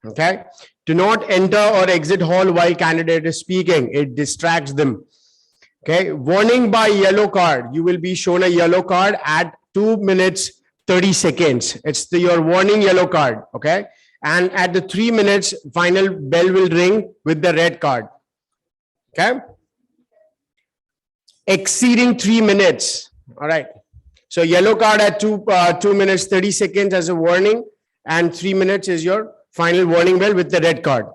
Okay. Do not enter or exit hall while candidate is speaking. It distracts them. Okay. Warning by yellow card. You will be shown a yellow card at 2 minutes 30 seconds. It's your warning yellow card. Okay. And at the 3 minutes, final bell will ring with the red card. Okay. Exceeding 3 minutes. All right. So yellow card at 2 minutes 30 seconds as a warning, and 3 minutes is your final warning bell with the red card.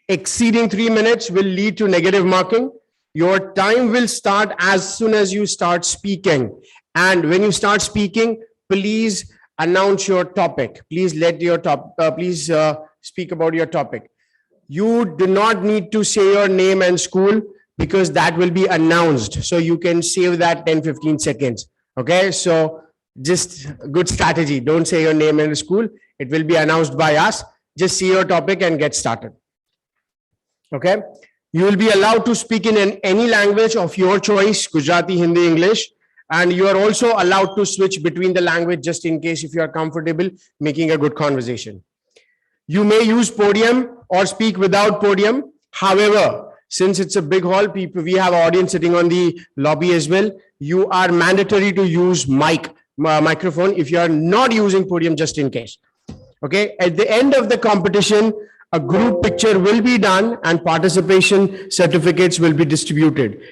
Exceeding 3 minutes will lead to negative marking. Your time will start as soon as you start speaking. And when you start speaking, please announce your topic. Please let your please speak about your topic. You do not need to say your name and school because that will be announced. So you can save that 10-15 seconds. Okay, so just good strategy. Don't say your name and school. It will be announced by us. Just see your topic and get started. Okay, you will be allowed to speak in any language of your choice, Gujarati, Hindi, English. And you are also allowed to switch between the language just in case if you are comfortable making a good conversation. You may use podium or speak without podium. However, since it's a big hall, we have audience sitting on the lobby as well. You are mandatory to use microphone if you are not using podium just in case. Okay. At the end of the competition, a group picture will be done and participation certificates will be distributed.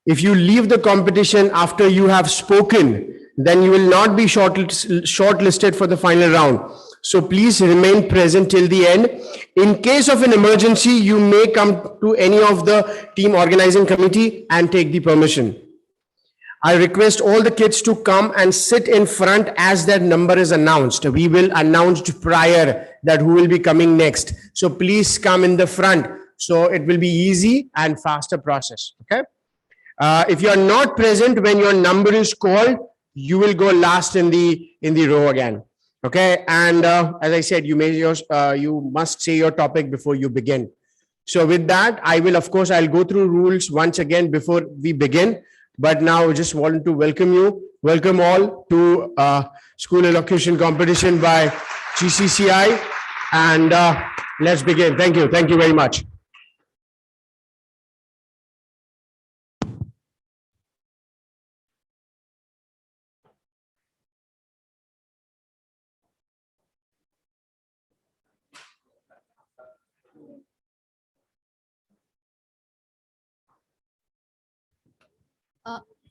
If you leave the competition after you have spoken, then you will not be shortlisted for the final round. So please remain present till the end. In case of an emergency, you may come to any of the team organizing committee and take the permission. I request all the kids to come and sit in front as their number is announced. We will announce prior that who will be coming next. So please come in the front. So it will be easy and faster process. Okay. If you are not present when your number is called, you will go last in the row again. Okay. And as I said, you must say your topic before you begin. So with that, I'll go through rules once again before we begin. But now I just want to welcome all to School Elocution Competition by GCCI. And let's begin. Thank you. Thank you very much.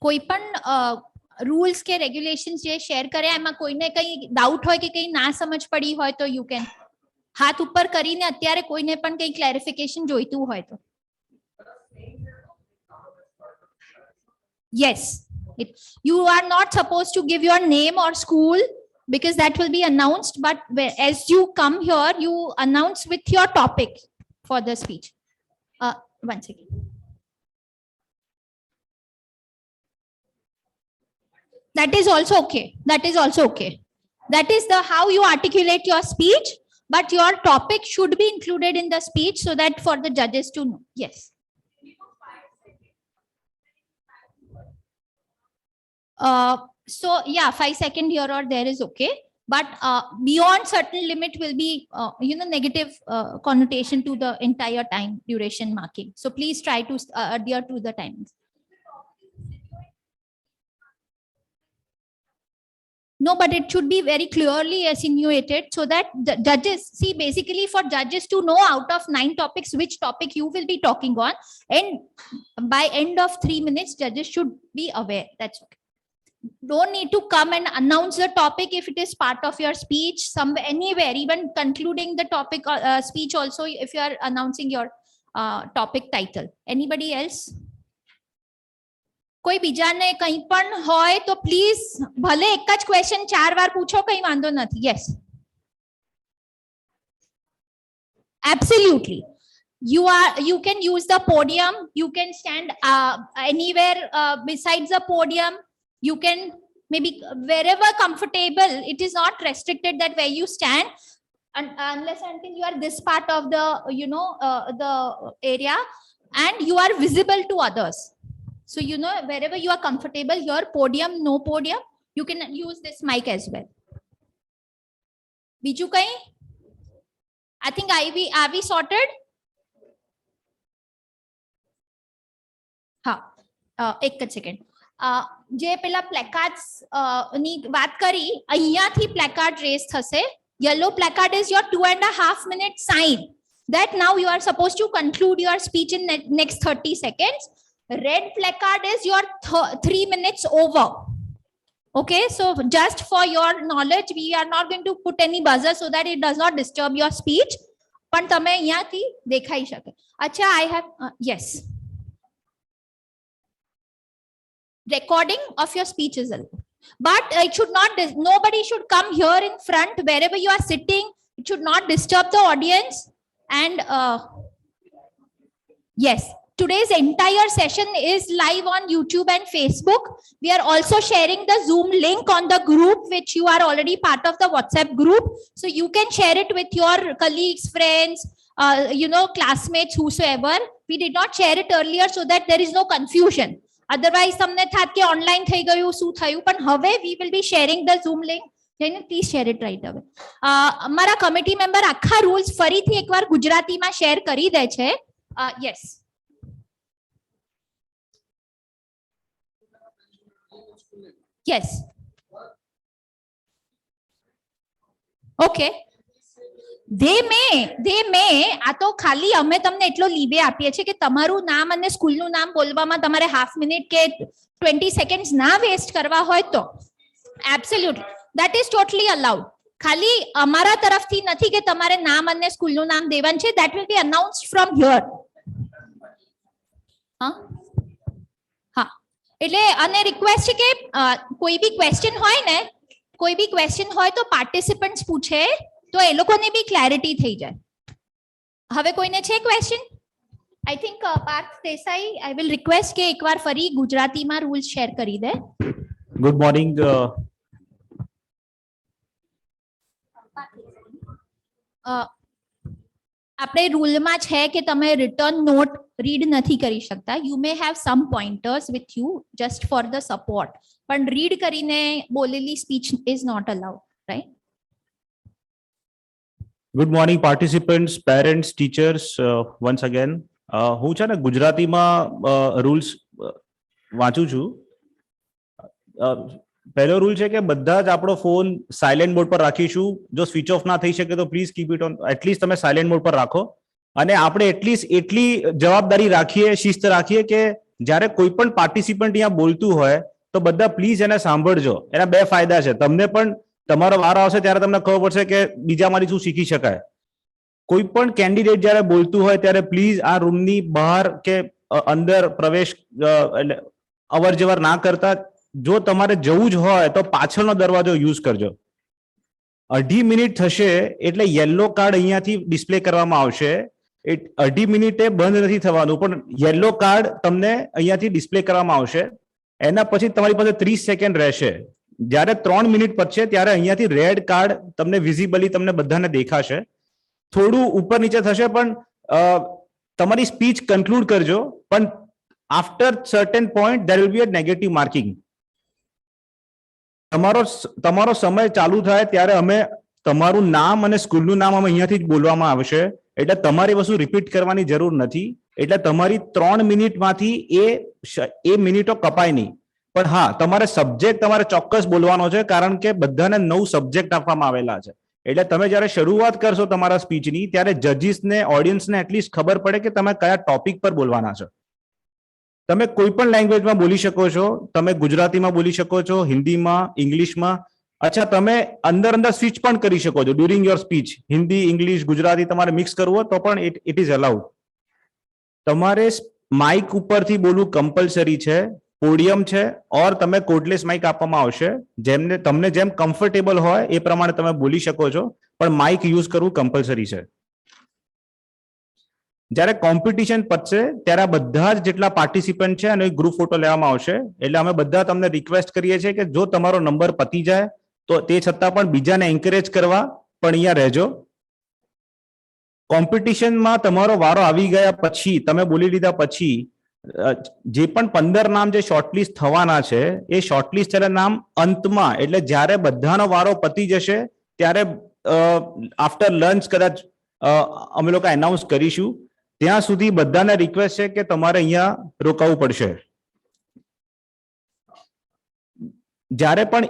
कोई पण rules के रेग्युलेशंस जे share करे एમાં કોઈને કઈ doubt હોય કે કઈ ના સમજ પડી હોય તો યુ કેન હાથ ઉપર કરીને અત્યારે કોઈને પણ કઈ ક્લેરિફિકેશન જોઈતું હોય તો yes you are not supposed to give your name or school because that will be announced, but as you come here you announce with your topic for the speech. One second. That is also okay. That is also okay. That is the how you articulate your speech, but your topic should be included in the speech so that for the judges to know. Yes. So yeah, 5 seconds here or there is okay, but beyond certain limit will be negative connotation to the entire time duration marking. So please try to adhere to the timings. No, but it should be very clearly insinuated so that the judges see, basically for judges to know out of 9 topics which topic you will be talking on, and by end of 3 minutes judges should be aware. That's okay. Don't need to come and announce the topic if it is part of your speech somewhere, anywhere, even concluding the topic speech also if you are announcing your topic title. Anybody else? કોઈ બીજાને કંઈ પણ હોય તો please ભલે એક જ question 4 વાર પૂછો, કંઈ વાંધો નથી. Yes, absolutely. You can use the podium. You can stand anywhere besides the podium. You can maybe wherever comfortable. It is not restricted that where you stand, unless until you are this part of the the area and you are visible to others. So wherever you are comfortable, your podium, no podium, you can use this mic as well. Biju kai? I think are we sorted? હા એક જ second. જે પેલા પ્લેકાર્ડ્સ ની વાત કરી, અહીંયાથી placard rays થશે. Yellow placard is your 2.5 minute sign that now you are supposed to conclude your speech in next 30 seconds. Red placard is your 3 minutes over. Okay, so just for your knowledge, we are not going to put any buzzer so that it does not disturb your speech. પણ તમે અહીંયાથી દેખાઈ શકે. અચ્છા, I have yes. Recording of your speech is allowed, but it should not. Nobody should come here in front wherever you are sitting. It should not disturb the audience. And yes, today's entire session is live on YouTube and Facebook. We are also sharing the Zoom link on the group, which you are already part of the WhatsApp group. So you can share it with your colleagues, friends, classmates, whosoever. We did not share it earlier so that there is no confusion. Otherwise, તમને થાત કે online થઈ ગયું, શું થયું? પણ હવે we will be sharing the Zoom link. Please share it right હવે. અમારા કમિટી મેમ્બર આખા રૂલ્સ ફરીથી એકવાર ગુજરાતીમાં શેર કરી દે છે. Yes. Yes. Okay. they may આ તો ખાલી અમે તમને એટલો લીવે આપીએ છીએ કે તમારું નામ અને સ્કૂલનું નામ બોલવામાં તમારે હાફ મિનિટ કે 20 સેકન્ડ્સ ના વેસ્ટ કરવા હોય તો absolutely that is totally allowed. ખાલી અમારા તરફથી નથી કે તમારે નામ અને સ્કૂલનું નામ દેવાનું છે. that will be announced from here. હા, એટલે અને રિક્વેસ્ટ છે કે કોઈ બી ક્વેશ્ચન હોય તો પાર્ટિસિપન્ટ્સ પૂછે તો એ લોકોને બી ક્લેરિટી થઈ જાય. હવે કોઈને છે question? I think Parth Desai, I will request કે એકવાર ફરી ગુજરાતીમાં રૂલ્સ શેર કરી દે. Good morning. આપણે રૂલમાં છે કે તમે રિટર્ન નોટ રીડ નથી કરી શકતા. You may have some pointers with you just for the support, પણ રીડ કરીને બોલેલી speech is not allowed, right? Good morning participants, parents, teachers. Once again હું છે ને ગુજરાતીમાં રૂલ્સ વાંચું છું. પહેલો રૂલ છે કે બધા જ આપણો ફોન સાયલેન્ટ મોડ પર રાખીશું. જો સ્વિચ ઓફ ના થઈ શકે તો please keep it on. At least તમે સાયલેન્ટ મોડ પર રાખો. અને આપણે એટલીસ્ટ એટલી જવાબદારી રાખીએ, શિસ્ત રાખીએ કે જ્યારે કોઈ પણ પાર્ટિસિપન્ટ અહીંયા બોલતું હોય તો બધા પ્લીઝ એને સાંભળજો. એના બે ફાયદા છે. તમને પણ તમારો વારો આવશે ત્યારે તમને ખબર પડશે કે બીજામાંથી શું શીખી શકાય. કોઈ પણ કેન્ડિડેટ જ્યારે બોલતું હોય ત્યારે પ્લીઝ આ રૂમની બહાર કે અંદર પ્રવેશ અવર જવર ના કરતા. જો તમારે જવું જ હોય તો પાછળનો દરવાજો યુઝ કરજો. 2.5 મિનિટ થશે એટલે યલો કાર્ડ અહીંયાથી ડિસ્પ્લે કરવામાં આવશે. 2.5 મિનિટે બંધ નથી થવાનું, પણ યલો કાર્ડ તમને અહીંયાથી ડિસ્પ્લે કરવામાં આવશે. એના પછી તમારી પાસે 30 સેકન્ડ રહેશે. જ્યારે 3 મિનિટ પતશે ત્યારે અહીંયાથી રેડ કાર્ડ તમને વિઝિબલી તમને બધાને દેખાશે. થોડું ઉપર નીચે થશે પણ તમારી સ્પીચ કન્ક્લુડ કરજો. પણ after certain point there will be a negative marking. તમારો સમય ચાલુ થાય ત્યારે અમે તમારું નામ અને સ્કૂલનું નામ અમે અહીંયાથી જ બોલવામાં આવશે. એટલે તમારી વસ્તુ રિપીટ કરવાની જરૂર નથી. એટલે તમારી 3 મિનિટમાંથી એ મિનિટો કપાય નહીં. પણ હા, તમારે સબ્જેક્ટ તમારે ચોક્કસ બોલવાનો છે, કારણ કે બધાને 9 સબ્જેક્ટ આપવામાં આવેલા છે. એટલે તમે જ્યારે શરૂઆત કરશો તમારા સ્પીચની ત્યારે જજીસને, ઓડિયન્સને એટલીસ્ટ ખબર પડે કે તમે કયા ટોપિક પર બોલવાના છો. તમે કોઈ પણ લેંગ્વેજમાં બોલી શકો છો. તમે ગુજરાતીમાં બોલી શકો છો, હિન્દીમાં, ઇંગ્લિશમાં. અચ્છા, તમે અંદર સ્વિચ પણ કરી શકો છો during your speech. Hindi, English, Gujarati તમારે મિક્સ કરવું હોય તો પણ ઇટ ઇઝ અલાઉડ. તમારે માઇક ઉપરથી બોલવું કમ્પલસરી છે. પોડિયમ છે ઓર તમે કોર્ડલેસ માઇક આપવામાં આવશે. તમને જેમ કમ્ફર્ટેબલ હોય એ પ્રમાણે તમે બોલી શકો છો, પણ માઇક યુઝ કરવું કમ્પલસરી છે. જ્યારે કોમ્પિટિશન પતશે ત્યારે બધા જ જેટલા પાર્ટિસિપન્ટ છે અને ગ્રુપ ફોટો લેવામાં આવશે. એટલે અમે બધા તમને રિક્વેસ્ટ કરીએ છીએ કે જો તમારો નંબર પતી જાય તો તે છતાં પણ બીજાને એન્કરેજ કરવા પણ અહીંયા રહેજો. કોમ્પિટિશનમાં તમારો વારો આવી ગયા પછી, તમે બોલી લીધા પછી જે પણ 15 નામ જે શોર્ટલિસ્ટ થવાના છે એ શોર્ટલિસ્ટ થયેલા નામ અંતમાં, એટલે જ્યારે બધાનો વારો પતી જશે ત્યારે આફ્ટર લંચ કદાચ અમે લોકો એનાઉન્સ કરીશું. ત્યાં સુધી બધાને રિક્વેસ્ટ છે કે તમારે અહીંયા રોકાવું પડશે. જ્યારે પણ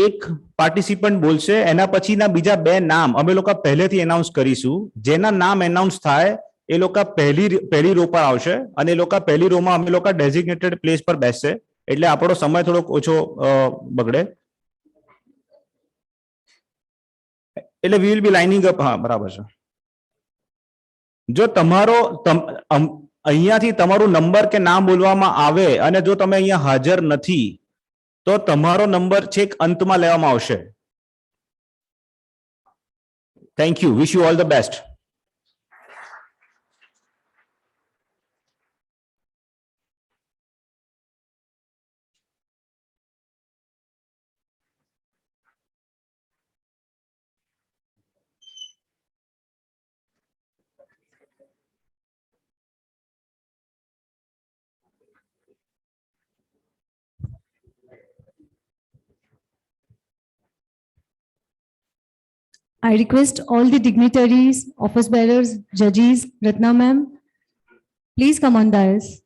એક પાર્ટિસિપન્ટ બોલશે એના પછીના બીજા બે નામ અમે લોકો પહેલેથી એનાઉન્સ કરીશું. જેના નામ એનાઉન્સ થાય એ લોકો પહેલી રો પર આવશે અને એ લોકો પહેલી રો માં અમે લોકો ડેઝિગ્નેટેડ પ્લેસ પર બેસશે, એટલે આપણો સમય થોડોક ઓછો બગડે. એટલે we will be lining up. હા, બરાબર છે. જો તમારો અહીંયાથી તમારું નંબર કે નામ બોલવામાં આવે અને જો તમે અહીંયા હાજર નથી તો તમારો નંબર છેક અંતમાં લેવામાં આવશે. Thank you. Wish you all the best. I request all the dignitaries, office bearers, judges, Ratna ma'am, please come on dais.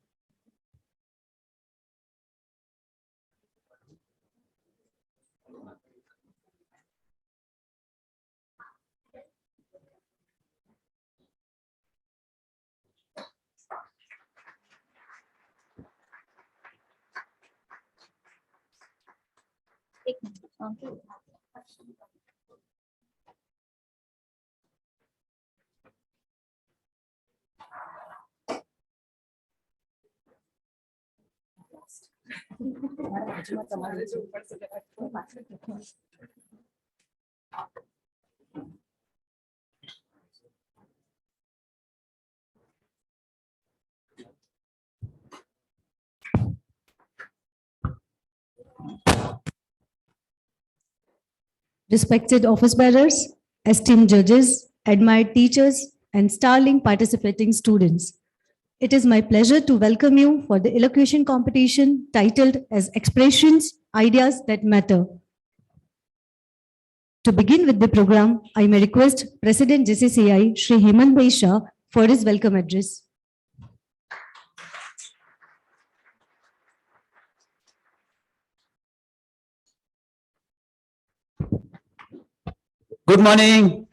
Respected office bearers, esteemed judges, admired teachers, and starling participating students. It is my pleasure to welcome you for the elocution competition titled as Xpressions, Ideas That Matter. To begin with the program, I may request President JCCI, Shri Hemant Bhai Shah, for his welcome address. Good morning.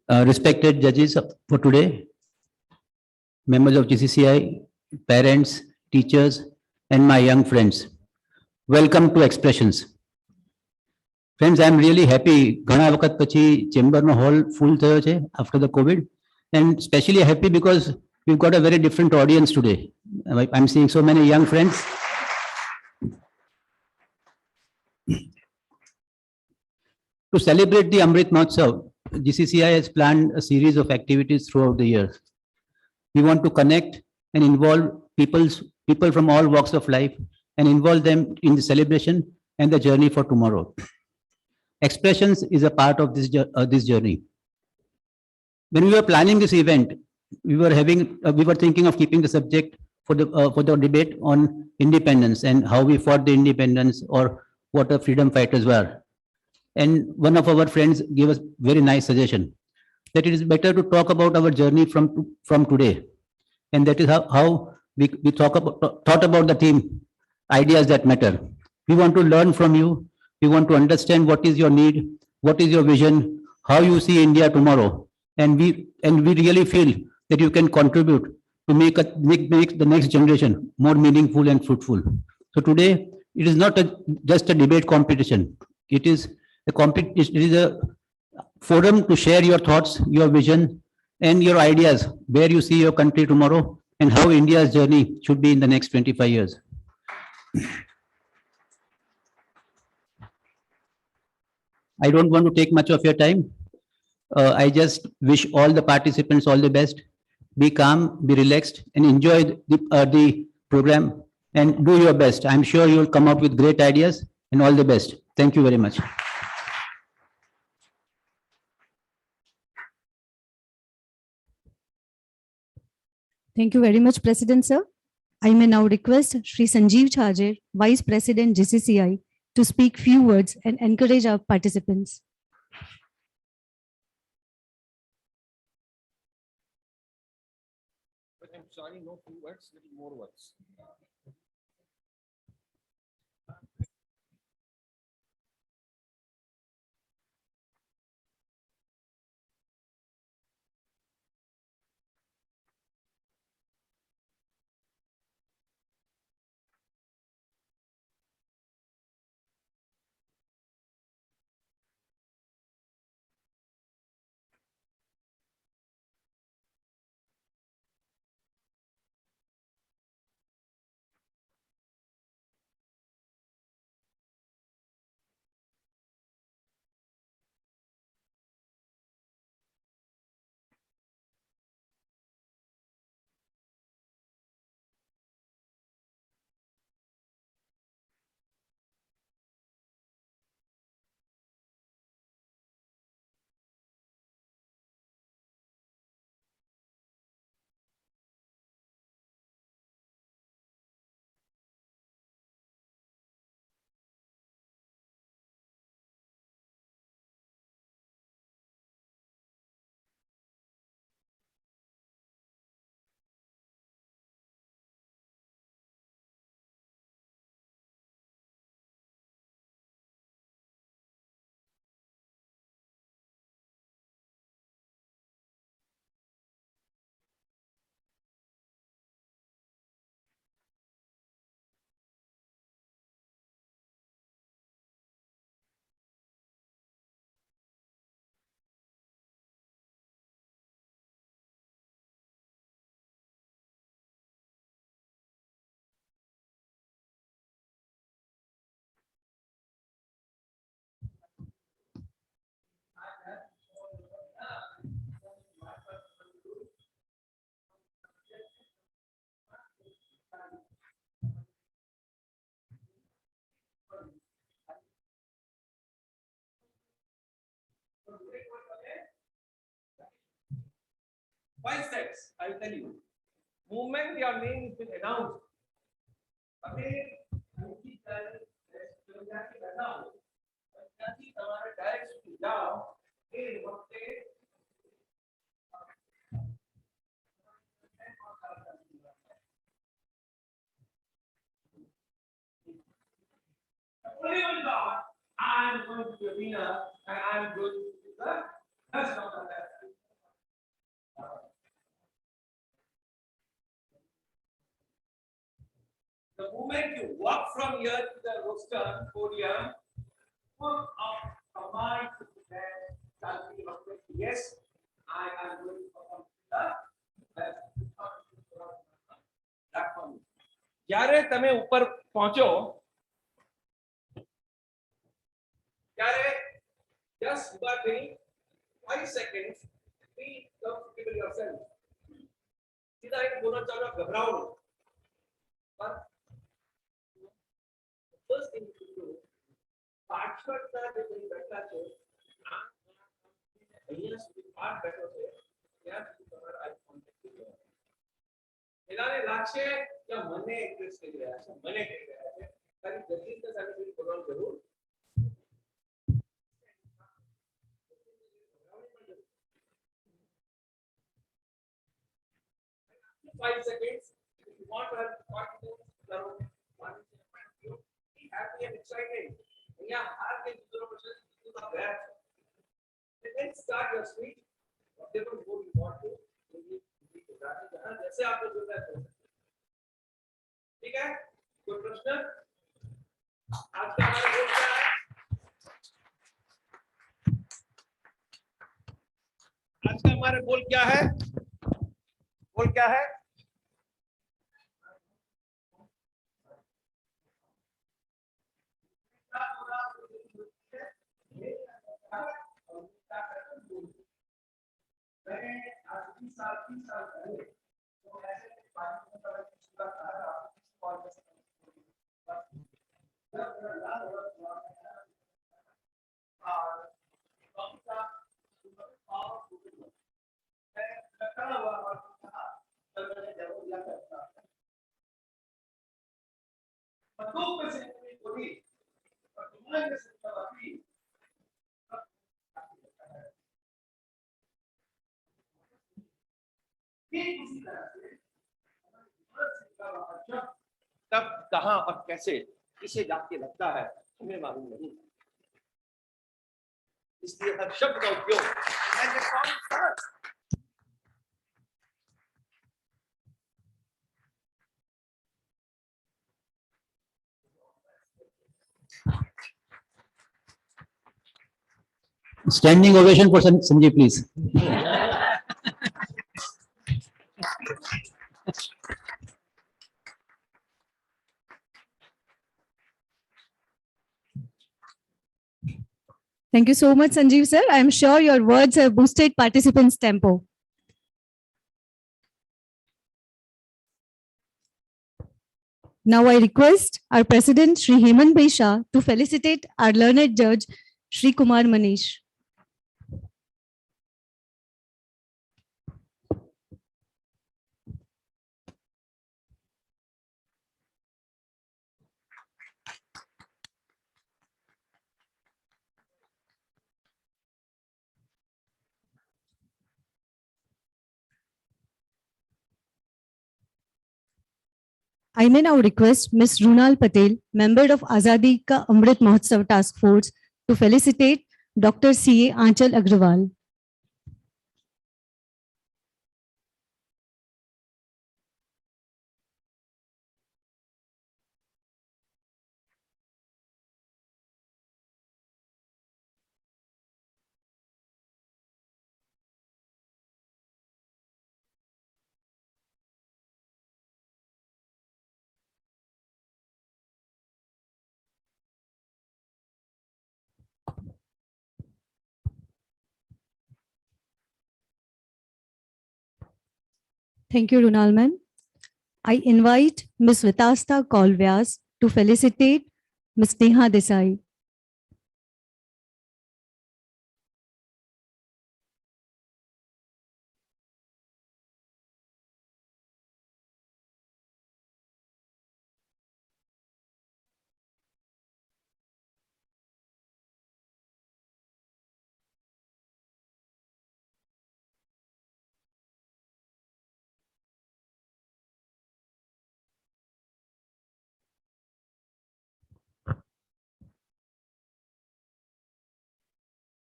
Respected judges for today, members of GCCI, parents, teachers, and my young friends. Welcome to Xpressions. Friends, I am really happy. ઘણા વખત પછી ચેમ્બરનો hall ફૂલ થયો છે after the COVID, and especially happy because we've got a very different audience today. I'm seeing so many young friends. To celebrate the Amrit Mahotsav, GCCI has planned a series of activities throughout the year. We want to connect and involve people from all walks of life and involve them in the celebration and the journey for tomorrow. Xpressions is a part of this journey. When we were planning this event, we were thinking of keeping the subject for the debate on independence and how we fought the independence or what the freedom fighters were. And one of our friends gave us very nice suggestion that it is better to talk about our journey from today. And that is how we thought about the theme, ideas that matter. We want to learn from you. We want to understand what is your need, what is your vision, how you see India tomorrow. And we really feel that you can contribute to make the next generation more meaningful and fruitful. So today, it is not just a debate competition. It is a forum to share your thoughts, your vision, and your ideas, where you see your country tomorrow and how India's journey should be in the next 25 years. I don't want to take much of your time. I just wish all the participants all the best. Be calm, be relaxed, and enjoy the program and do your best. I'm sure you will come up with great ideas, and all the best. Thank you very much. Thank you very much, President sir. I may now request Shri Sanjeev Chhajer, Vice President GCCI, to speak few words and encourage our participants. I'm sorry, no few words, little more words. Why sex? I will tell you. Moment your name has been announced. Again, उनकी direct जनजाति बना हो, जनजाति हमारे direct से जाओ, ये वक्ते only one God. I am going to the arena and I am going to do the rest of the life. The moment you walk from here to the rostrum podium, full of command to that country of yes, I am going to perform the platform. જ્યારે તમે ઉપર પહોંચો ત્યારે just about 5 seconds be comfortable yourself. सीधा एक बोलना चाहूँगा घबराओ नहीं. But first thing you do, પાછળના જે કોઈ બેઠા છે અહીંયા સુધી પાઠ બેઠો છે ત્યાં સુધી તમારા આઈ કોન્ટેક્ટ કરવાનો. એનાને લાગશે કે મને એડ્રેસ કરી રહ્યા છે, મને કહી રહ્યા છે, તારી જલ્દી તો સાથે કોઈ બોલવાનું જરૂર. 5 seconds. If you want to have confidence, be happy and excited. Yeah, have the then start your speech. Whatever you want to, जैसे आपको जो है ठीक है. कोई प्रश्न? आज का हमारा गोल क्या है? आज का हमारा गोल क्या है? गोल क्या है? मैंने आज 3 साल पहले तो ऐसे बात में कहा था और ठीक उसी तरह से कब, कहां और कैसे किसे जाके लगता है हमें मालूम नहीं, इसलिए हर शब्द का उपयोग as a common sense। Standing ovation for Sanjay, please. Thank you so much, Sanjeev sir. I am sure your words have boosted participants' tempo. Now I request our President, Shri Hemant Bhai Shah, to felicitate our learned judge, Shri Kumar Manish. I may now request Ms. Runal Patel, member of Azadi Ka Amrit Mahotsav Task Force, to felicitate Dr. C.A. Aanchal Agrawal. Thank you, Runal ma'am. I invite Ms. Vitasta Kaul to felicitate Ms. Neha Desai.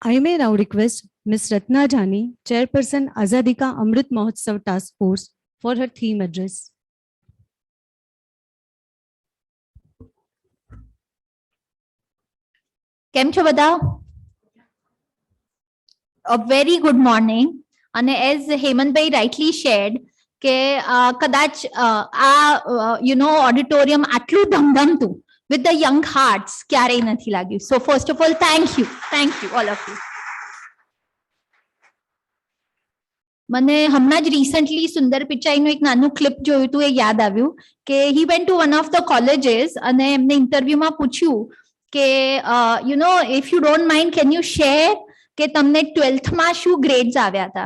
I may now request Ms. Ratna Jani, Chairperson Azadi Ka Amrit Mahotsav Task Force, for her theme address. કેમ છો બધા? A very good morning. And as Hemantbhai rightly shared, કે કદાચ auditorium આટલું ધમધમતું with the young hearts ક્યારેય નથી લાગ્યું. So first of all, thank you all of you. મને હમણાં જ recently સુંદર પિચાઈનું એક નાનું ક્લિપ જોયું હતું, એ યાદ આવ્યું કે he went to one of the colleges અને એમને ઇન્ટરવ્યુમાં પૂછ્યું કે if you don't mind, can you share કે તમને 12th માં શું grades આવ્યા હતા?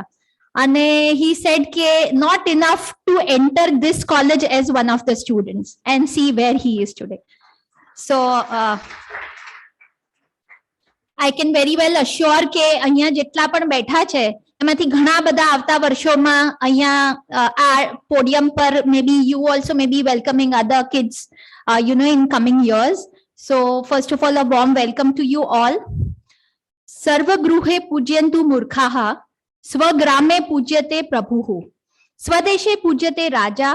અને he said કે not enough to enter this college as one of the students, and see where he is today. So I can very well assure કે અહીંયા જેટલા પણ બેઠા છે એમાંથી ઘણા બધા આવતા વર્ષોમાં અહીંયા આ પોડિયમ પર maybe you also may be welcoming other kids in coming years. So first of all, a warm welcome to you all. सर्वगृहे पूज्यन्तु मूर्खाः, स्वग्रामे पूज्यते प्रभुः, स्वदेशे पूज्यते राजा,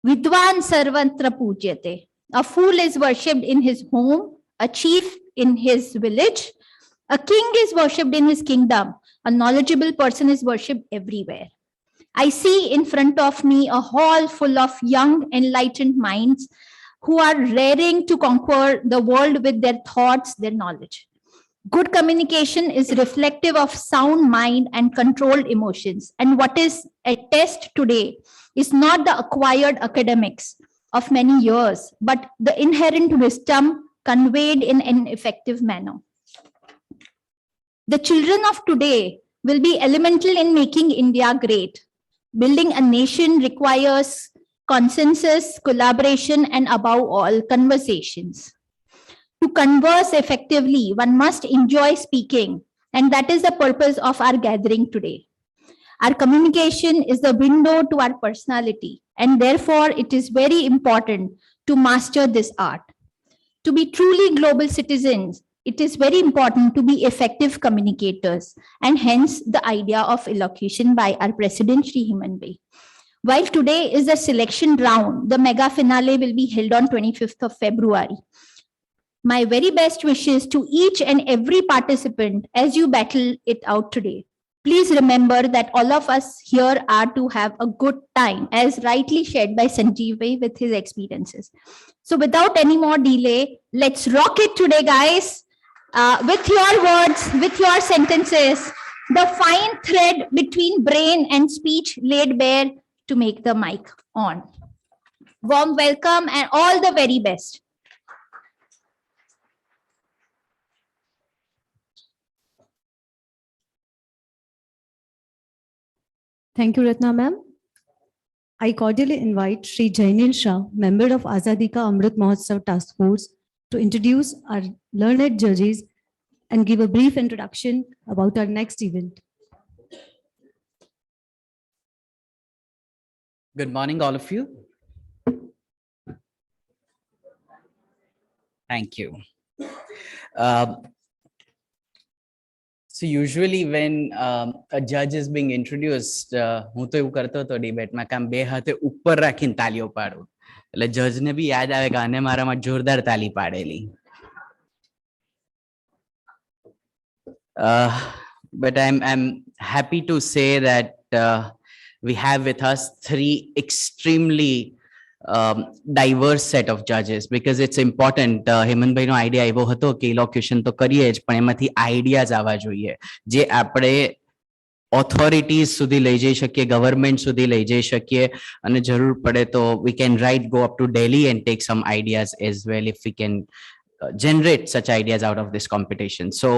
विद्वान् सर्वत्र पूज्यते. A fool is worshipped in his home, a chief in his village, a king is worshipped in his kingdom, a knowledgeable person is worshipped everywhere. I see in front of me a hall full of young, enlightened minds who are raring to conquer the world with their thoughts, their knowledge. Good communication is reflective of sound mind and controlled emotions. And what is a test today is not the acquired academics of many years, but the inherent wisdom conveyed in an effective manner. The children of today will be elemental in making India great. Building a nation requires consensus, collaboration, and above all, conversations. To converse effectively, one must enjoy speaking, and that is the purpose of our gathering today. Our communication is the window to our personality, and therefore it is very important to master this art. To be truly global citizens, it is very important to be effective communicators, and hence the idea of elocution by our President Shri Heman Bhai. While today is the selection round, the mega finale will be held on 25th of February. My very best wishes to each and every participant as you battle it out today. Please remember that all of us here are to have a good time, as rightly shared by Sanjeev Bhai with his experiences. So without any more delay, let's rock it today, guys. With your words, with your sentences, the fine thread between brain and speech laid bare to make the mic on. Warm welcome and all the very best. Thank you, Ratna ma'am. I cordially invite Shri Jainil Shah, member of Azadi Ka Amrit Mahotsav Task Force, to introduce our learned judges and give a brief introduction about our next event. Good morning, all of you. Thank you. So usually when a judge is being introduced, હું તો એવું કરતો હતો ડિબેટમાં કે આમ બે હાથે ઉપર રાખીને તાલીઓ પાડું એટલે જજને બી યાદ આવે કે આને મારામાં જોરદાર તાલી પાડેલી. But I'm happy to say that we have with us three extremely diverse set of judges, because it's important. Hemant ભાઈનો આઈડિયા એવો હતો કે ઇલોક્યુશન તો કરીએ જ, પણ એમાંથી આઈડિયાઝ આવવા જોઈએ જે આપણે authorities સુધી લઈ જઈ શકીએ, ગવર્મેન્ટ સુધી લઈ જઈ શકીએ, અને જરૂર પડે તો we can go up to Delhi and take some ideas as well if we can generate such ideas out of this competition. So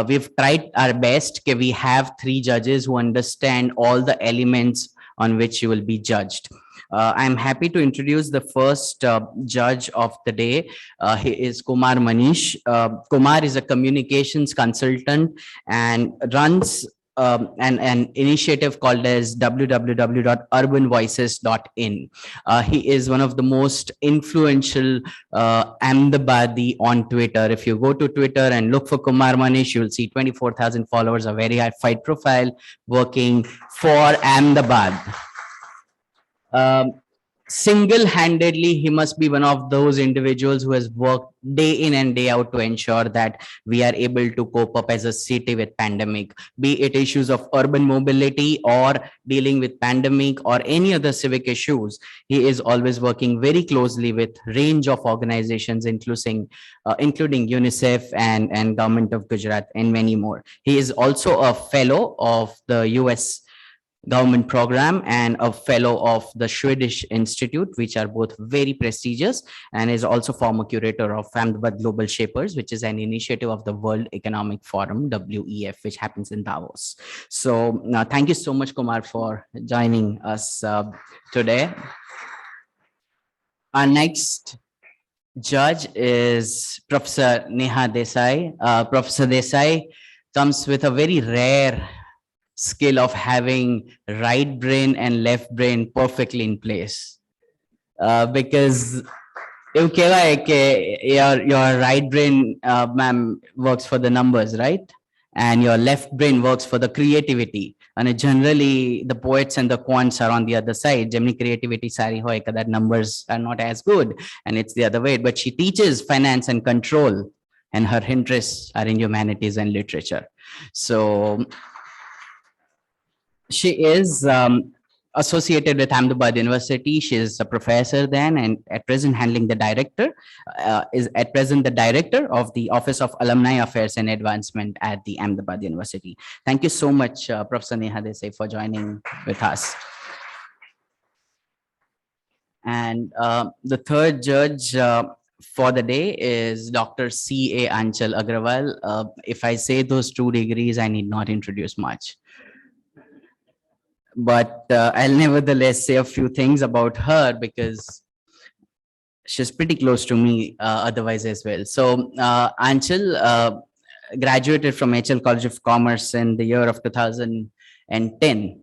we've tried our best. We have three judges who understand all the elements on which you will be judged. I'm happy to introduce the first judge of the day. He is Kumar Manish. Kumar is a communications consultant and runs an initiative called as www.urbanvoices.in. He is one of the most influential Ahmedabadi on Twitter. If you go to Twitter and look for Kumar Manish, you will see 24,000 followers, a very high-fight profile, working for Ahmedabad. Single-handedly, he must be one of those individuals who has worked day in and day out to ensure that we are able to cope up as a city with pandemic, be it issues of urban mobility or dealing with pandemic or any other civic issues. He is always working very closely with range of organizations, including UNICEF and Government of Gujarat and many more. He is also a fellow of the US government program and a fellow of the Swedish Institute, which are both very prestigious, and is also former curator of Ahmedabad Global Shapers, which is an initiative of the World Economic Forum, WEF, which happens in Davos. So thank you so much, Kumar, for joining us today. Our next judge is Professor Neha Desai. Professor Desai comes with a very rare skill of having right brain and left brain perfectly in place, because એવું કહેવાય કે your right brain ma'am works for the numbers, right, and your left brain works for the creativity, and generally the poets and the quants are on the other side. જેમની creativity સારી હોય, that numbers are not as good, and it's the other way. But she teaches finance and control, and her interests are in humanities and literature. So she is associated with Ahmedabad University. She is a professor then, and at present handling the director, is at present the director of the Office of Alumni Affairs and Advancement at the Ahmedabad University. Thank you so much, Professor Neha Desai, for joining with us. And the third judge for the day is Dr. C.A. Anchal Agrawal. If I say those 2 degrees, I need not introduce much. But I'll nevertheless say a few things about her because she's pretty close to me otherwise as well. So Anchal graduated from HL College of Commerce in the year of 2010.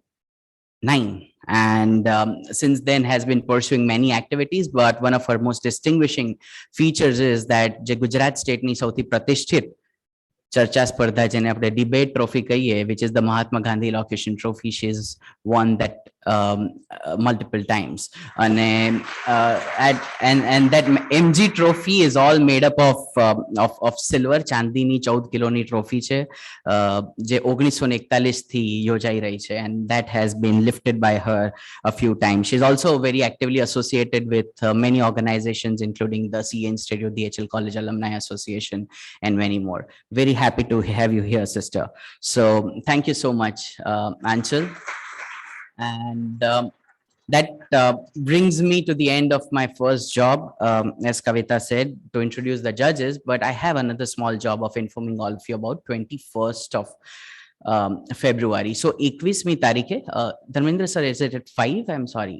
9, and since then has been pursuing many activities, but one of her most distinguishing features is that જે ગુજરાત સ્ટેટની સૌથી પ્રતિષ્ઠિત ચર્ચા સ્પર્ધા જેને આપણે debate trophy કહીએ, which is the Mahatma Gandhi Elocution Trophy. She's won that multiple times, and that MG trophy is all made up of silver. ચાંદીની 14 કિલોની trophy છે જે 1941 થી યોજાઈ રહી છે, and that has been lifted by her a few times. She's also very actively associated with many organizations, including the CA Institute, the HL College Alumni Association, and many more. Very happy to have you here, sister. So thank you so much, Anchal. And that brings me to the end of my first job, as Kavita said, to introduce the judges. But I have another small job of informing all of you about 21st of February. So 21મી તારીખે, Dharmendra sir, is it at 5? I'm sorry.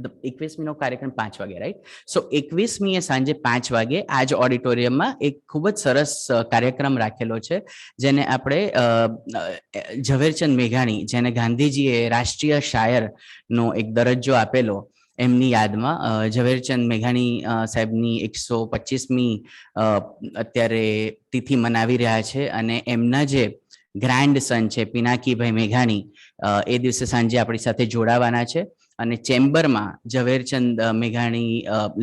The 21મીનો કાર્યક્રમ 5 વાગે, right? સો 21મીએ સાંજે 5 વાગે આ જ ઓડિટોરિયમમાં એક ખૂબ જ સરસ કાર્યક્રમ રાખેલો છે, જેને આપણે ઝવેરચંદ મેઘાણી, જેને ગાંધીજીએ રાષ્ટ્રીય શાયરનો એક દરજ્જો આપેલો, એમની યાદમાં ઝવેરચંદ મેઘાણી સાહેબની 125મી અત્યારે તિથિ મનાવી રહ્યા છે, અને એમના જે ગ્રાન્ડ સન છે પિનાકીભાઈ મેઘાણી એ દિવસે સાંજે આપણી સાથે જોડાવાના છે. અને ચેમ્બરમાં ઝવેરચંદ મેઘાણી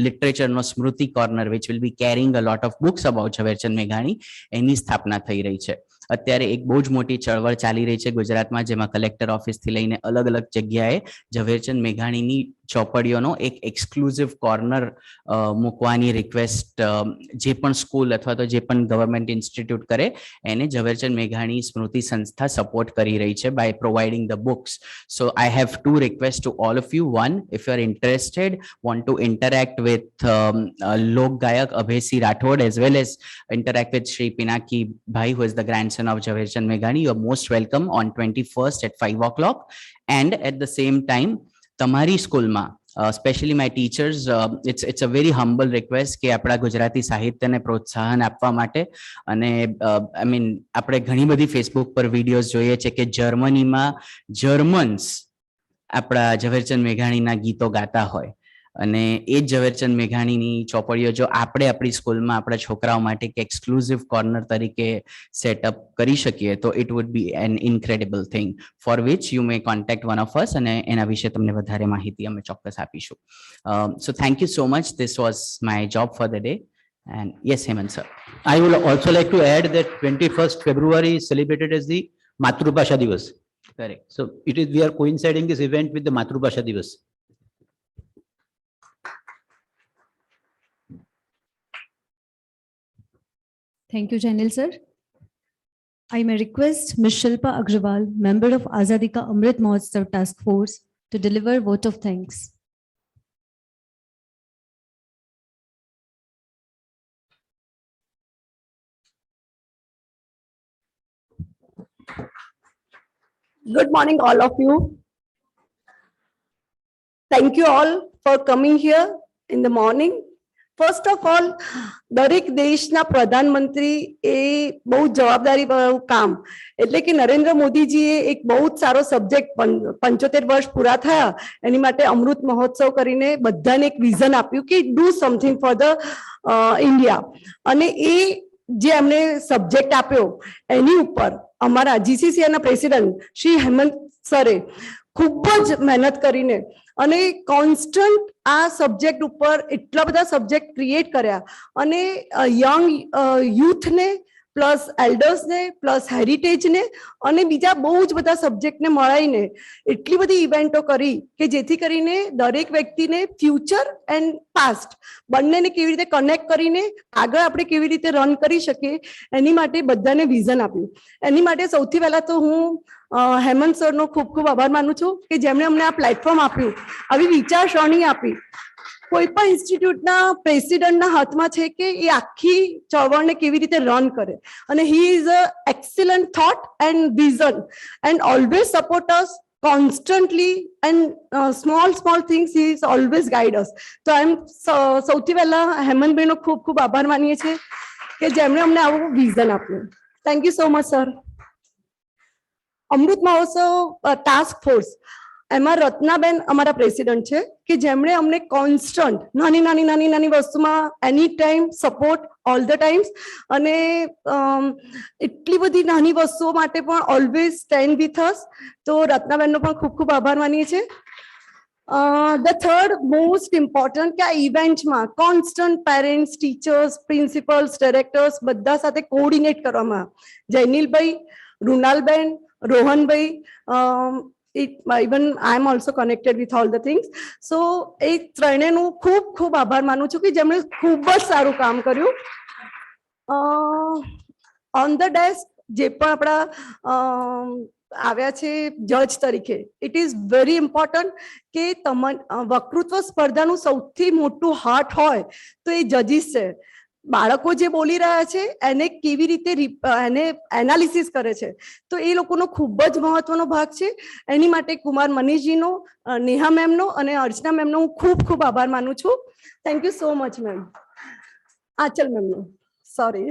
લિટરેચરનો સ્મૃતિ corner, which will be carrying a lot of books about Zaverchand મેઘાણી, એની સ્થાપના થઈ રહી છે. અત્યારે એક બહુ જ મોટી ચળવળ ચાલી રહી છે ગુજરાતમાં, જેમાં કલેક્ટર ઓફિસથી લઈને અલગ અલગ જગ્યાએ ઝવેરચંદ મેઘાણીની ચોપડીઓનો એક એક્સક્લુઝિવ કોર્નર મૂકવાની રિક્વેસ્ટ જે પણ સ્કૂલ અથવા તો જે પણ ગવર્મેન્ટ ઇન્સ્ટિટ્યૂટ કરે એને ઝવેરચંદ મેઘાણી સ્મૃતિ સંસ્થા સપોર્ટ કરી રહી છે by providing the books. So I have two requests to all of you. One, if you are interested, want to interact with Lok Gayak Abhesi Rathod, as well as interact with Shri Pinaki Bhai, who is the grandson of Jhaverchand મેઘાણી, you are most welcome on 21st at 5 o'clock. And at the same time, તમારી સ્કૂલમાં, especially my teachers, it's a very humble request કે આપણા ગુજરાતી સાહિત્યને પ્રોત્સાહન આપવા માટે. અને I mean આપણે ઘણી બધી ફેસબુક પર વિડીયોઝ જોઈએ છે કે જર્મનીમાં જર્મન્સ આપણા ઝવેરચંદ મેઘાણીના ગીતો ગાતા હોય, અને એ જ ઝવેરચંદ મેઘાણીની ચોપડીઓ જો આપણે આપણી સ્કૂલમાં આપણા છોકરાઓ માટે એક એક્સક્લુઝિવ કોર્નર તરીકે સેટઅપ કરી શકીએ તો it would be an incredible thing, for which you may contact one of us, અને એના વિશે તમને વધારે માહિતી અમે ચોક્કસ આપીશું. So thank you so much. This was my job for the day. And yes, Hemant sir. I would also like to add that 21st February is celebrated as the Matrubhasha Divas. Correct. So we are coinciding this event with the Matrubhasha Divas. Thank you, Janil sir. I may request Ms. Shilpa Agrawal, member of Azadi Ka Amrit Mahotsav Task Force, to deliver vote of thanks. Good morning, all of you. Thank you all for coming here in the morning. First of all, દરેક દેશના પ્રધાનમંત્રી એ બહુ જવાબદારી વાળું કામ, એટલે કે નરેન્દ્ર મોદીજીએ એક બહુ જ સારો સબ્જેક્ટ 75 વર્ષ પૂરા થયા એની માટે અમૃત મહોત્સવ કરીને બધાને એક વિઝન આપ્યું કે do something for the India, અને એ જે એમને સબ્જેક્ટ આપ્યો એની ઉપર અમારા જીસીસીઆઈના પ્રેસિડેન્ટ શ્રી હેમંત સરે ખૂબ જ મહેનત કરીને અને કોન્સ્ટન્ટ આ સબ્જેક્ટ ઉપર એટલા બધા સબ્જેક્ટ ક્રિએટ કર્યા, અને યંગ યુથને પ્લસ એલ્ડર્સને પ્લસ હેરિટેજને અને બીજા બહુ જ બધા સબ્જેક્ટને મળાઈને એટલી બધી ઇવેન્ટો કરી કે જેથી કરીને દરેક વ્યક્તિને ફ્યુચર એન્ડ પાસ્ટ બંનેને કેવી રીતે કનેક્ટ કરીને આગળ આપણે કેવી રીતે રન કરી શકીએ એની માટે બધાને વિઝન આપ્યું. એની માટે સૌથી પહેલા તો હું હેમંત સરનો ખૂબ ખૂબ આભાર માનું છું કે જેમણે અમને આ પ્લેટફોર્મ આપ્યું, આવી વિચારસરણી આપી. કોઈ પણ ઇન્સ્ટિટ્યૂટના પ્રેસિડેન્ટના હાથમાં છે કે એ આખી ચળવળને કેવી રીતે રન કરે, અને he is a excellent thought and vision and always support us constantly, and small things he is always guide us. So I am સૌથી પહેલા હેમંત ભાઈનો ખૂબ ખૂબ આભાર માનીએ છીએ કે જેમણે અમને આવું વિઝન આપ્યું. Thank you so much sir. Amrit Mahotsav task force એમાં રત્નાબેન અમારા પ્રેસિડન્ટ છે કે જેમણે અમને કોન્સ્ટન્ટ નાની વસ્તુમાં any time support all the times અને એટલી બધી નાની વસ્તુઓ માટે પણ ઓલવેઝ સ્ટેન્ડ વિથ અસ. તો રત્નાબેનનો પણ ખૂબ ખૂબ આભાર માનીએ છીએ. ધ થર્ડ મોસ્ટ ઇમ્પોર્ટન્ટ કે આ ઇવેન્ટમાં constant parents, teachers, principles, directors બધા સાથે કોઓર્ડિનેટ કરવામાં જૈનિલભાઈ, રૂનાલબેન, રોહનભાઈ, even I am also connected with all the things. So એ ત્રણેયનું ખૂબ ખૂબ આભાર માનું છું કે જેમણે ખૂબ જ સારું કામ કર્યું. ઓન ધ ડેસ્ક જે પણ આપણા આવ્યા છે જજ તરીકે, ઇટ ઇઝ વેરી ઇમ્પોર્ટન્ટ કે વક્તૃત્વ સ્પર્ધાનું સૌથી મોટું હાર્ટ હોય તો એ જજીસ છે. બાળકો જે બોલી રહ્યા છે એને કેવી રીતે એને એનાલિસિસ કરે છે, તો એ લોકોનો ખૂબ જ મહત્વનો ભાગ છે. એની માટે કુમાર મનીષજીનો, નેહા મેમનો અને અર્ચના મેમનો હું ખૂબ ખૂબ આભાર માનું છું. Thank you so much ma'am. Achal મેમનો સોરી.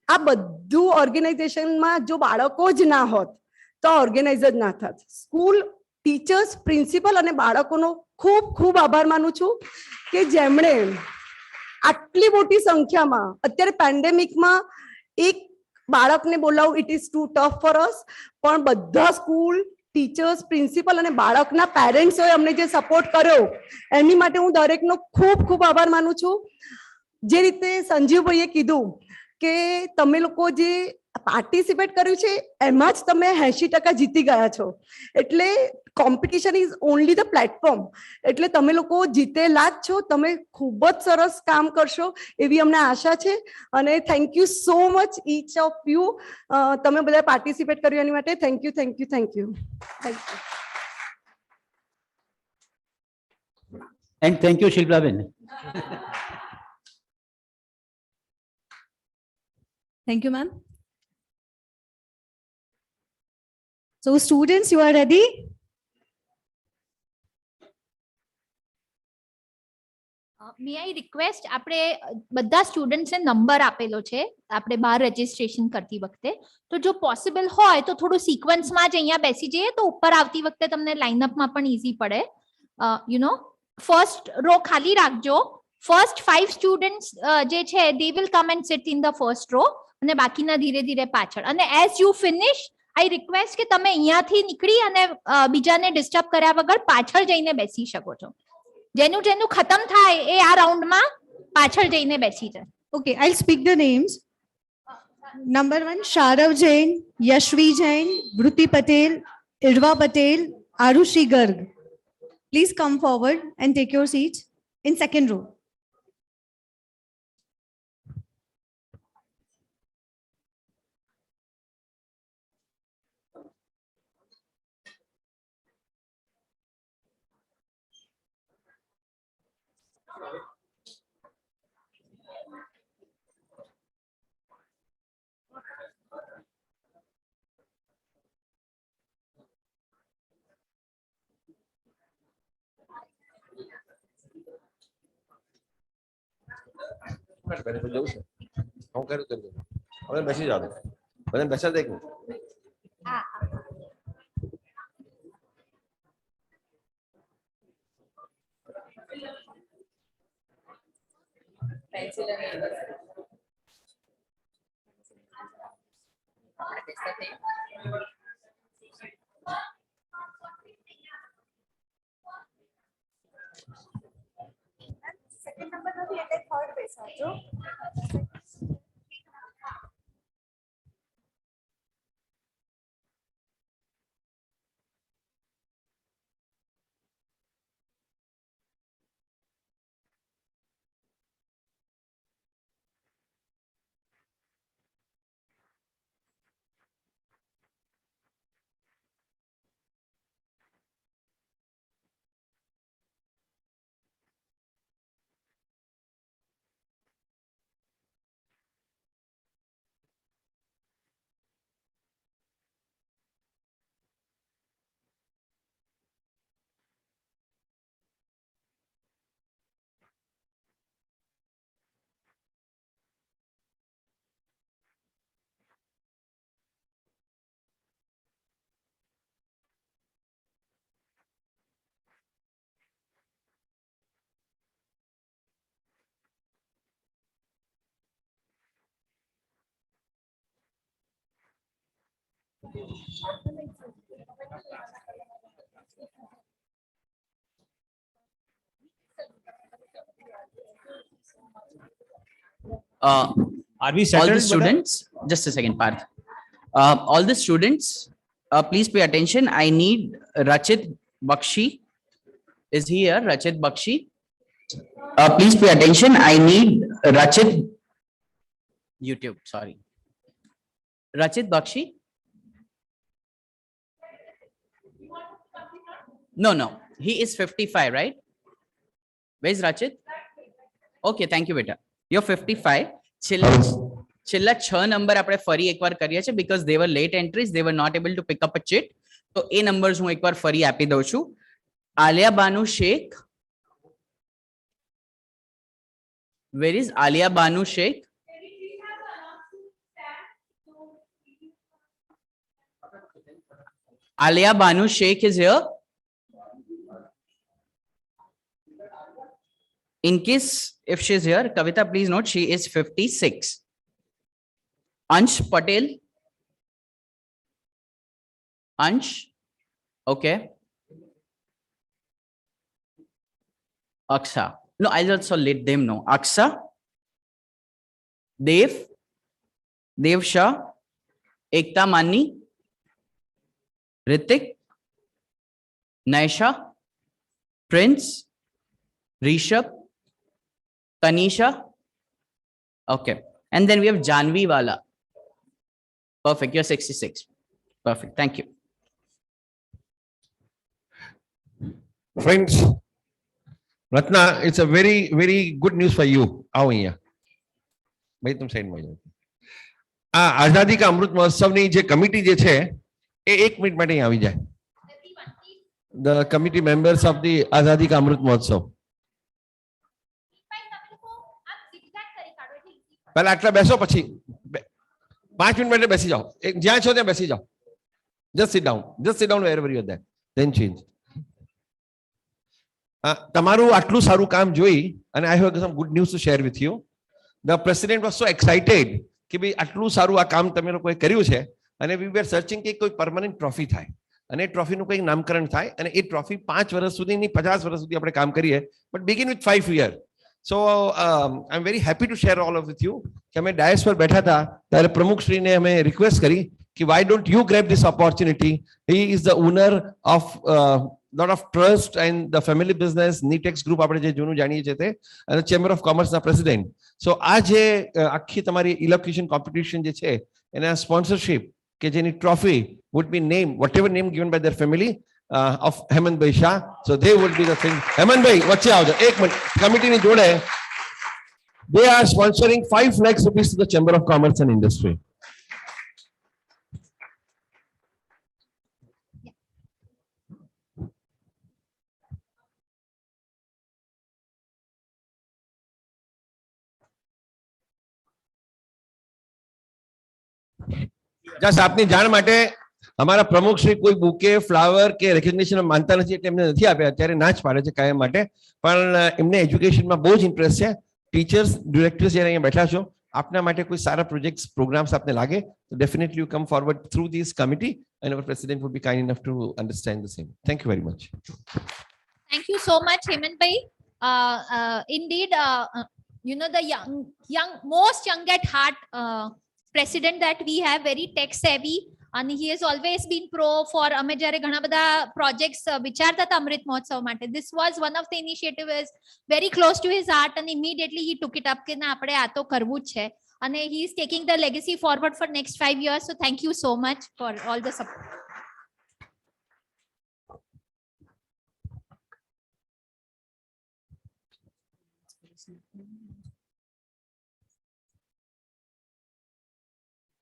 આ બધું ઓર્ગેનાઇઝેશનમાં જો બાળકો જ ના હોત તો ઓર્ગેનાઇઝ જ ના થાત. સ્કૂલ, ટીચર્સ, પ્રિન્સિપલ અને બાળકોનો ખૂબ ખૂબ આભાર માનું છું કે જેમણે આટલી મોટી સંખ્યામાં અત્યારે પેન્ડેમિકમાં એક બાળકને બોલાવું it is too tough for us, પણ બધા સ્કૂલ, ટીચર્સ, પ્રિન્સિપલ અને બાળકના પેરેન્ટ્સોએ અમને જે સપોર્ટ કર્યો એની માટે હું દરેકનો ખૂબ ખૂબ આભાર માનું છું. જે રીતે સંજીવભાઈએ કીધું કે તમે લોકો જે પાર્ટિસિપેટ કર્યું છે એમાં જ તમે 80% જીતી ગયા છો, એટલે competition is only the platform. એટલે તમે લોકો જીતેલા જ છો. તમે ખૂબ જ સરસ કામ કરશો એવી અમને આશા છે અને thank you so much inch of you. તમે બધા પાર્ટિસિપેટ કર્યું એની માટે thank you, thank you, thank you, thank you. And thank you, Shilpaben. Thank you, ma'am. So students, you are ready? May I request, આપણે બધા સ્ટુડન્ટ્સને number આપેલો છે આપણે બહાર રજીસ્ટ્રેશન કરતી વખતે, તો જો પોસિબલ હોય તો થોડું સિક્વન્સમાં જ અહીંયા બેસી જઈએ તો ઉપર આવતી વખતે તમને લાઇનઅપમાં પણ ઈઝી પડે. યુ નો, ફર્સ્ટ રો ખાલી રાખજો. ફર્સ્ટ 5 સ્ટુડન્ટ્સ જે છે they will come and sit in the first row અને બાકીના ધીરે ધીરે પાછળ. અને as you finish I request કે તમે અહીંયાથી નીકળી અને બીજાને ડિસ્ટર્બ કર્યા વગર પાછળ જઈને બેસી શકો છો. જેનું જેનું ખતમ થાય એ આ રાઉન્ડમાં પાછળ જઈને બેસી જાય. Okay, I'll speak the names. Number 1, Sharav Jain, Yashvi Jain, Vruti Patel, Irva Patel, Arushi Garg. Please come forward and take your seats in second row. હું કરું તો હવે બેસી જાવ, મને બેસા દે. Second number નથી એટલે third બેસાડજો. Uh, Are we all settled? the brother? students, just a second, Parth. All the students, please pay attention. I need Rachit Bakshi. Is he here? Rachit Bakshi. Please pay attention. I need Rachit. YouTube, sorry. Rachit Bakshi. No. He is 55, right? Where's Rachit? Okay, thank you, beta. You're 55. છેલ્લા 6 number આપણે ફરી એકવાર કરીએ છે because they were late entries, they were not able to pick up a chit. તો એ numbers હું એકવાર ફરી આપી દઉં છું. આલિયા બાનુ Sheikh. Where is Alia Banu Sheikh? Alia Banu Sheikh is here. In case if she is here, Kavita, please note she is 56. Ansh Patel. Ansh. Okay. Aksha. No, I'll also let them know. Aksha. Dev Shah. Ekta Mani. Ritik. Naisha. Prince. Rishabh. Tanisha. Okay. And then we have Janvi Wala. Perfect. You're 66. Perfect. Thank you. Friends, Ratna, it's a very, very good news for you. आओ यहाँ भाई तुम side में जाओ आजादी का अमृत महोत्सव ની જે કમિટી જે છે એ 1 મિનિટ માટે અહીં આવી જાય the committee members of the આઝાદી का अमृत महोत्सव પહેલા આટલા બેસો પછી 5 મિનિટ માટે બેસી જાઓ જ્યાં છો ત્યાં બેસી જાઓ just sit down wherever you are there then change તમારું આટલું સારું કામ જોઈ અને I have some good news to share with you. The president was so excited કે ભાઈ આટલું સારું આ કામ તમે લોકોએ કર્યું છે અને we were searching કે કોઈ permanent trophy થાય અને એ ટ્રોફીનું કોઈ નામકરણ થાય અને એ ટ્રોફી 5 વર્ષ સુધી નહીં 50 વર્ષ સુધી આપણે કામ કરીએ but begin with 5 years. So I'm very happy to share all of with you કે અમે ડાયસ પર બેઠા હતા ત્યારે પ્રમુખ શ્રીને અમે રિક્વેસ્ટ કરી કે why don't you grab this opportunity. He is the owner of lot of trust and the family business Nitex group આપણે જે જૂનું જાણીએ છીએ તે અને ચેમ્બર ઓફ કોમર્સના પ્રેસિડેન્ટ. સો આ જે આખી તમારી ઇલોક્યુશન કોમ્પિટિશન જે છે એના સ્પોન્સરશિપ કે જેની trophy would be named whatever name given by their family of Hemant ભાઈ Shah. So they would be the thing. Hemant ભાઈ વચ્ચે આવજો એક મિનિટ કમિટીની જોડે they are sponsoring 5 lakhs rupees to the Chamber of Commerce and Industry. Just આપની જાણ માટે અમારા પ્રમુખ શ્રી કોઈ બુકે ફ્લાવર કે રેકગ્નિશન માનતા નથી એટલે એમને નથી આપ્યા અત્યારે ના જ પાડે છે કાયમ માટે પણ એમને એજ્યુકેશનમાં બહુ જ ઇન્ટરેસ્ટ છે. ટીચર્સ ડિરેક્ટર્સ જ્યારે અહીંયા બેઠા છો આપના માટે કોઈ સારા પ્રોજેક્ટ્સ પ્રોગ્રામ્સ આપને લાગે તો definitely you come forward through this committee and our president would be kind enough to understand the same. Thank you very much. Thank you so much, Hemant bhai. Indeed, you know, the most young at heart president that we have, very tech savvy, and he has always been pro for અમે જ્યારે ઘણા બધા projects વિચારતા હતા અમૃત મહોત્સવ માટે. This was one of the initiative is very close to his heart and immediately he took it up કે ના આપણે આ તો કરવું જ છે અને he is taking the legacy forward for next 5 years. So thank you so much for all the support.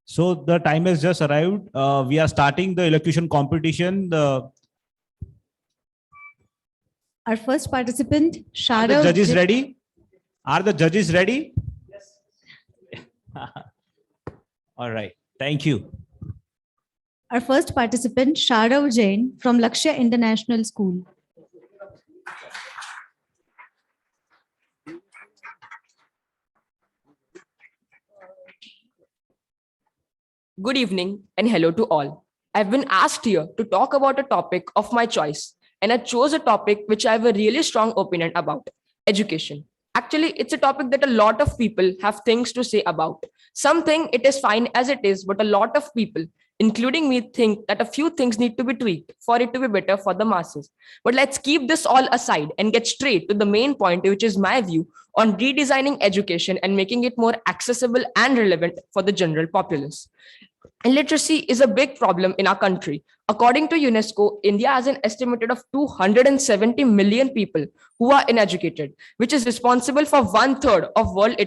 So the time has just arrived. We are starting the elocution competition. Our first participant, Are the Sharav. judges ready? Are the judges ready? Yes. All right. Thank you. Our first participant, Sharav Jain from Lakshya International School. Good evening and hello to all. I've been asked here to talk about a topic of my choice, and I chose a topic which I have a really strong opinion about: education. Actually, it's a topic that a lot of people have things to say about. Some think it is fine as it is, but a lot of people, including me, think that a few things need to be tweaked for it to be better for the masses. But let's keep this all aside and get straight to the main point, which is my view on redesigning education and making it more accessible and relevant for the general populace. Illiteracy is a big problem in our country. According to UNESCO, India has an estimated of 270 million people who are uneducated, which is responsible for 1/3 of world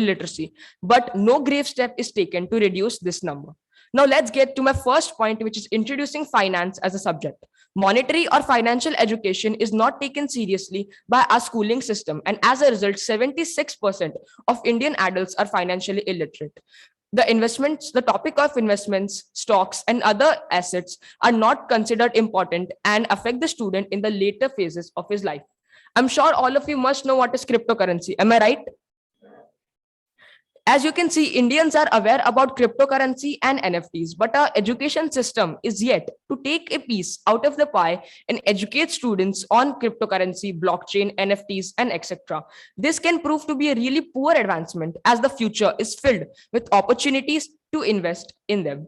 illiteracy. But no grave step is taken to reduce this number. Now let's get to my first point, which is introducing finance as a subject. Monetary or financial education is not taken seriously by our schooling system, and as a result, 76% of Indian adults are financially illiterate. The topic of investments, stocks, and other assets are not considered important and affect the student in the later phases of his life. I'm sure all of you must know what is cryptocurrency. Am I right? As you can see, Indians are aware about cryptocurrency and NFTs, but our education system is yet to take a piece out of the pie and educate students on cryptocurrency, blockchain, NFTs, and etc. This can prove to be a really poor advancement, as the future is filled with opportunities to invest in them.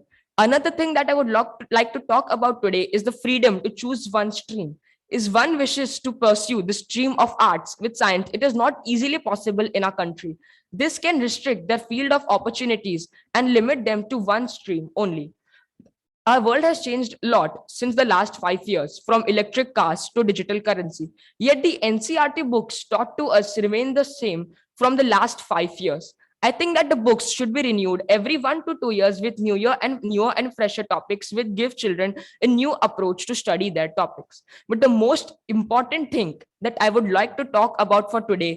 Another thing that I would like to talk about today is the freedom to choose one stream. Is one wishes to pursue the stream of arts with science, it is not easily possible in our country. This can restrict their field of opportunities and limit them to one stream only. Our world has changed a lot since the last 5 years, from electric cars to digital currency. Yet the NCERT books taught to us remain the same from the last 5 years. I think that the books should be renewed every 1 to 2 years with newer and fresher topics, which give children a new approach to study their topics. But the most important thing that I would like to talk about for today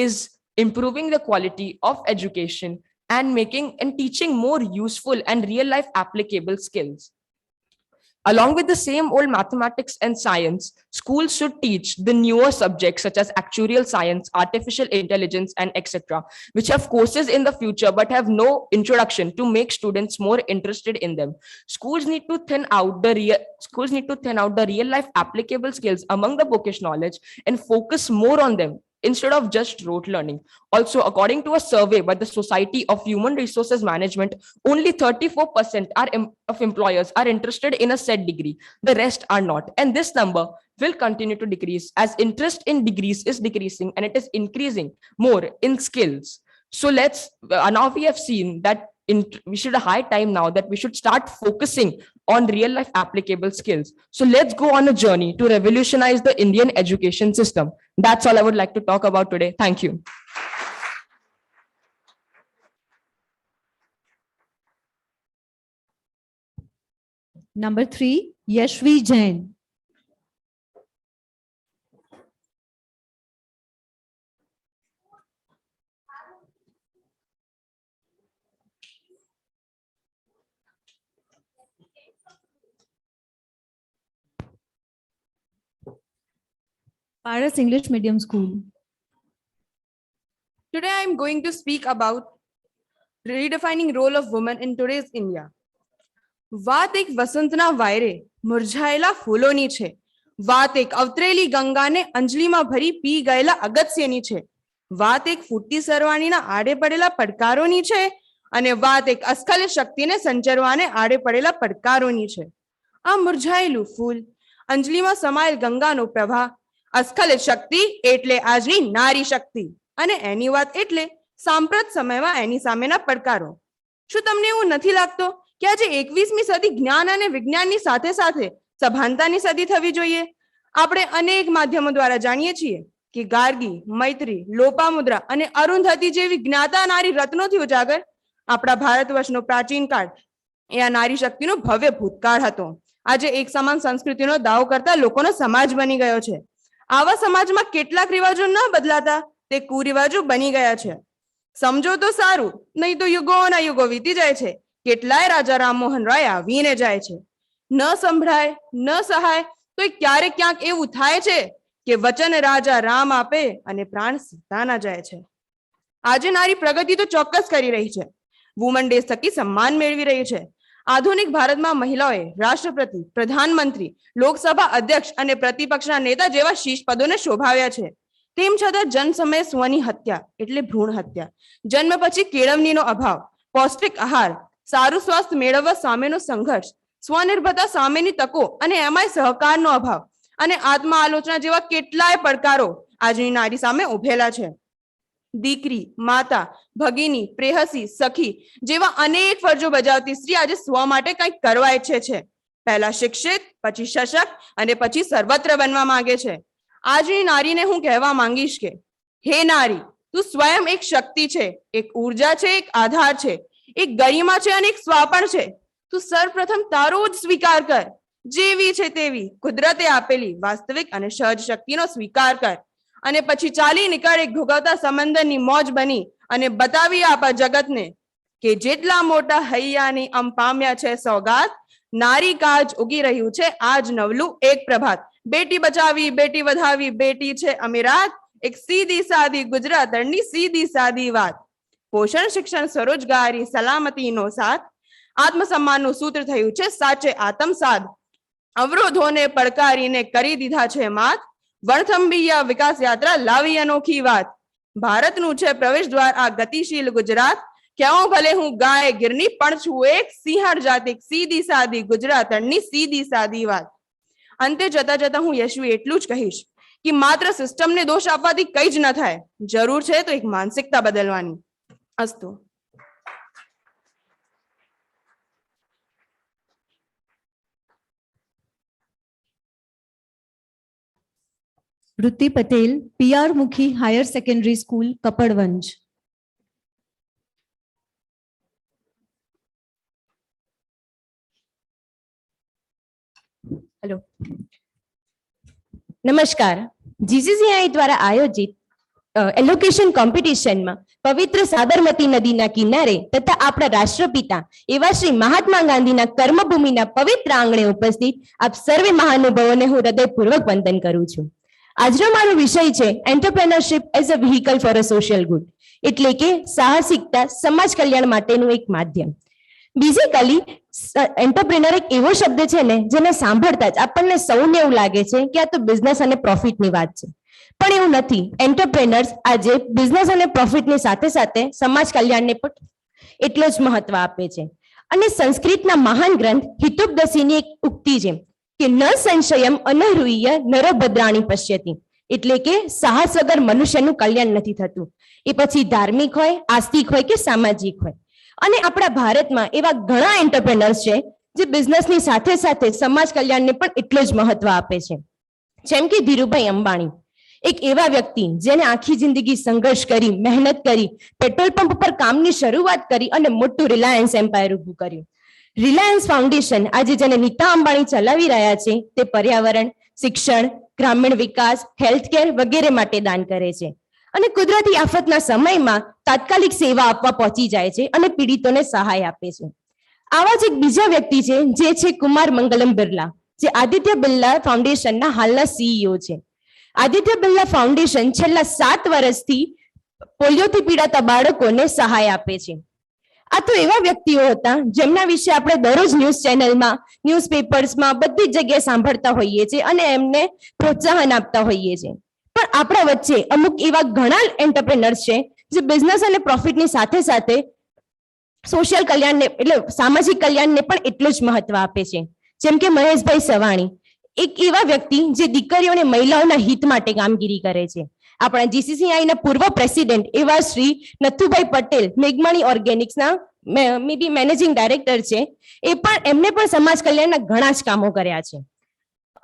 is improving the quality of education and making and teaching more useful and real life applicable skills. Along with the same old mathematics and science, schools should teach the newer subjects such as actuarial science, artificial intelligence, and etc., which have courses in the future but have no introduction to make students more interested in them. Schools need to thin out the real life applicable skills among the bookish knowledge and focus more on them instead of just rote learning. Also, according to a survey by the Society of Human Resources Management, only 34% of employers are interested in a said degree. The rest are not. And this number will continue to decrease as interest in degrees is decreasing and it is increasing more in skills. So now we have seen that we should have high time now that we should start focusing on real life applicable skills. So let's go on a journey to revolutionize the Indian education system. That's all I would like to talk about today. Thank you. Number 3, Yashvi Jain. Paras English Medium School. Today I am going to speak about redefining role of women in today's India. વાત એક વસંતના વાયરે મુરઝાયેલા ફૂલોની છે. વાત એક અવતરેલી ગંગાને અંજલિમાં ભરી પી ગયેલા અગત્યની છે. વાત એક ફૂટતી સરવાણીના આડે પડેલા પડકારોની છે અને વાત એક અસ્ખલિત શક્તિને સંચરવાને આડે પડેલા પડકારોની છે. આ મુરઝાયેલું ફૂલ, અંજલિમાં સમાયેલ ગંગાનો પ્રવાહ, અસ્ખલિત શક્તિ એટલે આજની નારી શક્તિ અને એની વાત એટલે સાંપ્રત સમયમાં એની સામેના પડકારો. શું તમને એવું નથી લાગતો કે આજે 21મી સદી જ્ઞાન અને વિજ્ઞાનની સાથે સાથે સભાનતાની સદી થવી જોઈએ? આપણે અનેક માધ્યમો દ્વારા જાણીએ છીએ કે ગાર્ગી, મૈત્રી, લોપામુદ્રા અને અરુંધતી જેવી જ્ઞાતા નારી રત્નોથી ઉજાગર આપણા ભારતવર્ષનો પ્રાચીન કાળ એ આ નારી શક્તિનો ભવ્ય ભૂતકાળ હતો. આજે એક સમાન સંસ્કૃતિનો દાવો કરતા લોકોનો સમાજ બની ગયો છે. આવા સમાજમાં કેટલાક રિવાજો ન બદલાતા તે કુરિવાજો બની ગયા છે. સમજો તો સારું, નહીં તો યુગોના યુગો વીતી જાય છે. કેટલાય રાજા રામમોહન રાય આવીને જાય છે. ન સંભળાય ન સહાય તો ક્યારેક ક્યાંક એવું થાય છે કે વચન રાજા રામ આપે અને પ્રાણ સીતાના જાય છે. આજે નારી પ્રગતિ તો ચોક્કસ કરી રહી છે. વુમન ડે થકી સન્માન મેળવી રહી છે. આધુનિક ભારતમાં મહિલાઓએ રાષ્ટ્રપતિ, પ્રધાનમંત્રી, લોકસભા અધ્યક્ષ અને પ્રતિપક્ષના નેતા જેવા શીર્ષ પદોને શોભાવ્યા છે. તેમ છતાં જન્મ સમયે સ્વની હત્યા એટલે ભ્રૂણ હત્યા, જન્મ પછી કેળવણીનો અભાવ, પૌષ્ટિક આહાર, સારું સ્વાસ્થ્ય મેળવવા સામેનો સંઘર્ષ, સ્વનિર્ભરતા સામેની તકો અને એમાંય સહકારનો અભાવ અને આત્મા આલોચના જેવા કેટલાય પડકારો આજની નારી સામે ઉભેલા છે. દીકરી, માતા, ભગીની, પ્રેહસી, સખી જેવા અનેક ફરજો બજાવતી સ્ત્રી આજે સ્વ માટે કંઈક કરવા ઈચ્છે છે. પહેલા શિક્ષિત, પછી સશક્ત અને પછી સર્વત્ર બનવા માંગે છે. આજની નારીને હું કહેવા માંગીશ કે હે નારી, તું સ્વયં એક શક્તિ છે, એક ઉર્જા છે, એક આધાર છે, એક ગરિમા છે અને એક સ્વાપણ છે. તું સર્વપ્રથમ તારો જ સ્વીકાર કર. જેવી છે તેવી કુદરતે આપેલી વાસ્તવિક અને સહજ શક્તિનો સ્વીકાર કર અને પછી ચાલી નીકળ એક ભોગવતા સમંદરની મોજ બની અને બતાવી આપા જગતને કે જેટલા મોટા હૈયાની અમ પામ્યા છે સોગાત, નારી કાજ ઉગી રહ્યું છે આજ નવલું એક પ્રભાત. બેટી બચાવી, બેટી વધાવી, બેટી છે અમીરાત, એક સીધી સાદી ગુજરાતની સીધી સાદી વાત. પોષણ, શિક્ષણ, સ્વરોજગારી, સલામતીનો સાથ, આત્મસન્માનનું સૂત્ર થયું છે સાચે આત્મસાદ. અવરોધોને પડકારીને કરી દીધા છે માત, વણથંભી વિકાસ યાત્રા લાવી અનોખી વાત. ભારતનું છે પ્રવેશ દ્વાર આ ગતિશીલ ગુજરાત, ક્યાં ભલે હું ગાય ગીરની પણ છું એક સિંહણ જાતિ, સીધી સાદી ગુજરાતની સીધી સાદી વાત. અંતે જતા જતા હું યશવી એટલું જ કહીશ કે માત્ર સિસ્ટમને દોષ આપવાથી કંઈ જ ન થાય. જરૂર છે તો એક માનસિકતા બદલવાની. અસ્તુ. Vruti Patel, PR Mukhi Higher Secondary School, Kapadvanj. Hello, નમસ્કાર. જીસીસીઆઈ દ્વારા આયોજિત એલોકેશન કોમ્પિટિશનમાં પવિત્ર સાબરમતી નદીના કિનારે તથા આપણા રાષ્ટ્રપિતા એવા શ્રી મહાત્મા ગાંધીના કર્મભૂમિના પવિત્ર આંગણે ઉપસ્થિત આપ સર્વે મહાનુભાવોને હું હૃદયપૂર્વક વંદન કરું છું. આજનો મારો વિષય છે entrepreneurship as a vehicle for a social good, એટલે કે સાહસિકતા સમાજ કલ્યાણ માટેનું એક માધ્યમ. બેઝિકલી એન્ટરપ્રેન્યોર એક એવો શબ્દ છે ને જેને સાંભળતા જ આપણને સૌને એવું લાગે છે કે આ તો બિઝનેસ અને પ્રોફિટની વાત છે, પણ એવું નથી. એન્ટરપ્રેન્યોર્સ આજે બિઝનેસ અને પ્રોફિટની સાથે સાથે સમાજ કલ્યાણને પણ એટલો જ મહત્વ આપે છે. અને સંસ્કૃતના મહાન ગ્રંથ હિતોપદેશીની એક ઉક્તિ છે કે ન સંશયમ અનહૃય નરભદ્રાણી પશ્યતિ, એટલે કે સાહસ વગર મનુષ્યનું કલ્યાણ નથી થતું. એ પછી ધાર્મિક હોય, આસ્તિક હોય કે સામાજિક હોય. અને આપણા ભારતમાં એવા ઘણા એન્ટરપ્રેનર્સ છે જે બિઝનેસની સાથે સાથે સમાજ કલ્યાણને પણ એટલું જ મહત્વ આપે છે. જેમ કે ધીરુભાઈ અંબાણી, એક એવા વ્યક્તિ જેને આખી જિંદગી સંઘર્ષ કરી, મહેનત કરી, પેટ્રોલ પંપ પર કામની શરૂઆત કરી અને મોટું રિલાયન્સ એમ્પાયર ઊભું કર્યું. રિલાયન્સ ફાઉન્ડેશન આજે જેને નીતા અંબાણી ચલાવી રહ્યા છે તે પર્યાવરણ, શિક્ષણ, ગ્રામીણ વિકાસ, હેલ્થકેર વગેરે માટે દાન કરે છે અને કુદરતી આફતના સમયમાં તાત્કાલિક સેવા આપવા પહોંચી જાય છે અને પીડિતોને સહાય આપે છે. આવા જ એક બીજા વ્યક્તિ છે જે છે કુમાર મંગલમ બિરલા, જે આદિત્ય બિરલા ફાઉન્ડેશનના હાલના સીઈઓ છે. આદિત્ય બિરલા ફાઉન્ડેશન છેલ્લા 7 વર્ષથી પોલિયોથી પીડાતા બાળકોને સહાય આપે છે. આ તો એવા વ્યક્તિઓ હતા જેમના વિશે આપણે દરરોજ ન્યૂઝ ચેનલમાં, ન્યૂઝપેપર્સમાં બધી જ જગ્યાએ સાંભળતા હોઈએ છીએ અને એમને પ્રોત્સાહન આપતા હોઈએ છીએ. પણ આપણા વચ્ચે અમુક એવા ઘણા એન્ટરપ્રેનર્સ છે જે બિઝનેસ અને પ્રોફિટની સાથે સાથે સોશિયલ કલ્યાણને એટલે સામાજિક કલ્યાણને પણ એટલું જ મહત્વ આપે છે. જેમ કે મહેશભાઈ સવાણી, એક એવા વ્યક્તિ જે દીકરીઓ અને મહિલાઓના હિત માટે કામગીરી કરે છે. આપણા જીસીસીઆઈના પૂર્વ પ્રેસિડેન્ટ એવા શ્રી નથુભાઈ પટેલ મેઘમાણી ઓર્ગેનિક્સના મે બી મેનેજિંગ ડાયરેક્ટર છે. એમને પણ સમાજ કલ્યાણના ઘણા જ કામો કર્યા છે.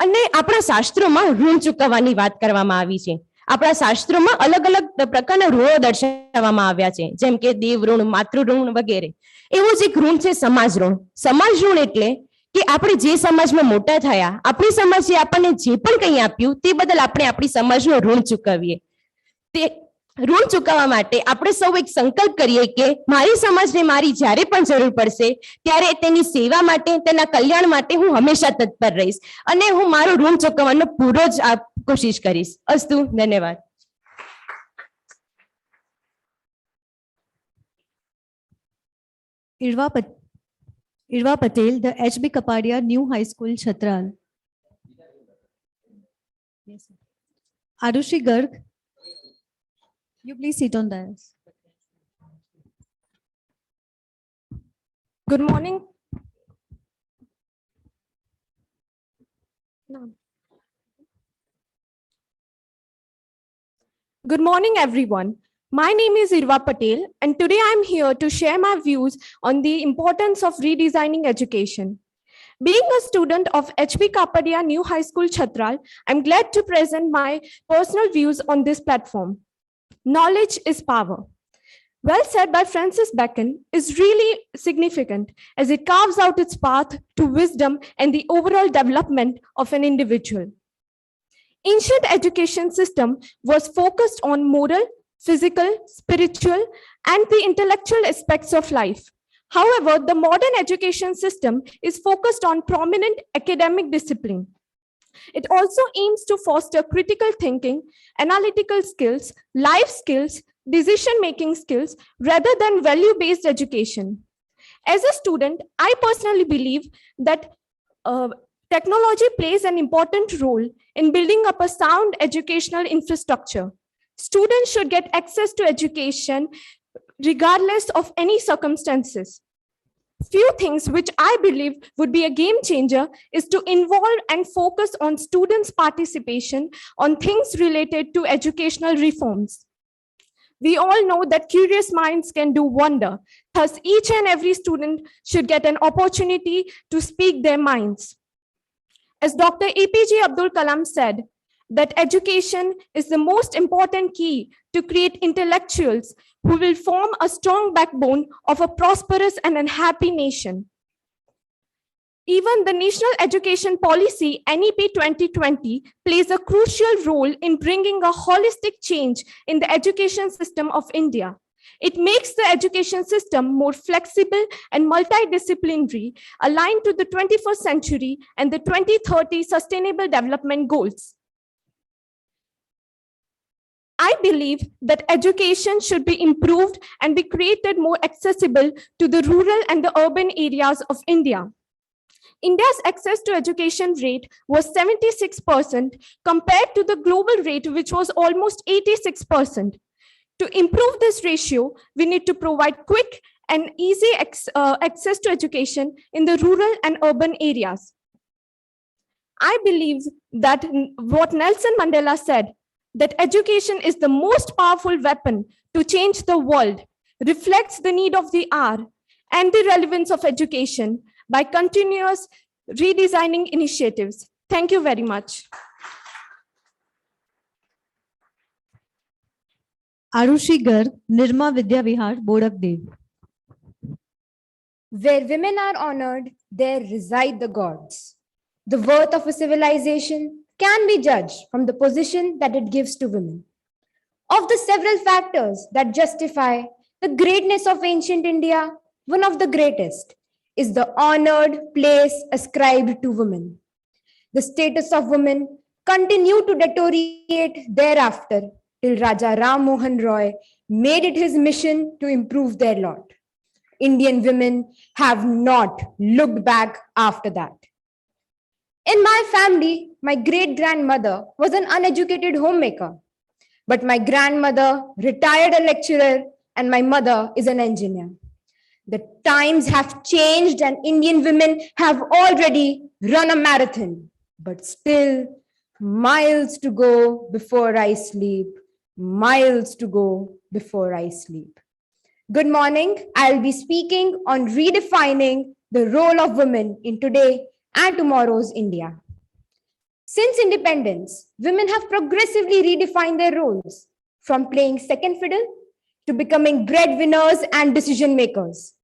અને આપણા શાસ્ત્રોમાં ઋણ ચૂકવવાની વાત કરવામાં આવી છે. આપણા શાસ્ત્રોમાં અલગ અલગ પ્રકારના ઋણો દર્શાવવામાં આવ્યા છે, જેમ કે દેવ ઋણ, માતૃ ઋણ વગેરે. એવું જ એક ઋણ છે સમાજ ઋણ. સમાજ ઋણ એટલે કે આપણે જે સમાજમાં મોટા થયા, આપણી સમાજે આપણને જે પણ કંઈ આપ્યું તે બદલ આપણે આપણી સમાજનું ઋણ ચૂકવીએ. તે ઋણ ચૂકવવા માટે આપણે સૌ એક સંકલ્પ કરીએ કે મારી સમાજને મારી જ્યારે પણ જરૂર પડશે ત્યારે તેની સેવા માટે, તેના કલ્યાણ માટે હું હંમેશા તત્પર રહીશ અને હું મારું ઋણ ચૂકવવાનો પૂરો જ કોશિશ કરીશ. અસ્તુ. ધન્યવાદ. Irva Patel, the HB Kapadia New High School, Chhatral. Yes, sir. Arushi Garg, you please sit on dais. Good morning. No. Good morning, everyone. My name is Irva Patel, and today I'm here to share my views on the importance of redesigning education. Being a student of HB Kapadia New High School, Chhatral, I'm glad to present my personal views on this platform. Knowledge is power. Well said by Francis Bacon is really significant as it carves out its path to wisdom and the overall development of an individual. Ancient education system was focused on moral, physical, spiritual, and the intellectual aspects of life. However, the modern education system is focused on prominent academic discipline. It also aims to foster critical thinking, analytical skills, life skills, decision-making skills, rather than value-based education. As a student, I personally believe that technology plays an important role in building up a sound educational infrastructure. Students should get access to education regardless of any circumstances. Few things which I believe would be a game changer is to involve and focus on students' participation on things related to educational reforms. We all know that curious minds can do wonder. Thus, each and every student should get an opportunity to speak their minds. As Dr. APJ Abdul Kalam said, that education is the most important key to create intellectuals who will form a strong backbone of a prosperous and unhappy nation. Even the National Education Policy, NEP 2020, plays a crucial role in bringing a holistic change in the education system of India. It makes the education system more flexible and multidisciplinary, aligned to the 21st century and the 2030 Sustainable Development Goals. I believe that education should be improved and be created more accessible to the rural and the urban areas of India. India's access to education rate was 76% compared to the global rate, which was almost 86%. To improve this ratio, we need to provide quick and easy access to education in the rural and urban areas. I believe that what Nelson Mandela said, that education is the most powerful weapon to change the world, reflects the need of the hour and the relevance of education by continuous redesigning initiatives. Thank you very much. Arushi Garg, Nirma Vidya Vihar, Bodakdev. Where women are honored, there reside the gods. The worth of a civilization can be judged from the position that it gives to women. Of the several factors that justify the greatness of ancient India, one of the greatest is the honored place ascribed to women. The status of women continued to deteriorate thereafter till Raja Ram Mohan Roy made it his mission to improve their lot. Indian women have not looked back after that. In my family, my great-grandmother was an uneducated homemaker, but my grandmother retired a lecturer and my mother is an engineer. The times have changed and Indian women have already run a marathon, but still miles to go before I sleep, miles to go before I sleep. Good morning. I'll be speaking on redefining the role of women in today and tomorrow's India. Since independence, women have progressively redefined their roles from playing second fiddle to becoming breadwinners and decision makers.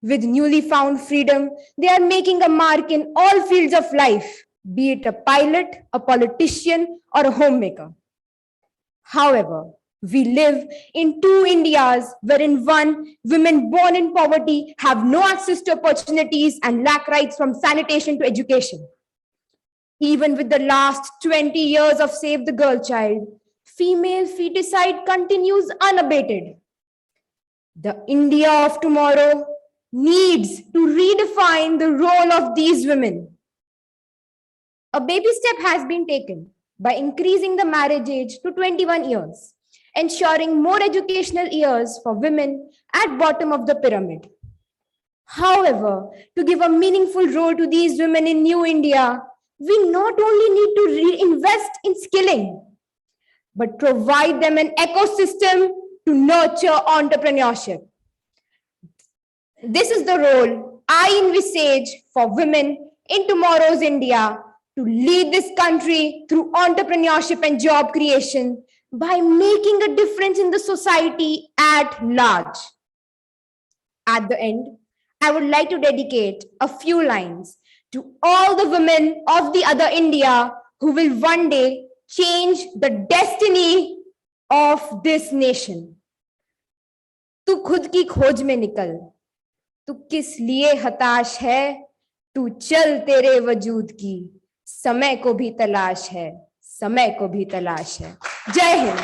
With newly found freedom, they are making a mark in all fields of life, be it a pilot, a politician, or a homemaker. However, we live in two Indias, wherein one, women born in poverty have no access to opportunities and lack rights from sanitation to education. Even with the last 20 years of Save the Girl Child, female feticide continues unabated. The India of tomorrow needs to redefine the role of these women. A baby step has been taken by increasing the marriage age to 21 years, ensuring more educational years for women at bottom of the pyramid. However, to give a meaningful role to these women in New India, we not only need to reinvest in skilling, but provide them an ecosystem to nurture entrepreneurship. This is the role I envisage for women in tomorrow's India to lead this country through entrepreneurship and job creation by making a difference in the society at large. At the end, I would like to dedicate a few lines to all the women of the other India who will one day change the destiny of this nation. तू खुद की खोज में निकल, तू किस लिए हताश है, तू चल तेरे वजूद की, समय को भी तलाश है, समय को भी तलाश है. जय Hind.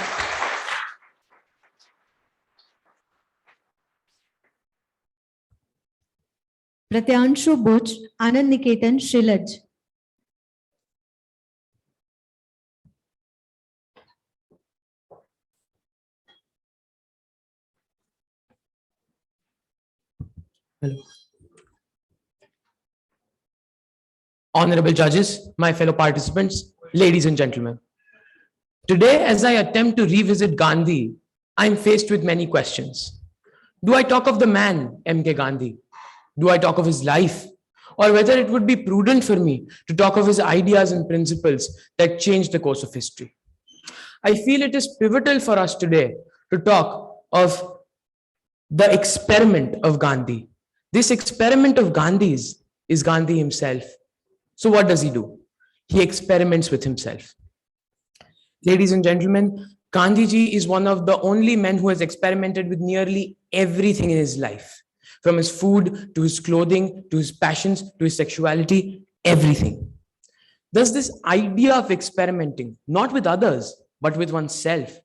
Pratyanshu Buch, Anand Niketan, Shrilaj. Hello. Honorable judges, my fellow participants, ladies and gentlemen. Today, as I attempt to revisit Gandhi, I am faced with many questions. Do I talk of the man, M.K. Gandhi? Do I talk of his life? Or whether it would be prudent for me to talk of his ideas and principles that changed the course of history? I feel it is pivotal for us today to talk of the experiment of Gandhi. This experiment of Gandhi's is Gandhi himself. So what does he do? He experiments with himself. Ladies and gentlemen, Gandhiji is one of the only men who has experimented with nearly everything in his life. From his food, to his clothing, to his passions, to his sexuality, everything. Thus, this idea of experimenting, not with others, but with oneself,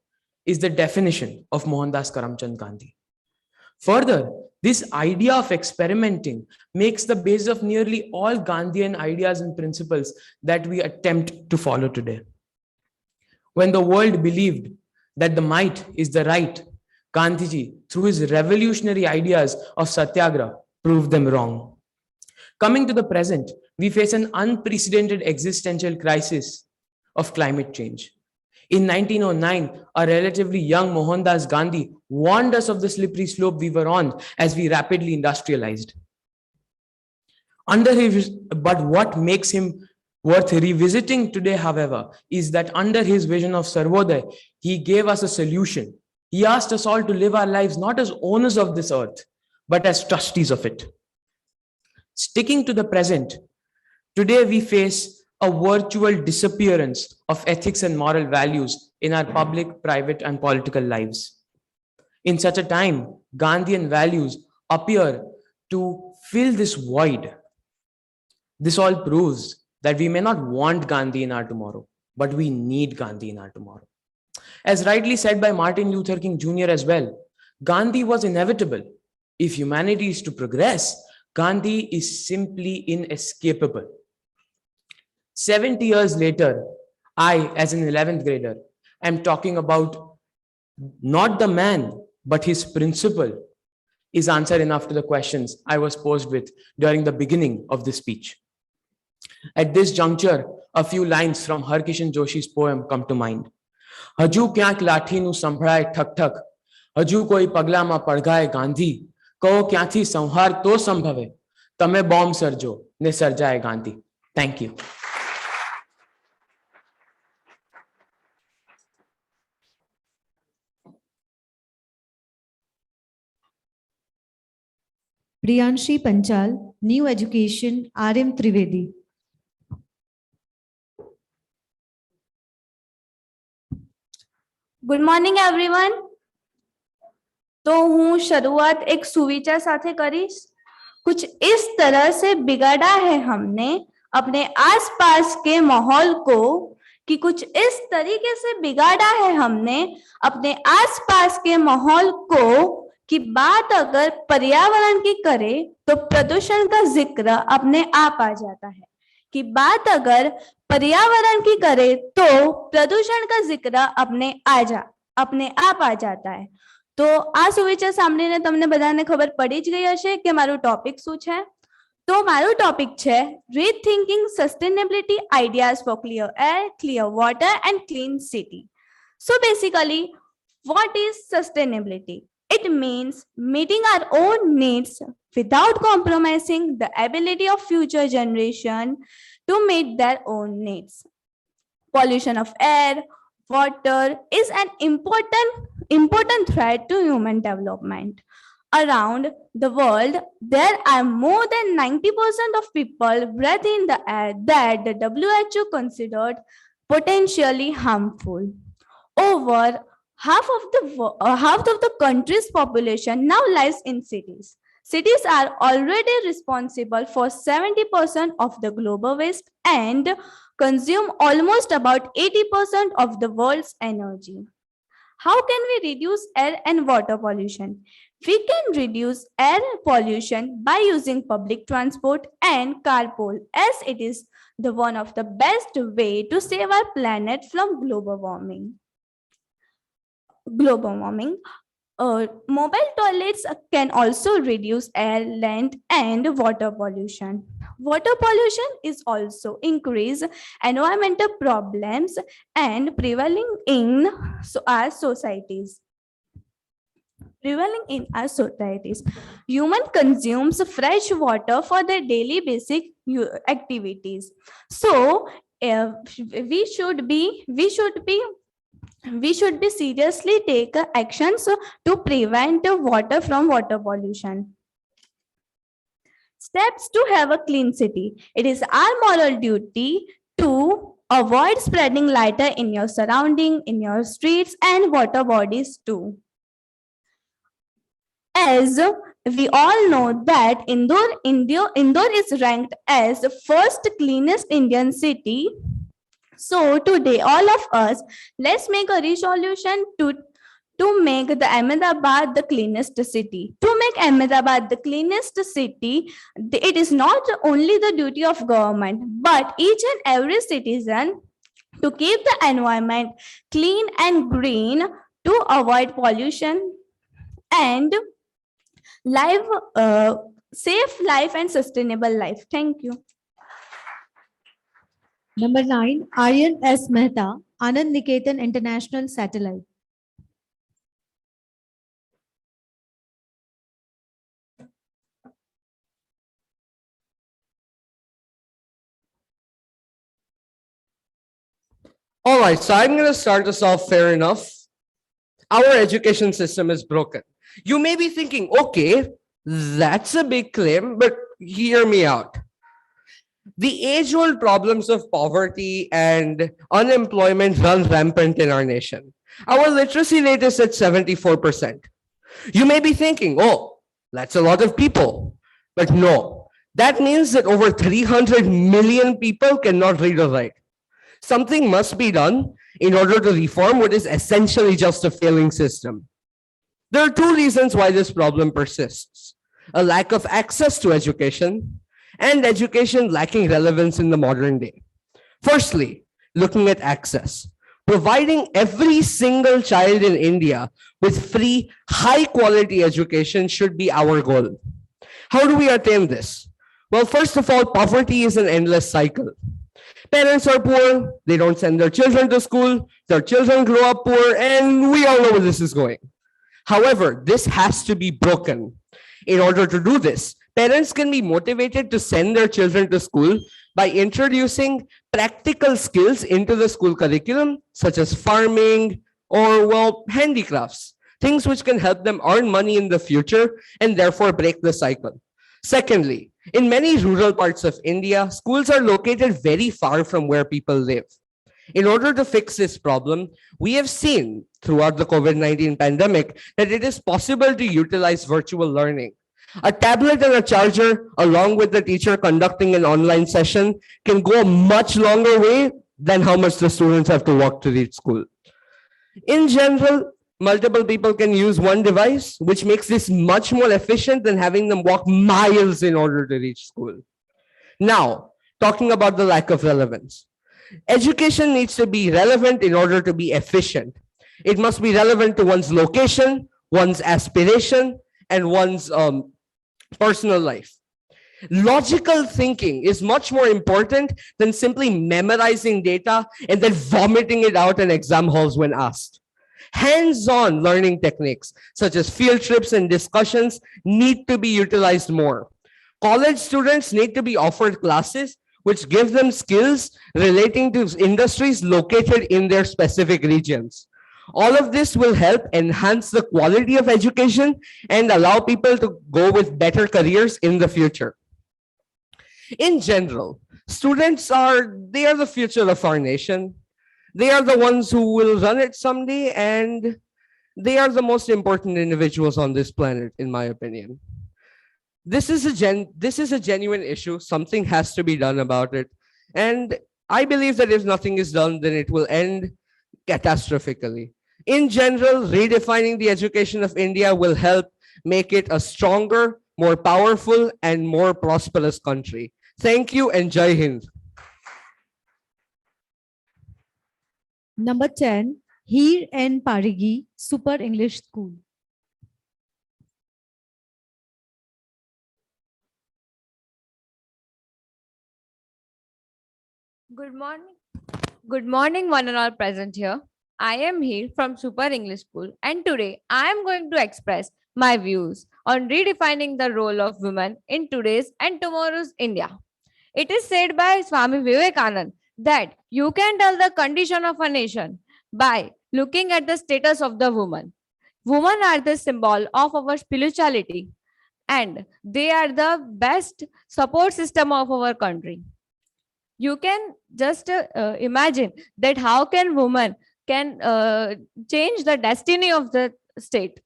is the definition of Mohandas Karamchand Gandhi. Further, this idea of experimenting makes the base of nearly all Gandhian ideas and principles that we attempt to follow today. When the world believed that the might is the right, Gandhiji, through his revolutionary ideas of Satyagraha, proved them wrong. Coming to the present, we face an unprecedented existential crisis of climate change. In 1909, a relatively young Mohandas Gandhi warned us of the slippery slope we were on as we rapidly industrialized. But what makes him worth revisiting today, however, is that under his vision of Sarvodaya, he gave us a solution. He asked us all to live our lives not as owners of this earth, but as trustees of it. Sticking to the present, today we face a virtual disappearance of ethics and moral values in our public, private, and political lives. In such a time, Gandhian values appear to fill this void. This all proves that we may not want Gandhi in our tomorrow, but we need Gandhi in our tomorrow. As rightly said by Martin Luther King Jr. as well, Gandhi was inevitable. If humanity is to progress, Gandhi is simply inescapable. 70 years later, I, as an 11th grader, am talking about not the man, but his principle is answer enough to the questions I was posed with during the beginning of this speech. At this juncture, a few lines from Harkishan Joshi's poem come to mind. હજુ ક્યાંક લાઠીનું સંભળાય ઠક ઠક, હજુ કોઈ પગલામાં પડઘાય ગાંધી, કહો ક્યાંથી સંહાર તો સંભવે, તમે બોમ્બ સર્જો ને સર્જાય Gandhi. Thank you. Priyanshi Panchal, New Education, RM Trivedi. Good morning everyone. तो हूँ शुरुआत एक सुविचार साथे करीश. कुछ इस तरह से बिगाड़ा है हमने अपने आसपास के माहौल को कि कुछ इस तरीके से बिगाड़ा है हमने अपने आसपास के माहौल को कि बात अगर पर्यावरण की करें तो प्रदूषण का जिक्र अपने आप आ जाता है कि बात अगर पर्यावरण की करें तो प्रदूषण का जिक्र अपने आप आ जाता है. તો આ સુવિચાર સાંભળીને તમને બધાને ખબર પડી જ ગઈ હશે કે મારું ટોપિક શું છે. તો મારું ટોપિક છે rethinking sustainability ideas for clear air, clear water and clean city. So basically, what is sustainability? It means meeting our own needs without compromising the ability of future generation to meet their own needs. Pollution of air, water is an important threat to human development. Around the world, there are more than 90% of people breathe in the air that the WHO considered potentially harmful. Over half of the country's population now lives in cities. Cities are already responsible for 70% of the global waste and consume almost about 80% of the world's energy. How can we reduce air and water pollution? We can reduce air pollution by using public transport and carpool, as it is the one of the best way to save our planet from global warming. Mobile toilets can also reduce air, land, and water pollution. Water pollution is also increase environmental problems and prevailing in our societies. Human consumes fresh water for their daily basic activities. So we should be seriously take actions to prevent water from water pollution. Steps to have a clean city. It is our moral duty to avoid spreading litter in your surrounding, in your streets and water bodies too. As we all know that Indore is ranked as the first cleanest Indian city. So today, all of us, let's make a resolution to make the Ahmedabad the cleanest city. To make Ahmedabad the cleanest city, it is not only the duty of government, but each and every citizen to keep the environment clean and green to avoid pollution and safe life and sustainable life. Thank you. Number 9, Aryan S. Mehta, Anand Niketan International Satellite. All right, so I'm going to start this off fair enough. Our education system is broken. You may be thinking, okay, that's a big claim, but hear me out. The age-old problems of poverty and unemployment run rampant in our nation. Our literacy rate is at 74%. You may be thinking, oh, that's a lot of people. But no, that means that over 300 million people cannot read or write. Something must be done in order to reform what is essentially just a failing system. There are two reasons why this problem persists: a lack of access to education and education lacking relevance in the modern day. Firstly, looking at access. Providing every single child in India with free, high-quality education should be our goal. How do we attain this? Well, first of all, poverty is an endless cycle. Parents are poor, they don't send their children to school, their children grow up poor, and we all know where this is going. However, this has to be broken. In order to do this, parents can be motivated to send their children to school by introducing practical skills into the school curriculum, such as farming or, well, handicrafts, things which can help them earn money in the future and therefore break the cycle. Secondly, in many rural parts of India, schools are located very far from where people live. In order to fix this problem, we have seen throughout the COVID-19 pandemic that it is possible to utilize virtual learning. A tablet and a charger, along with the teacher conducting an online session, can go a much longer way than how much the students have to walk to reach school. In general, multiple people can use one device, which makes this much more efficient than having them walk miles in order to reach school. Now, talking about the lack of relevance. Education needs to be relevant in order to be efficient. It must be relevant to one's location, one's aspiration, and one's personal life. Logical thinking is much more important than simply memorizing data and then vomiting it out in exam halls when asked. Hands-on learning techniques, such as field trips and discussions, need to be utilized more. College students need to be offered classes which give them skills relating to industries located in their specific regions. All of this will help enhance the quality of education and allow people to go with better careers in the future. In general, students are the future of our nation. They are the ones who will run it someday, and they are the most important individuals on this planet, in my opinion. This is a genuine issue. Something has to be done about it. And I believe that if nothing is done, then it will end catastrophically. In general, redefining the education of India will help make it a stronger, more powerful, and more prosperous country. Thank you and Jai Hind. Number 10, Heer N. Parigi, Super English School. Good morning. Good morning, one and all present here. I am here from Super English School, and today I am going to express my views on redefining the role of women in today's and tomorrow's India. It is said by Swami Vivekananda that you can tell the condition of a nation by looking at the status of the woman. Women are the symbol of our spirituality, and they are the best support system of our country. You can just imagine that how can women can change the destiny of the state.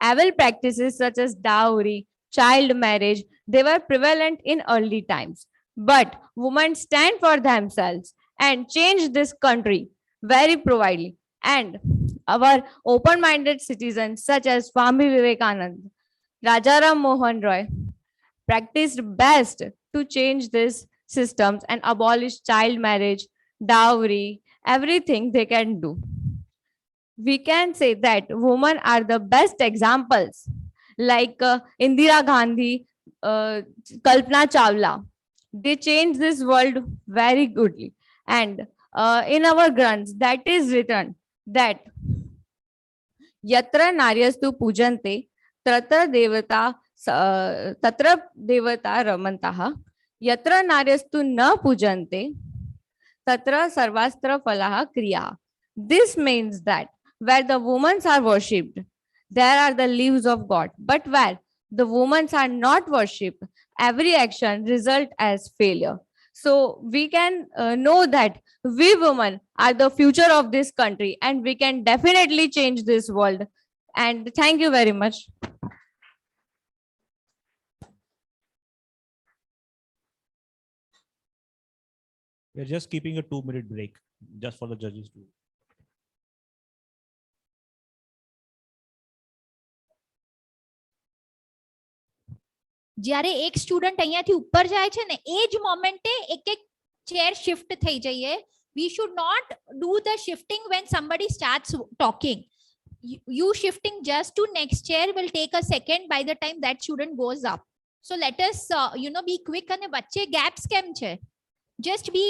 Evil practices such as dowry, child marriage, they were prevalent in early times. But women stand for themselves and change this country very proudly. And our open-minded citizens such as Swami Vivekananda, Rajaram Mohan Roy, practiced best to change these systems and abolish child marriage, dowry, everything they can do. We can say that women are the best examples, like Indira Gandhi, Kalpana Chawla. They changed this world very goodly. And in our grants, that is written that Yatra Naryastu Pujante, Tatra Devata Ramantaha, Yatra Naryastu Na Pujante, Tatra Sarvastra Falaha Kriya. This means that where the women are worshipped, there are the leaves of God. But where the women are not worshipped, every action results as failure. So we can know that we women are the future of this country, and we can definitely change this world. And thank you very much. We're just keeping a 2-minute break just for the judges to. જ્યારે એક student અહીંયાથી ઉપર જાય છે ને એ જ મોમેન્ટે એક એક ચેર શિફ્ટ થઈ જઈએ. We should not do the shifting when somebody starts talking. You shifting just to next chair will take a second by the time that student goes up. So let us be quick. અને વચ્ચે gaps કેમ છે? Just be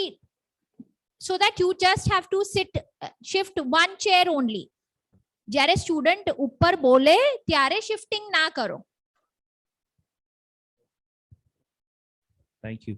so that you just have to shift one chair only. જ્યારે student ઉપર બોલે ત્યારે shifting ના કરો. Thank you.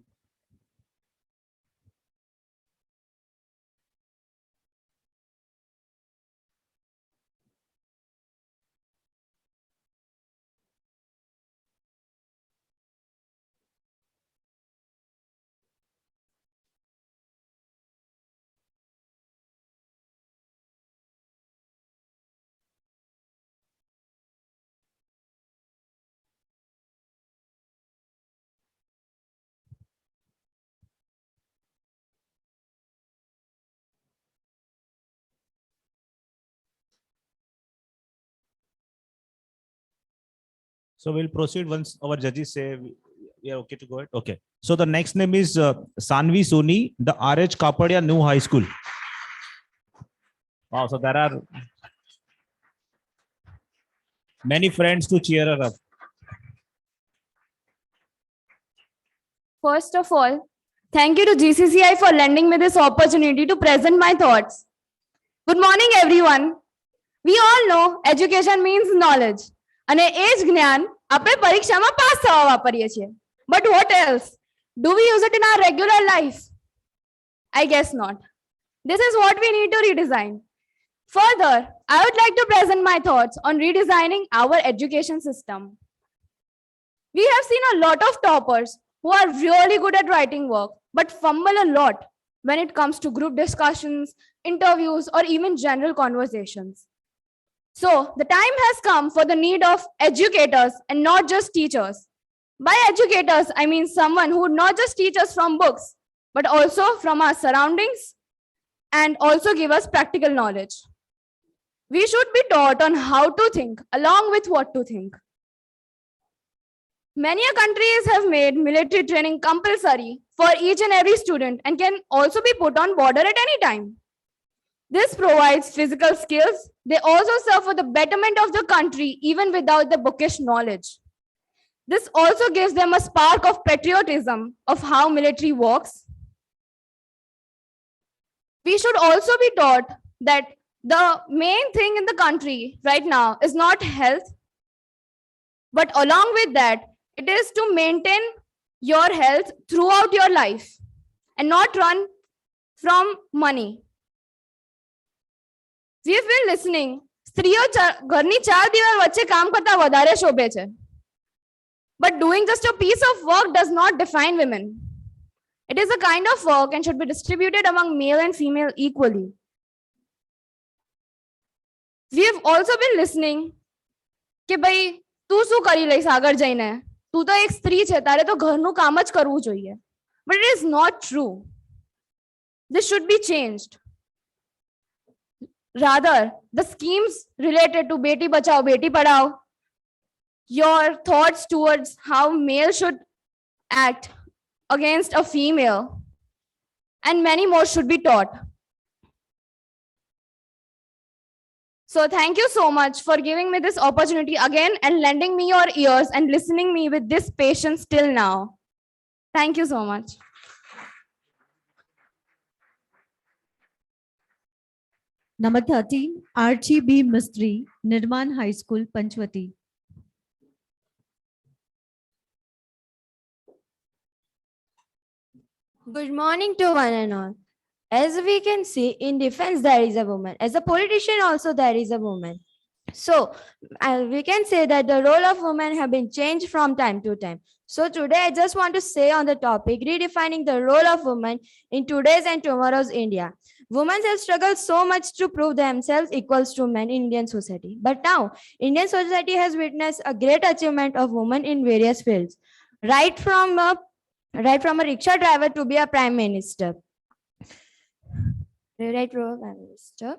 So we'll proceed once our judges say we are okay to go ahead. Okay. So the next name is Sanvi Soni, the RH Kapadia New High School. Wow. So there are many friends to cheer her up. First of all, thank you to GCCI for lending me this opportunity to present my thoughts. Good morning, everyone. We all know education means knowledge. અને એ જ જ્ઞાન આપણે પરીક્ષામાં pass થવા વાપરીએ છીએ. But what else? Do we use it in our regular life? I guess not. This is what we need to redesign. Further, I would like to present my thoughts on redesigning our education system. We have seen a lot of toppers who are really good at writing work, but fumble a lot when it comes to group discussions, interviews, or even general conversations. So the time has come for the need of educators and not just teachers. By educators, I mean someone who would not just teach us from books, but also from our surroundings and also give us practical knowledge. We should be taught on how to think along with what to think. Many countries have made military training compulsory for each and every student and can also be put on border at any time. This provides physical skills. They also serve for the betterment of the country even without the bookish knowledge. This also gives them a spark of patriotism of how military works. We should also be taught that the main thing in the country right now is not health, but along with that, it is to maintain your health throughout your life and not run from money. We have been listening. સ્ત્રીઓ ઘરની ચાર દિવાલ વચ્ચે કામ કરતા વધારે શોભે છે. But doing just a piece of work does not define women. It is a kind of work and should be distributed among male and female equally. We have also been listening કે ભાઈ તું શું કરી લઈશ આગળ જઈને? તું તો એક સ્ત્રી છે, તારે તો ઘરનું કામ જ કરવું જોઈએ. But it is not true. This should be changed. Rather, the schemes related to Beti Bachao, Beti Padhao, your thoughts towards how male should act against a female, and many more should be taught. So thank you so much for giving me this opportunity again and lending me your ears and listening me with this patience till now. Thank you so much. Number 13, Archie B. Mistry, Nirman High School, Panchwati. Good morning to one and all. As we can see, in defense, there is a woman. As a politician, also, there is a woman. So we can say that the role of women have been changed from time to time. So today, I just want to say on the topic, redefining the role of women in today's and tomorrow's India. Women have struggled so much to prove themselves equals to men in Indian society. But now, Indian society has witnessed a great achievement of women in various fields, right from a rickshaw driver to be a prime minister. Right from a prime minister.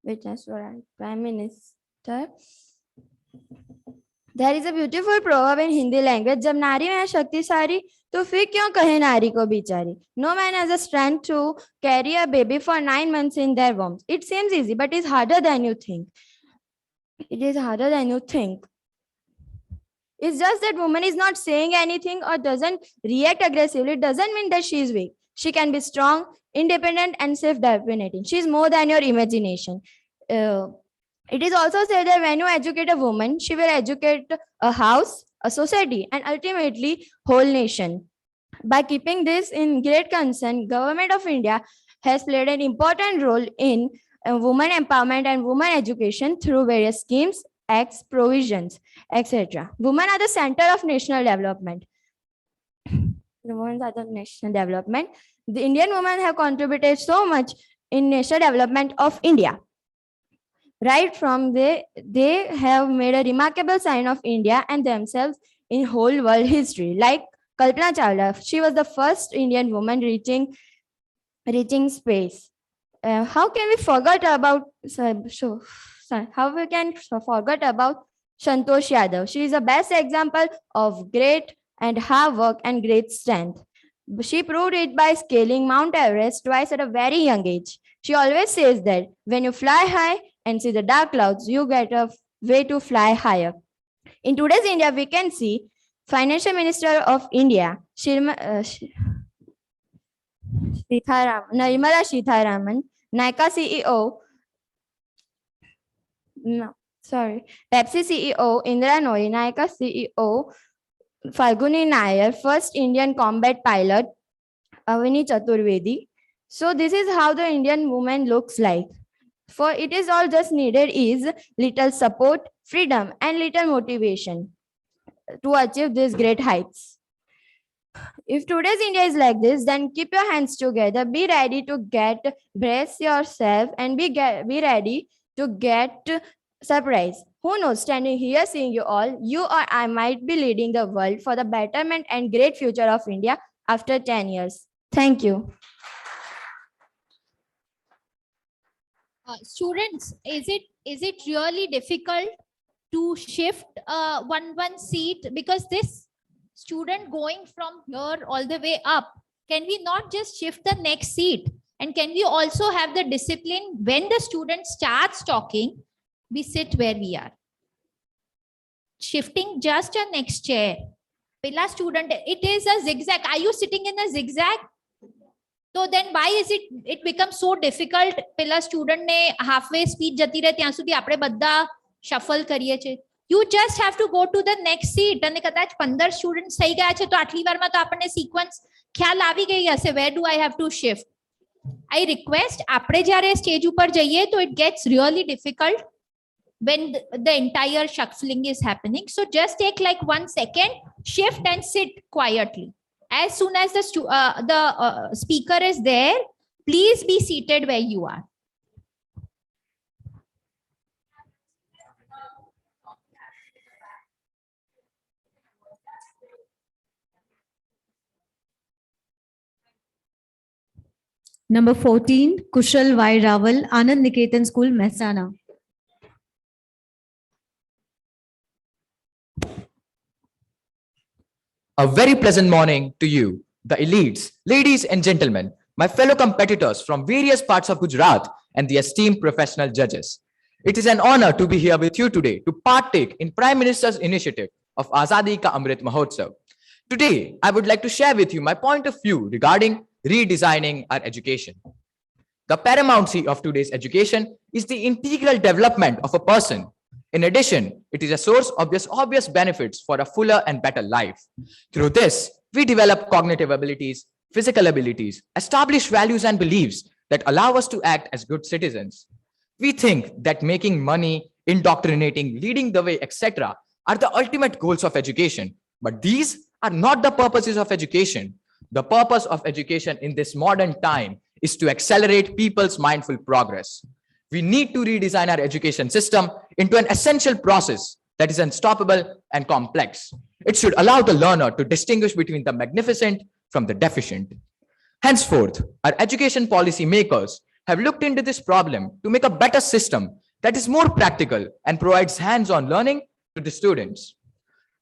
Witness for prime minister. There is a beautiful proverb in Hindi language. जब नारी में है शक्तिशाली तो फिर क्यों कहे नारी को बिचारी? No man has a strength to carry a baby for 9 months in their womb. It seems easy, but it's harder than you think. It is harder than you think. It's just that woman is not saying anything or doesn't react aggressively. It doesn't mean that she is weak. She can be strong, independent, and self-determinating. She is more than your imagination. It is also said that when you educate a woman, she will educate a house, a society, and ultimately whole nation. By keeping this in great concern, Government of India has played an important role in women empowerment and women education through various schemes, acts, provisions, etc. Women are the center of national development. Women are the national development. The Indian women have contributed so much in national development of India. Right from they have made a remarkable sign of India and themselves in whole world history. Like Kalpana Chawla, she was the first Indian woman reaching space. How can we forget about how we can forget about Santosh Yadav. She is the best example of great and hard work and great strength. She proved it by scaling Mount Everest twice at a very young age. She always says that when you fly high and see the dark clouds, you get a way to fly higher. In today's India, we can see Financial Minister of India, Nirmala Sitharaman, Nykaa CEO, Pepsi CEO Indra Nooyi, Nykaa CEO Falguni Nair, first Indian combat pilot Avani Chaturvedi. So this is how the Indian woman looks like. For it is all just needed is little support, freedom, and little motivation to achieve these great heights. If today's India is like this, then keep your hands together, be ready to brace yourself, and be ready to get surprised. Who knows, standing here seeing you all, you or I might be leading the world for the betterment and great future of India after 10 years. Thank you. Students, is it really difficult to shift one seat? Because this student going from here all the way up, can we not just shift the next seat? And can we also have the discipline when the student starts talking, we sit where we are? Shifting just a next chair. Pila student, it is a zigzag. Are you sitting in a zigzag? So then why is it becomes so difficult? Pela student ne halfway speed jati rahe ત્યાં સુધી આપણે બધા shuffle કરીએ છે. You just have to go to the next seat. અને કદાચ 15 students થઈ ગયા છે તો આટલી વારમાં તો આપણને sequence ખ્યાલ આવી ગઈ હશે. Where do I have to shift? I request આપણે જ્યારે stage ઉપર જઈએ તો it gets really difficult when the entire shuffling is happening. So just take like 1 second, shift and sit quietly. As soon as the speaker is there, please be seated where you are. Number 14, Kushal Y. Rawal, Anand Niketan School, Mehsana. A very pleasant morning to you, the elites, ladies and gentlemen, my fellow competitors from various parts of Gujarat and the esteemed professional judges. It is an honor to be here with you today to partake in Prime Minister's initiative of Azadi Ka Amrit Mahotsav. Today, I would like to share with you my point of view regarding redesigning our education. The paramountcy of today's education is the integral development of a person. In addition, it is a source of obvious benefits for a fuller and better life. Through this, we develop cognitive abilities, physical abilities, establish values and beliefs that allow us to act as good citizens. We think that making money, indoctrinating, leading the way, etc. are the ultimate goals of education. But these are not the purposes of education. The purpose of education in this modern time is to accelerate people's mindful progress. We need to redesign our education system into an essential process that is unstoppable and complex. It should allow the learner to distinguish between the magnificent from the deficient. Henceforth, our education policy makers have looked into this problem to make a better system that is more practical and provides hands-on learning to the students.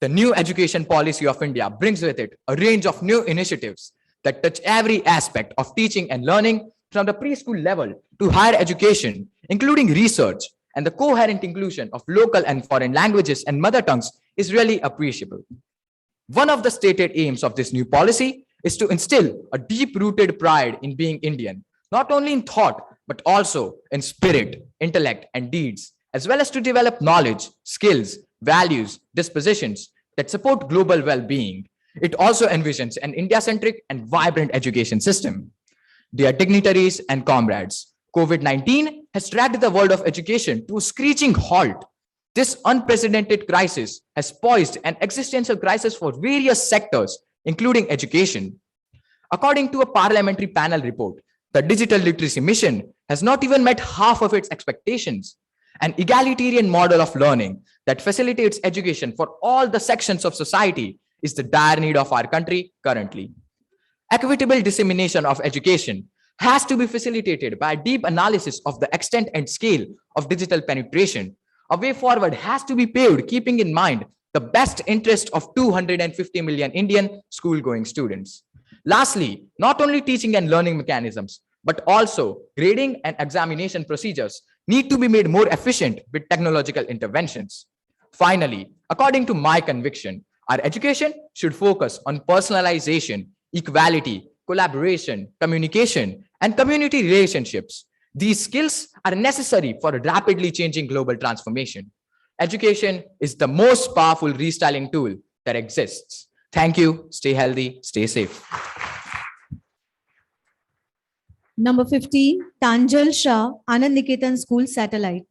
The new education policy of India brings with it a range of new initiatives that touch every aspect of teaching and learning from the preschool level to higher education, including research, and the coherent inclusion of local and foreign languages and mother tongues is really appreciable. One of the stated aims of this new policy is to instill a deep-rooted pride in being Indian, not only in thought, but also in spirit, intellect, and deeds, as well as to develop knowledge, skills, values, dispositions that support global well-being. It also envisions an India-centric and vibrant education system. Dear dignitaries and comrades, COVID-19 has dragged the world of education to a screeching halt. This unprecedented crisis has posed an existential crisis for various sectors, including education. According to a parliamentary panel report, the digital literacy mission has not even met half of its expectations. An egalitarian model of learning that facilitates education for all the sections of society is the dire need of our country currently. Equitable dissemination of education has to be facilitated by a deep analysis of the extent and scale of digital penetration. A way forward has to be paved, keeping in mind the best interest of 250 million Indian school-going students. Lastly, not only teaching and learning mechanisms, but also grading and examination procedures need to be made more efficient with technological interventions. Finally, according to my conviction, our education should focus on personalization, equality, collaboration, communication, and community relationships. These skills are necessary for a rapidly changing global transformation. Education is the most powerful restyling tool that exists. Thank you. Stay healthy, stay safe. Number 15, Tanjal Shah, Anand Niketan School Satellite.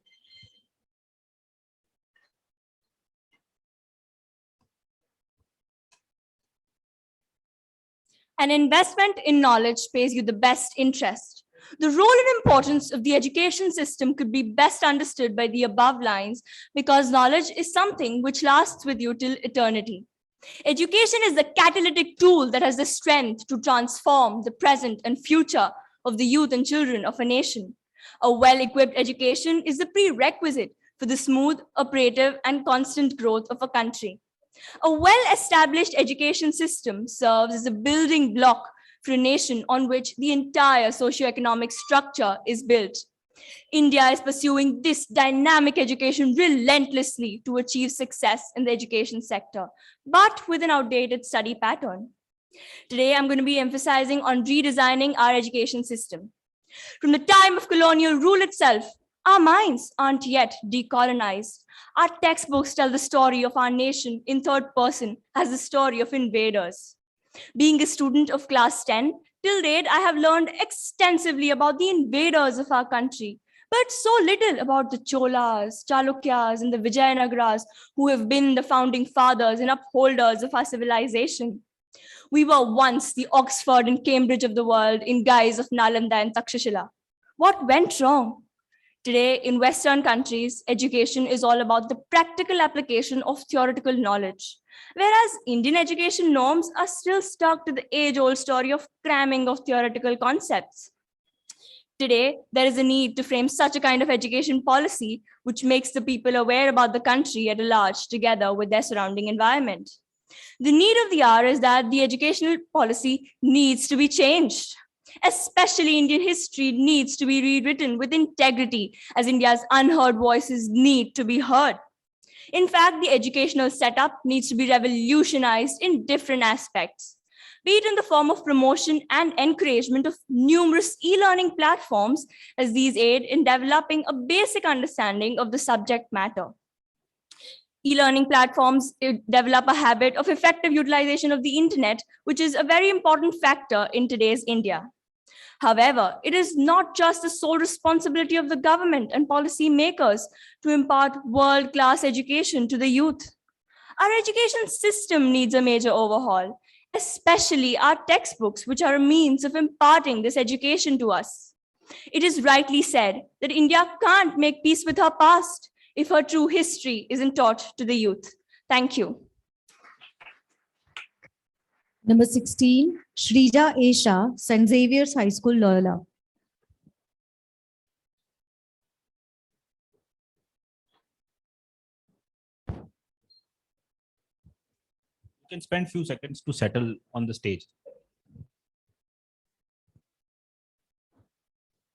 An investment in knowledge pays you the best interest. The role and importance of the education system could be best understood by the above lines because knowledge is something which lasts with you till eternity. Education is the catalytic tool that has the strength to transform the present and future of the youth and children of a nation. A well-equipped education is the prerequisite for the smooth, operative, and constant growth of a country. A well-established education system serves as a building block for a nation on which the entire socioeconomic structure is built. India is pursuing this dynamic education relentlessly to achieve success in the education sector, but with an outdated study pattern. Today, I'm going to be emphasizing on redesigning our education system. From the time of colonial rule itself, our minds aren't yet decolonized. Our textbooks tell the story of our nation in third person as the story of invaders. Being a student of class 10, till date, I have learned extensively about the invaders of our country, but so little about the Cholas, Chalukyas, and the Vijayanagaras who have been the founding fathers and upholders of our civilization. We were once the Oxford and Cambridge of the world in guise of Nalanda and Takshashila. What went wrong? Today, in Western countries, education is all about the practical application of theoretical knowledge, whereas Indian education norms are still stuck to the age-old story of cramming of theoretical concepts. Today, there is a need to frame such a kind of education policy which makes the people aware about the country at large together with their surrounding environment. The need of the hour is that the educational policy needs to be changed. Especially Indian history needs to be rewritten with integrity as India's unheard voices need to be heard. In fact, the educational setup needs to be revolutionized in different aspects, be it in the form of promotion and encouragement of numerous e-learning platforms as these aid in developing a basic understanding of the subject matter. E-learning platforms develop a habit of effective utilization of the internet, which is a very important factor in today's India. However, it is not just the sole responsibility of the government and policy makers to impart world-class education to the youth. Our education system needs a major overhaul, especially our textbooks, which are a means of imparting this education to us. It is rightly said that India can't make peace with her past if her true history isn't taught to the youth. Thank you. Number 16, Shrija A. Shah, St. Xavier's High School, Loyola. You can spend few seconds to settle on the stage.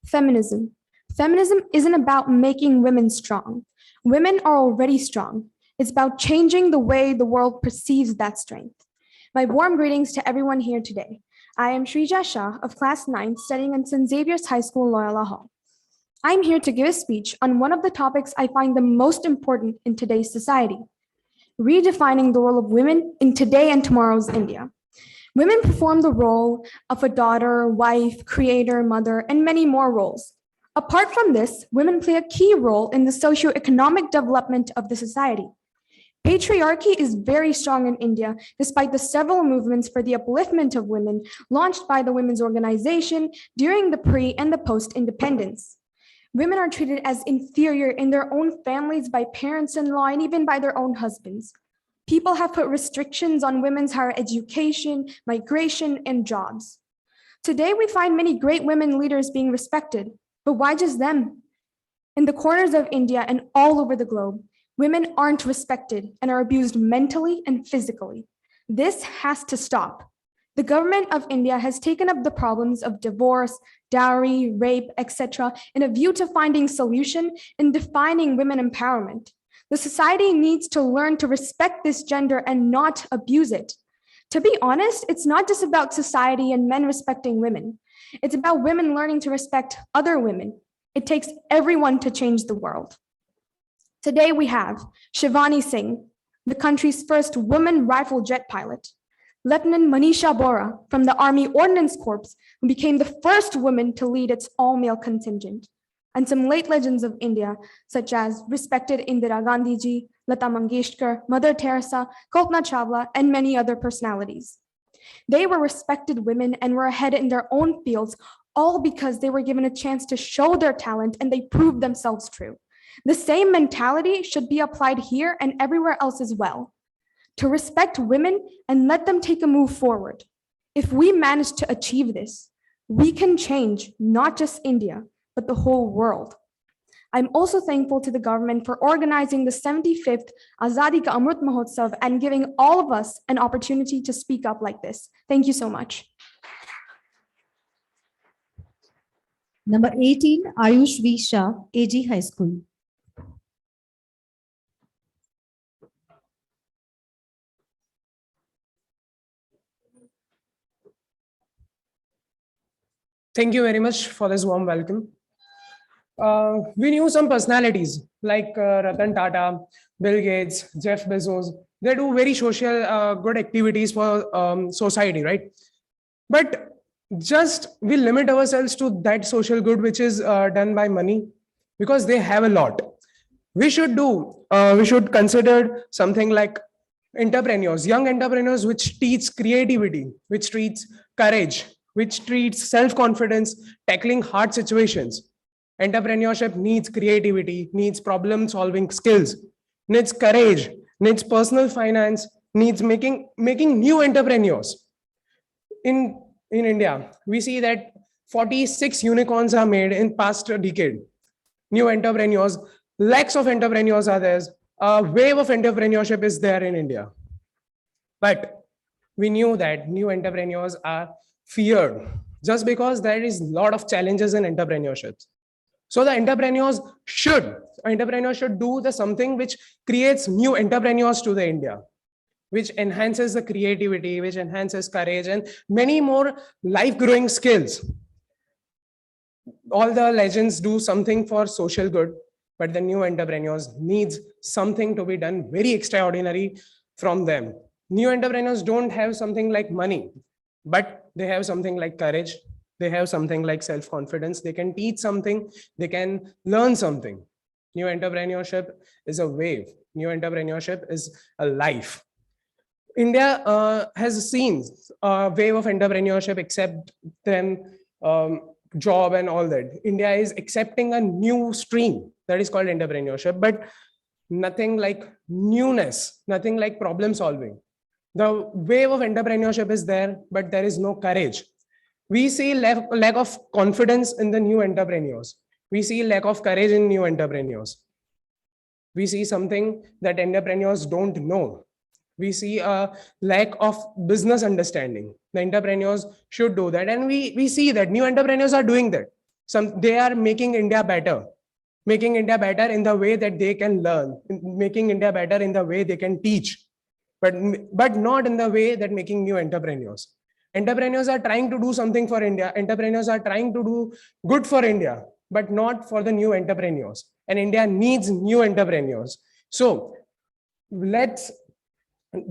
Feminism. Feminism isn't about making women strong. Women are already strong. It's about changing the way the world perceives that strength. My warm greetings to everyone here today. I am Shrija Shah of class 9 studying in St. Xavier's High School, Loyola Hall. I'm here to give a speech on one of the topics I find the most important in today's society, redefining the role of women in today and tomorrow's India. Women perform the role of a daughter, wife, creator, mother, and many more roles. Apart from this, women play a key role in the socioeconomic development of the society. Patriarchy is very strong in India, despite the several movements for the upliftment of women launched by the women's organization during the pre- and the post-independence. Women are treated as inferior in their own families by parents-in-law and even by their own husbands. People have put restrictions on women's higher education, migration, and jobs. Today, we find many great women leaders being respected, but why just them? In the corners of India and all over the globe, women aren't respected and are abused mentally and physically. This has to stop. The government of India has taken up the problems of divorce, dowry, rape, etc., in a view to finding solution in defining women empowerment. The society needs to learn to respect this gender and not abuse it. To be honest, it's not just about society and men respecting women. It's about women learning to respect other women. It takes everyone to change the world. Today we have Shivani Singh, the country's first woman rifle jet pilot, Lieutenant Manisha Bora from the Army Ordnance Corps, who became the first woman to lead its all-male contingent, and some late legends of India, such as respected Indira Gandhi ji, Lata Mangeshkar, Mother Teresa, Kalpana Chawla, and many other personalities. They were respected women and were ahead in their own fields, all because they were given a chance to show their talent and they proved themselves true. The same mentality should be applied here and everywhere else as well. To respect women and let them take a move forward. If we manage to achieve this, we can change not just India, but the whole world. I'm also thankful to the government for organizing the 75th Azadi Ka Amrit Mahotsav and giving all of us an opportunity to speak up like this. Thank you so much. Number 18, Ayush V. Shah, AG High School. Thank you very much for this warm welcome. We knew some personalities like Ratan Tata, Bill Gates, Jeff Bezos. They do very social good activities for society, right? But just we limit ourselves to that social good which is done by money because they have a lot. We should consider something like entrepreneurs, young entrepreneurs, which teach creativity, which teach courage, which treats self-confidence, tackling hard situations. Entrepreneurship needs creativity, needs problem-solving skills, needs courage, needs personal finance, needs making new entrepreneurs. In India, we see that 46 unicorns are made in past decade. New entrepreneurs, lakhs of entrepreneurs are there. A wave of entrepreneurship is there in India. But we knew that new entrepreneurs are feared just because there is a lot of challenges in entrepreneurship. So the entrepreneurs should do the something which creates new entrepreneurs to the India, which enhances the creativity, which enhances courage and many more life growing skills. All the legends do something for social good, but the new entrepreneurs needs something to be done very extraordinary from them. New entrepreneurs don't have something like money, but they have something like courage. They have something like self-confidence. They can teach something. They can learn something. New entrepreneurship is a wave. New entrepreneurship is a life. India has seen a wave of entrepreneurship, except then job and all that. India is accepting a new stream that is called entrepreneurship, but nothing like newness, nothing like problem solving. The wave of entrepreneurship is there, but there is no courage. We see lack of confidence in the new entrepreneurs. We see lack of courage in new entrepreneurs. We see something that entrepreneurs don't know. We see a lack of business understanding. The entrepreneurs should do that. And we see that new entrepreneurs are doing that. They are making India better in the way that they can learn, making India better in the way they can teach. But not in the way that making new entrepreneurs. Entrepreneurs are trying to do something for India. Entrepreneurs are trying to do good for India, but not for the new entrepreneurs. And India needs new entrepreneurs. So let's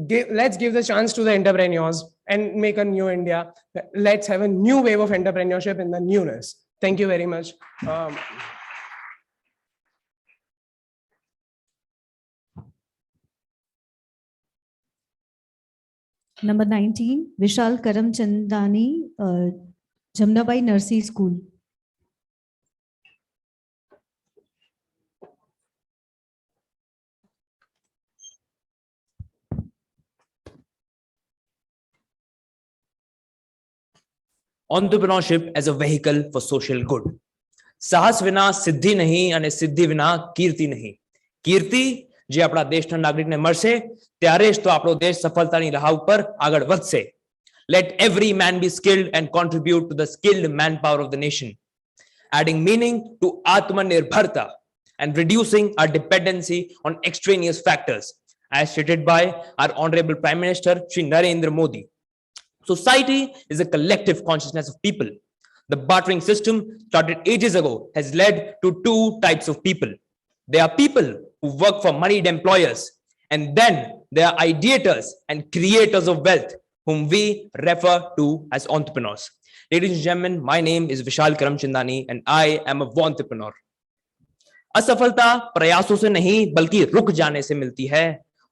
give the chance to the entrepreneurs and make a new India. Let's have a new wave of entrepreneurship in the newness. Thank you very much. Number 19, Vishal Karamchandani, Jamnabai Nursery School. Entrepreneurship as a vehicle for social good. સાહસ વિના સિદ્ધિ નહીં અને સિદ્ધિ વિના કીર્તિ નહીં. કીર્તિ જે આપણા દેશના નાગરિકને મળશે ત્યારે જ તો આપણો દેશ સફળતાની રાહ ઉપર આગળ વધશે. Let every man be skilled and contribute to the skilled manpower of the nation, adding meaning to Atmanirbharta and reducing our dependency on extraneous factors, as stated by our Honorable Prime Minister Shri Narendra Modi. Society is a collective consciousness of people. The bartering system started ages ago has led to two types of people. There are people who work for moneyed employers, and then there are ideators and creators of wealth, whom we refer to as entrepreneurs. Ladies and gentlemen, my name is Vishal Karamchandani and I am a entrepreneur. असफलता प्रयासों से नहीं बल्कि रुक जाने से मिलती है,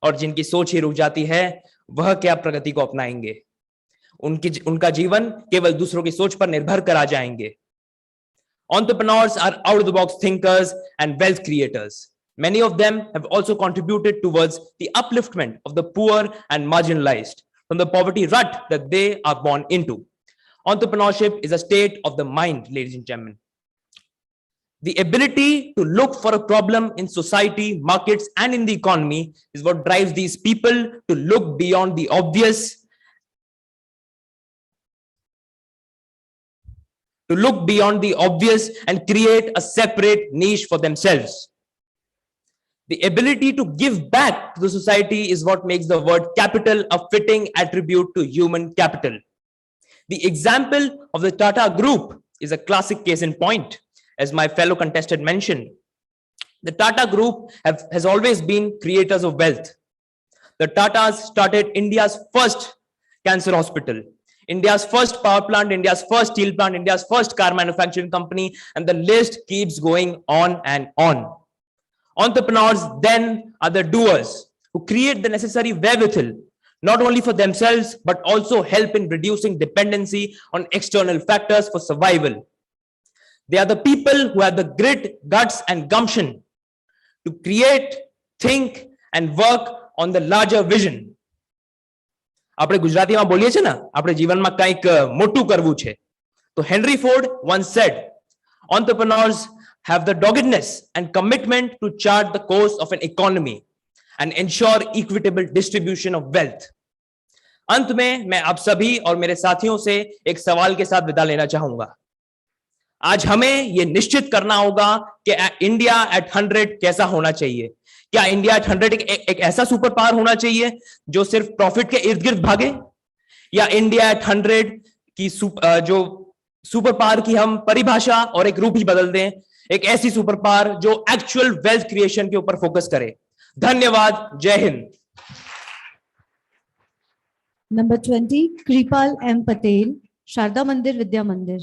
और जिनकी सोच ही रुक जाती है वह क्या प्रगति को अपनाएंगे. उनका जीवन केवल दूसरों की सोच पर निर्भर करा जाएंगे. Entrepreneurs are out of the box thinkers and wealth creators. Many of them have also contributed towards the upliftment of the poor and marginalized from the poverty rut that they are born into. Entrepreneurship is a state of the mind, ladies and gentlemen. The ability to look for a problem in society, markets, and in the economy is what drives these people to look beyond the obvious, and create a separate niche for themselves. The ability to give back to the society is what makes the word capital a fitting attribute to human capital. The example of the Tata Group is a classic case in point, as my fellow contestant mentioned. The Tata Group has always been creators of wealth. The Tatas started India's first cancer hospital, India's first power plant, India's first steel plant, India's first car manufacturing company, and the list keeps going on and on. Entrepreneurs then are the doers who create the necessary wherewithal, not only for themselves, but also help in reducing dependency on external factors for survival. They are the people who have the grit, guts, and gumption to create, think, and work on the larger vision. આપણે ગુજરાતીમાં બોલીએ છીએ ને, આપણે જીવનમાં કંઈક મોટું કરવું છે. તો henry Ford once said, entrepreneurs have the doggedness and commitment to chart the course of an economy and ensure equitable distribution of wealth. अंत में मैं आप सभी और मेरे साथियों से एक सवाल के साथ विदा लेना चाहूंगा. आज हमें यह निश्चित करना होगा कि इंडिया एट 100 कैसा होना चाहिए. क्या इंडिया एट 100 एक ऐसा सुपर पावर होना चाहिए जो सिर्फ प्रॉफिट के इर्द गिर्द भागे, या इंडिया एट 100 की जो सुपर पावर की हम परिभाषा और एक रूप ही बदल दें, एक ऐसी सुपर पावर जो एक्चुअल वेल्थ क्रिएशन के ऊपर फोकस करे. धन्यवाद. जय Hind. Number 20, Kripal M. Patel, Sharda Mandir Vidya Mandir.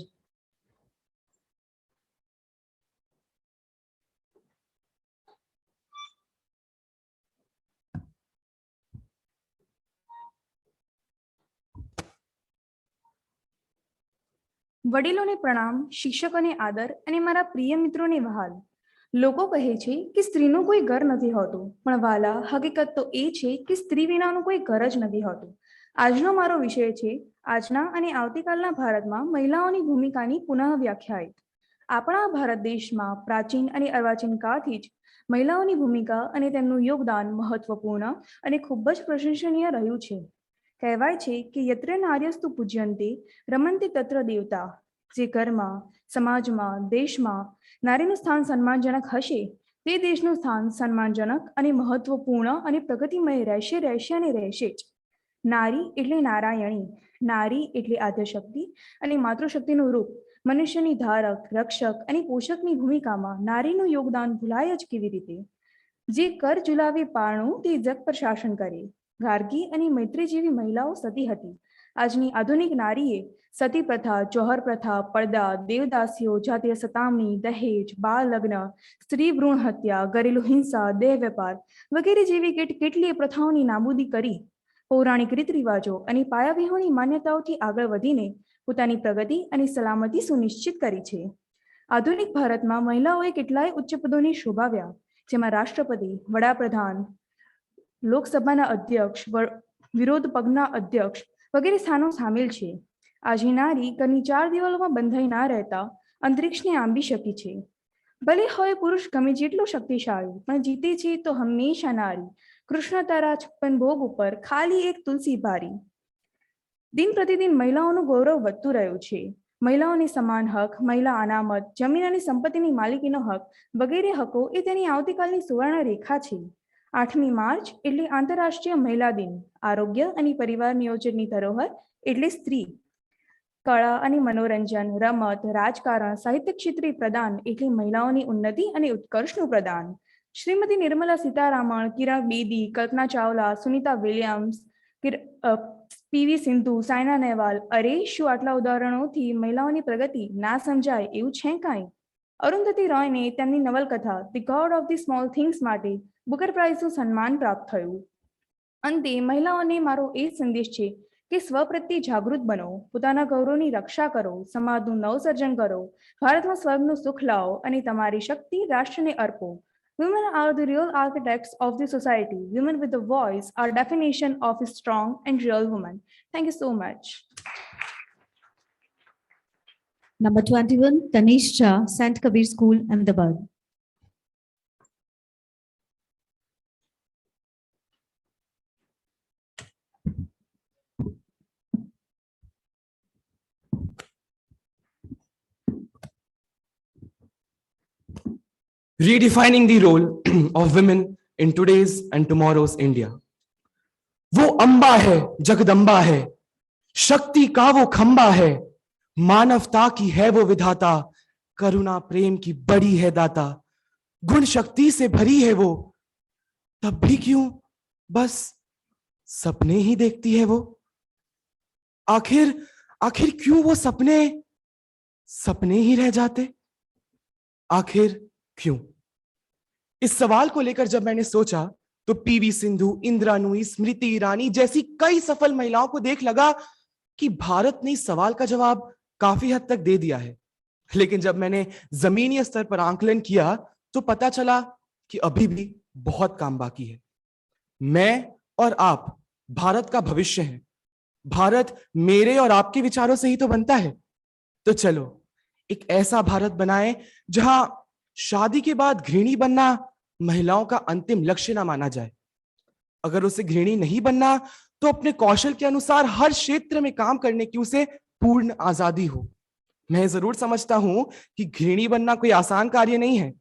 વડીલોને પ્રણામ, શિક્ષકોને આદર અને મારા પ્રિય મિત્રોને વહાલ. લોકો કહે છે કે સ્ત્રીનું કોઈ ઘર નથી હોતું, પણ વાલા, હકીકત તો એ છે કે સ્ત્રી વિનાનું કોઈ ઘર જ નથી હોતું. આજનો મારો વિષય છે આજના અને આવતીકાલના ભારતમાં મહિલાઓની ભૂમિકાની પુનઃ વ્યાખ્યાયિત. આપણા ભારત દેશમાં પ્રાચીન અને અર્વાચીન કાળથી જ મહિલાઓની ભૂમિકા અને તેમનું યોગદાન મહત્વપૂર્ણ અને ખૂબ જ પ્રશંસનીય રહ્યું છે. કહેવાય છે કે યત્ર નાર્યસ્તુ પૂજ્યંતે રમંતે તત્ર દેવતા. જે ઘરમાં, સમાજમાં, દેશમાં નારીનું સ્થાન સન્માનજનક હશે તે દેશનું સ્થાન સન્માનજનક અને મહત્વપૂર્ણ અને પ્રગતિમય રહેશે અને રહેશે જ. નારી એટલે નારાયણી, નારી એટલે આદ્યશક્તિ અને માતૃશક્તિનું રૂપ. મનુષ્યની ધારક, રક્ષક અને પોષકની ભૂમિકામાં નારીનું યોગદાન ભૂલાય જ કેવી રીતે? જે કર ઝુલાવે પારણું તે જગ પર શાસન કરે. ગાર્ગી અને મૈત્રી જેવી મહિલાઓ સતી હતી. આજની આધુનિક નારીએ સતી પ્રથા, જોહર પ્રથા, પડદા, દેવદાસીઓ, જાતીય સતામણી, દહેજ, બાળ લગ્ન, સ્ત્રી ભ્રૂણ હત્યા, ઘરેલુ હિંસા, દેહ વેપાર વગેરે જેવી કેટલીય પ્રથાઓની નાબૂદી કરી પૌરાણિક રીત રિવાજો અને પાયાવિહોણી માન્યતાઓથી આગળ વધીને પોતાની પ્રગતિ અને સલામતી સુનિશ્ચિત કરી છે. આધુનિક ભારતમાં મહિલાઓએ કેટલાય ઉચ્ચ પદોને શોભાવ્યા, જેમાં રાષ્ટ્રપતિ, વડાપ્રધાન, લોકસભાના અધ્યક્ષ, વિરોધ પક્ષના અધ્યક્ષ વગેરે સ્થાનો સામેલ છે. આજે નારી ઘરની 4 દિવાલોમાં બંધાઈ ના રહેતા અંતરિક્ષને આંબી શકી છે. ભલે હોય પુરુષ ગમે જેટલો શક્તિશાળી, પણ જીતે છે તો હંમેશા નારી. કૃષ્ણ તારા 56 ભોગ ઉપર ખાલી એક તુલસી ભારી. દિન પ્રતિદિન મહિલાઓનું ગૌરવ વધતું રહ્યું છે. મહિલાઓને સમાન હક, મહિલા અનામત, જમીન અને સંપત્તિની માલિકીનો હક વગેરે હકો એ તેની આવતીકાલની સુવર્ણ રેખા છે. 8મી માર્ચ એટલે આંતરરાષ્ટ્રીય મહિલા દિન. આરોગ્ય અને પરિવાર નિયોજનની ધરોહર એટલે સ્ત્રી. કળા અને મનોરંજન, રમત, રાજકારણ, સાહિત્ય ક્ષેત્રે પ્રદાન એટલે મહિલાઓની ઉન્નતિ અને ઉત્કર્ષનું પ્રદાન. શ્રીમતી નિર્મલા સીતારામન, કિરણ બેદી, કલ્પના ચાવલા, સુનિતા વિલિયમ્સ, પીવી સિંધુ, સાયના નેહવાલ, અરે શું આટલા ઉદાહરણોથી મહિલાઓની પ્રગતિ ના સમજાય એવું છે કાંઈ? અરુંધતી રોયને તેમની નવલકથા the God of the small things માટે બુકર પ્રાઇઝનું સન્માન પ્રાપ્ત થયું. અંતે મહિલાઓને મારો એ સંદેશ છે કે સ્વ પ્રત્યે જાગૃત બનો, પોતાના ગૌરવની રક્ષા કરો, સમાજનું નવસર્જન કરો, ભારતમાં સ્વર્ગનું સુખ લાવો અને તમારી શક્તિ રાષ્ટ્રને અર્પો. Women are the real architects of the society. Women with a voice are definition of a strong and real woman. Thank you so much. Number 21, Tanish Shah, Sant Kabir School, Ahmedabad. Redefining the role of women in today's and tomorrow's India. वो अंबा है, जगदम्बा है, शक्ति का वो खंबा है, मानवता की है वो विधाता, करुणा प्रेम की बड़ी है दाता, गुण शक्ति से भरी है वो, तब भी क्यों बस सपने ही देखती है वो? आखिर आखिर क्यों वो सपने सपने ही रह जाते? आखिर क्यों? इस सवाल को लेकर जब मैंने सोचा तो पीवी सिंधु, इंदिरा नूई, स्मृति ईरानी जैसी कई सफल महिलाओं को देख लगा कि भारत ने इस सवाल का जवाब काफी हद तक दे दिया है। लेकिन जब मैंने जमीनी स्तर पर आंकलन किया तो पता चला कि अभी भी बहुत काम बाकी है। मैं और आप भारत का भविष्य हैं। भारत मेरे और आपके विचारों से ही तो बनता है। तो चलो एक ऐसा भारत बनाएं जहां शादी के बाद गृहिणी बनना महिलाओं का अंतिम लक्ष्य ना माना जाए। अगर उसे गृहिणी नहीं बनना तो अपने कौशल के अनुसार हर क्षेत्र में काम करने की उसे पूर्ण आजादी हो। मैं जरूर समझता हूं कि गृहिणी बनना कोई आसान कार्य नहीं है।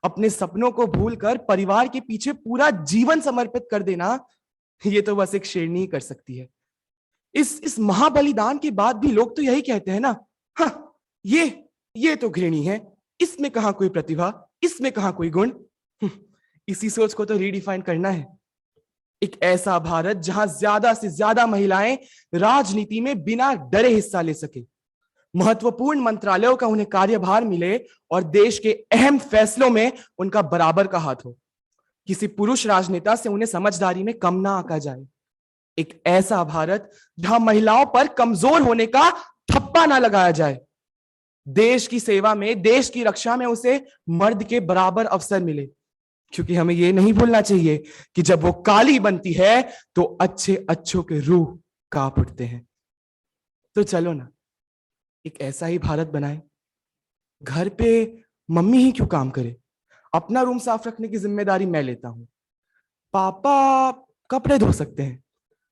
अपने सपनों को भूलकर परिवार के पीछे पूरा जीवन समर्पित कर देना, ये तो बस एक शेरनी ही कर सकती है। इस महाबलिदान के बाद भी लोग तो यही कहते हैं ना, हाँ ये तो गृहिणी है, इसमें कहां कोई प्रतिभा, इसमें कहां कोई गुण। इसी सोच को तो रीडिफाइन करना है। एक ऐसा भारत जहां ज्यादा से ज्यादा महिलाएं राजनीति में बिना डरे हिस्सा ले सके, महत्वपूर्ण मंत्रालयों का उन्हें कार्यभार मिले और देश के अहम फैसलों में उनका बराबर का हाथ हो। किसी पुरुष राजनेता से उन्हें समझदारी में कम ना आंका जाए। एक ऐसा भारत जहां महिलाओं पर कमजोर होने का ठप्पा ना लगाया जाए। देश की सेवा में, देश की रक्षा में उसे मर्द के बराबर अवसर मिले, क्योंकि हमें यह नहीं भूलना चाहिए कि जब वो काली बनती है तो अच्छे अच्छों के रूह कांप उठते हैं। तो चलो ना एक ऐसा ही भारत बनाए। घर पे मम्मी ही क्यों काम करे, अपना रूम साफ रखने की जिम्मेदारी मैं लेता हूं। पापा कपड़े धो सकते हैं।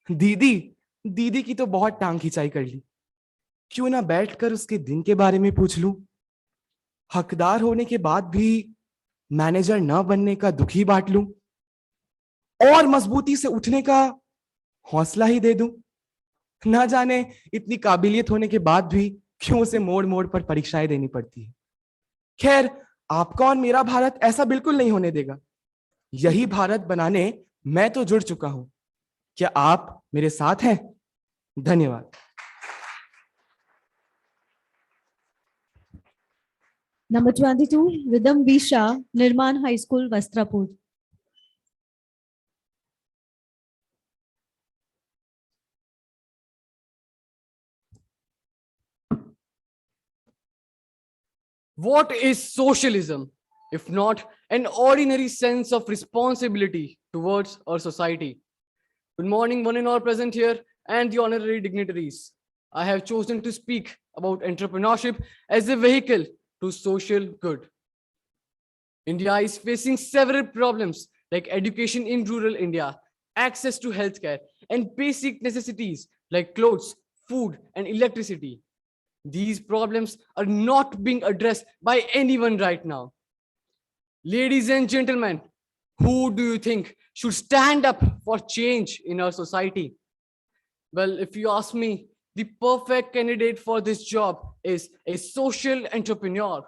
दीदी की तो बहुत टांग खिंचाई कर ली, क्यों ना बैठकर उसके दिन के बारे में पूछ लूं। हकदार होने के बाद भी मैनेजर न बनने का दुखी बांट लूं और मजबूती से उठने का हौसला ही दे दूं। ना जाने इतनी काबिलियत होने के बाद भी क्यों उसे मोड़ मोड़ पर परीक्षाएं देनी पड़ती है। खैर, आपका और मेरा भारत ऐसा बिल्कुल नहीं होने देगा। यही भारत बनाने मैं तो जुड़ चुका हूं। क्या आप मेरे साथ हैं? धन्यवाद। Number 22, Vidam V. Shah, Nirman High School, Vastrapur. What is socialism, if not an ordinary sense of responsibility towards our society? Good morning, one and all present here, and the honorary dignitaries. I have chosen to speak about entrepreneurship as a vehicle to social good. India is facing several problems like education in rural India, access to healthcare, and basic necessities like clothes, food, and electricity. These problems are not being addressed by anyone right now. Ladies and gentlemen, who do you think should stand up for change in our society? Well, if you ask me, the perfect candidate for this job is a social entrepreneur.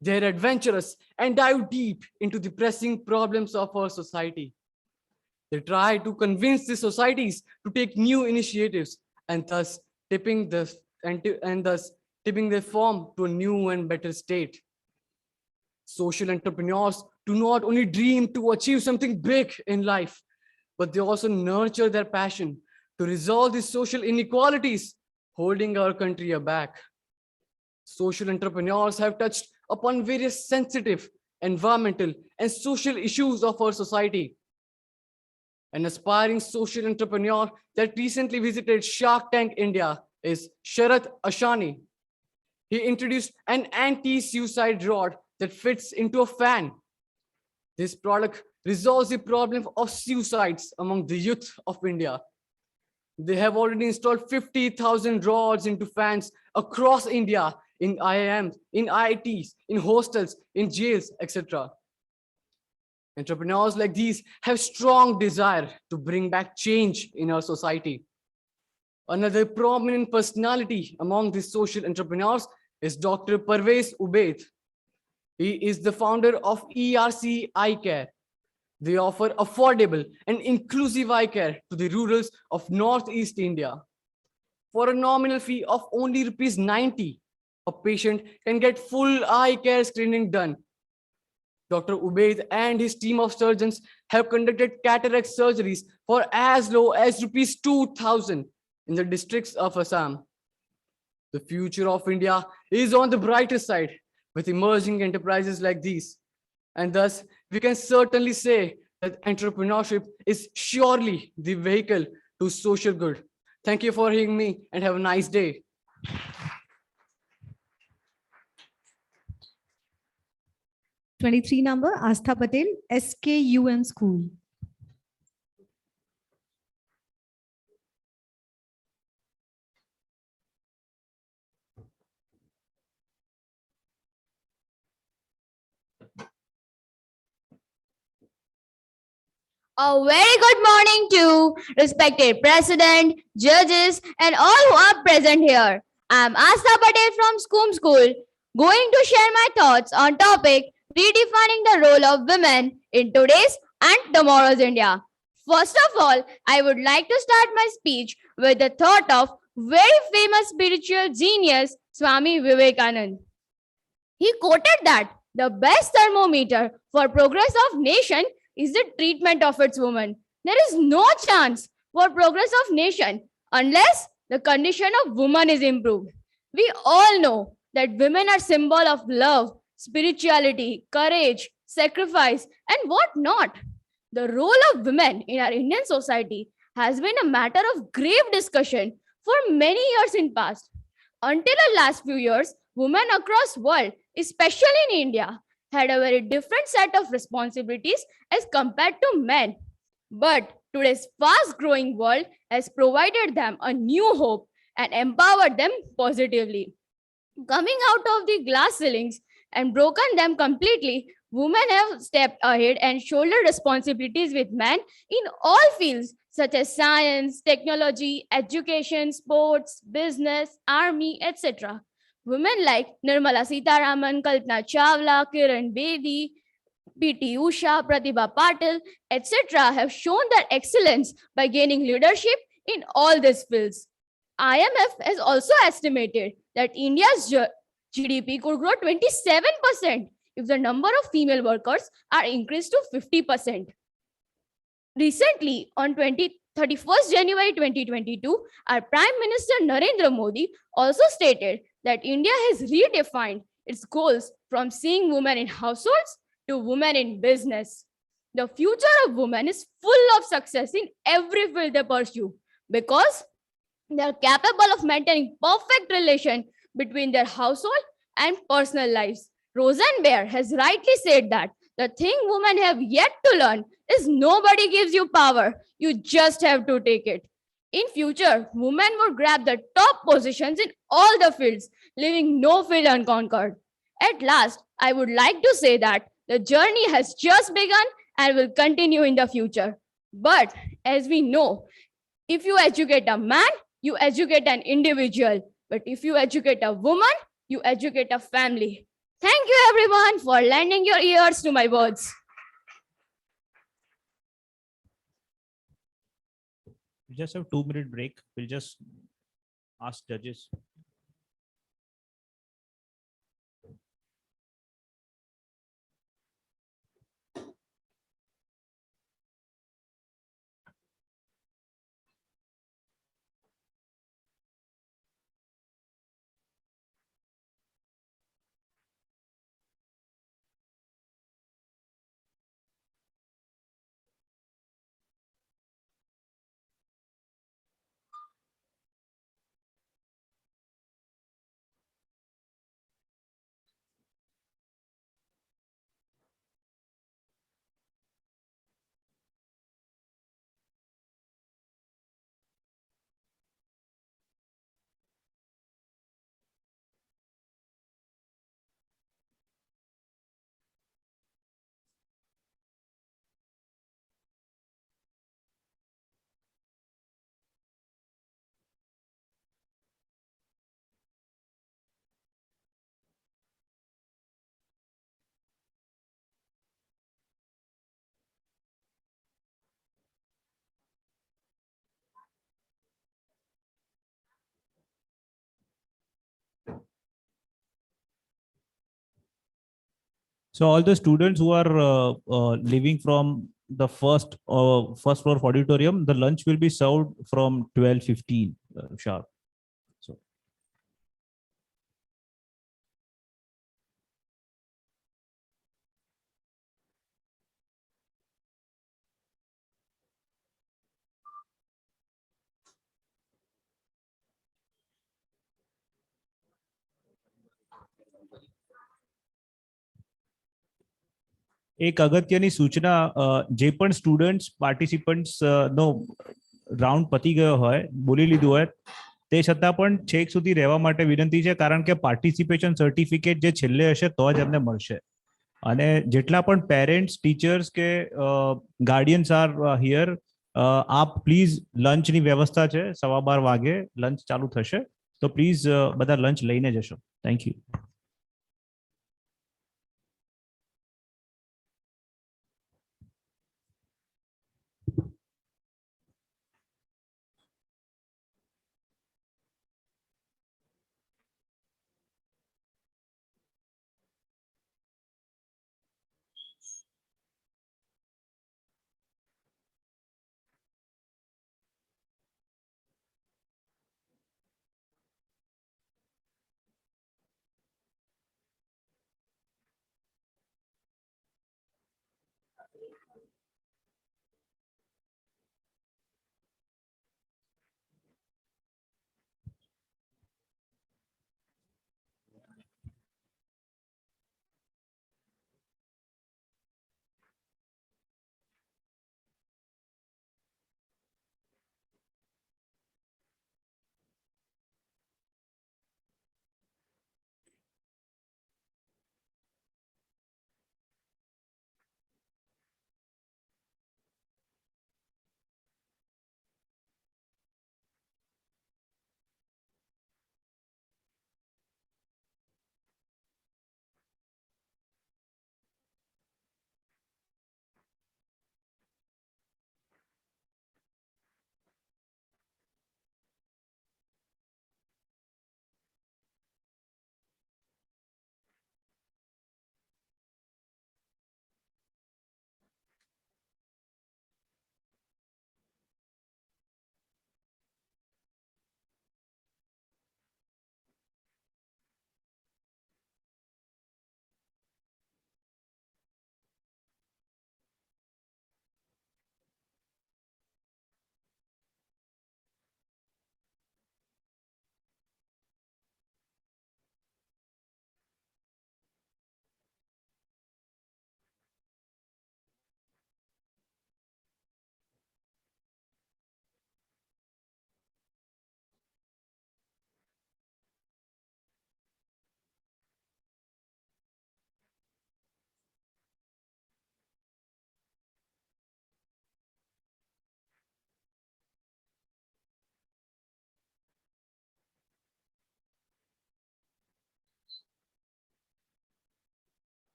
They're adventurous and dive deep into the pressing problems of our society. They try to convince the societies to take new initiatives and thus tipping the form to a new and better state. Social entrepreneurs do not only dream to achieve something big in life, but they also nurture their passion to resolve the social inequalities holding our country aback. Social entrepreneurs have touched upon various sensitive, environmental, and social issues of our society. An aspiring social entrepreneur that recently visited Shark Tank India is Sharat Ashani. He introduced an anti-suicide rod that fits into a fan. This product resolves the problem of suicides among the youth of India. They have already installed 50,000 rods into fans across India in IIMs, in IITs, in hostels, in jails, etc. Entrepreneurs like these have strong desire to bring back change in our society. Another prominent personality among these social entrepreneurs is Dr. Parvez Ubaid. He is the founder of ERC Eye Care. They offer affordable and inclusive eye care to the rurals of Northeast India. For a nominal fee of only ₹90, a patient can get full eye care screening done. Dr. Ubaid and his team of surgeons have conducted cataract surgeries for as low as ₹2,000 in the districts of Assam. The future of India is on the brighter side with emerging enterprises like these. And thus, we can certainly say that entrepreneurship is surely the vehicle to social good. Thank you for hearing me and have a nice day. #23 Astha Patel, SKUM School. A very good morning to respected president, judges, and all who are present here. I am Astha Patel from SKUM School, going to share my thoughts on topic redefining the role of women in today's and tomorrow's India. First of all, I would like to start my speech with the thought of very famous spiritual genius Swami Vivekananda. He quoted that the best thermometer for progress of nation is the treatment of its women. There is no chance for progress of nation unless the condition of woman is improved. We all know that women are symbol of love, spirituality, courage, sacrifice, and what not. The role of women in our Indian society has been a matter of grave discussion for many years in past. Until the last few years, women across world, especially in India, had a very different set of responsibilities as compared to men. But today's fast-growing world has provided them a new hope and empowered them positively. Coming out of the glass ceilings and broken them completely, women have stepped ahead and shouldered responsibilities with men in all fields such as science, technology, education, sports, business, army, etc. Women like Nirmala Sitharaman, Kalpana Chawla, Kiran Bedi, P.T. Usha, Pratibha Patil, etc. have shown their excellence by gaining leadership in all these fields. IMF has also estimated that India's GDP could grow 27% if the number of female workers are increased to 50%. Recently, on 31st January 2022, our Prime Minister Narendra Modi also stated that India has redefined its goals from seeing women in households to women in business. The future of women is full of success in every field they pursue because They are capable of maintaining perfect relation between their household and personal lives. Rosenberg has rightly said that the thing women have yet to learn is nobody gives you power. You just have to take it. In future, women would grab the top positions in all the fields, leaving no field unconquered. At last, I would like to say that the journey has just begun and will continue in the future. But as we know, if you educate a man, you educate an individual. But if you educate a woman, you educate a family. Thank you, everyone, for lending your ears to my words. We just have 2 minute break. We'll just ask judges. So all the students who are leaving from the first floor of auditorium, the lunch will be served from 12:15 sharp. So એક અગત્યની સૂચના જે પણ students participants નો round પતી ગયો હોય બોલી લીધું હોય તે છતાં પણ છેક સુધી રહેવા માટે વિનંતી છે કારણ કે પાર્ટિસિપેશન સર્ટિફિકેટ જે છેલ્લે હશે તો જ એમને મળશે અને જેટલા પણ પેરેન્ટ્સ ટીચર્સ કે ગાર્ડિયન્સ આર હિયર આપ પ્લીઝ લંચની વ્યવસ્થા છે 12:15 વાગે લંચ ચાલુ થશે તો પ્લીઝ બધા લંચ લઈને જશો thank you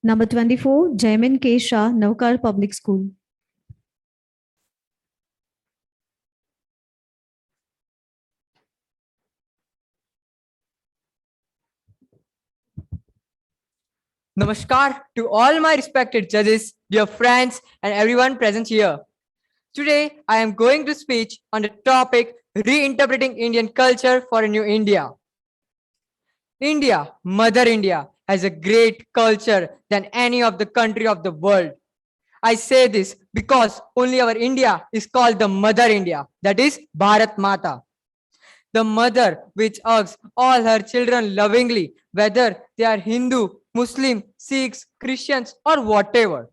Number 24, Jaimin K. Shah, Navkar Public School. Namaskar to all my respected judges, dear friends, and everyone present here. Today, I am going to speak on the topic Reinterpreting Indian Culture for a New India. India, Mother India, has a great culture than any of the country of the world. I say this because only our India is called the Mother India, that is Bharat Mata. The mother which hugs all her children lovingly, whether they are Hindu, Muslim, Sikhs, Christians, or whatever.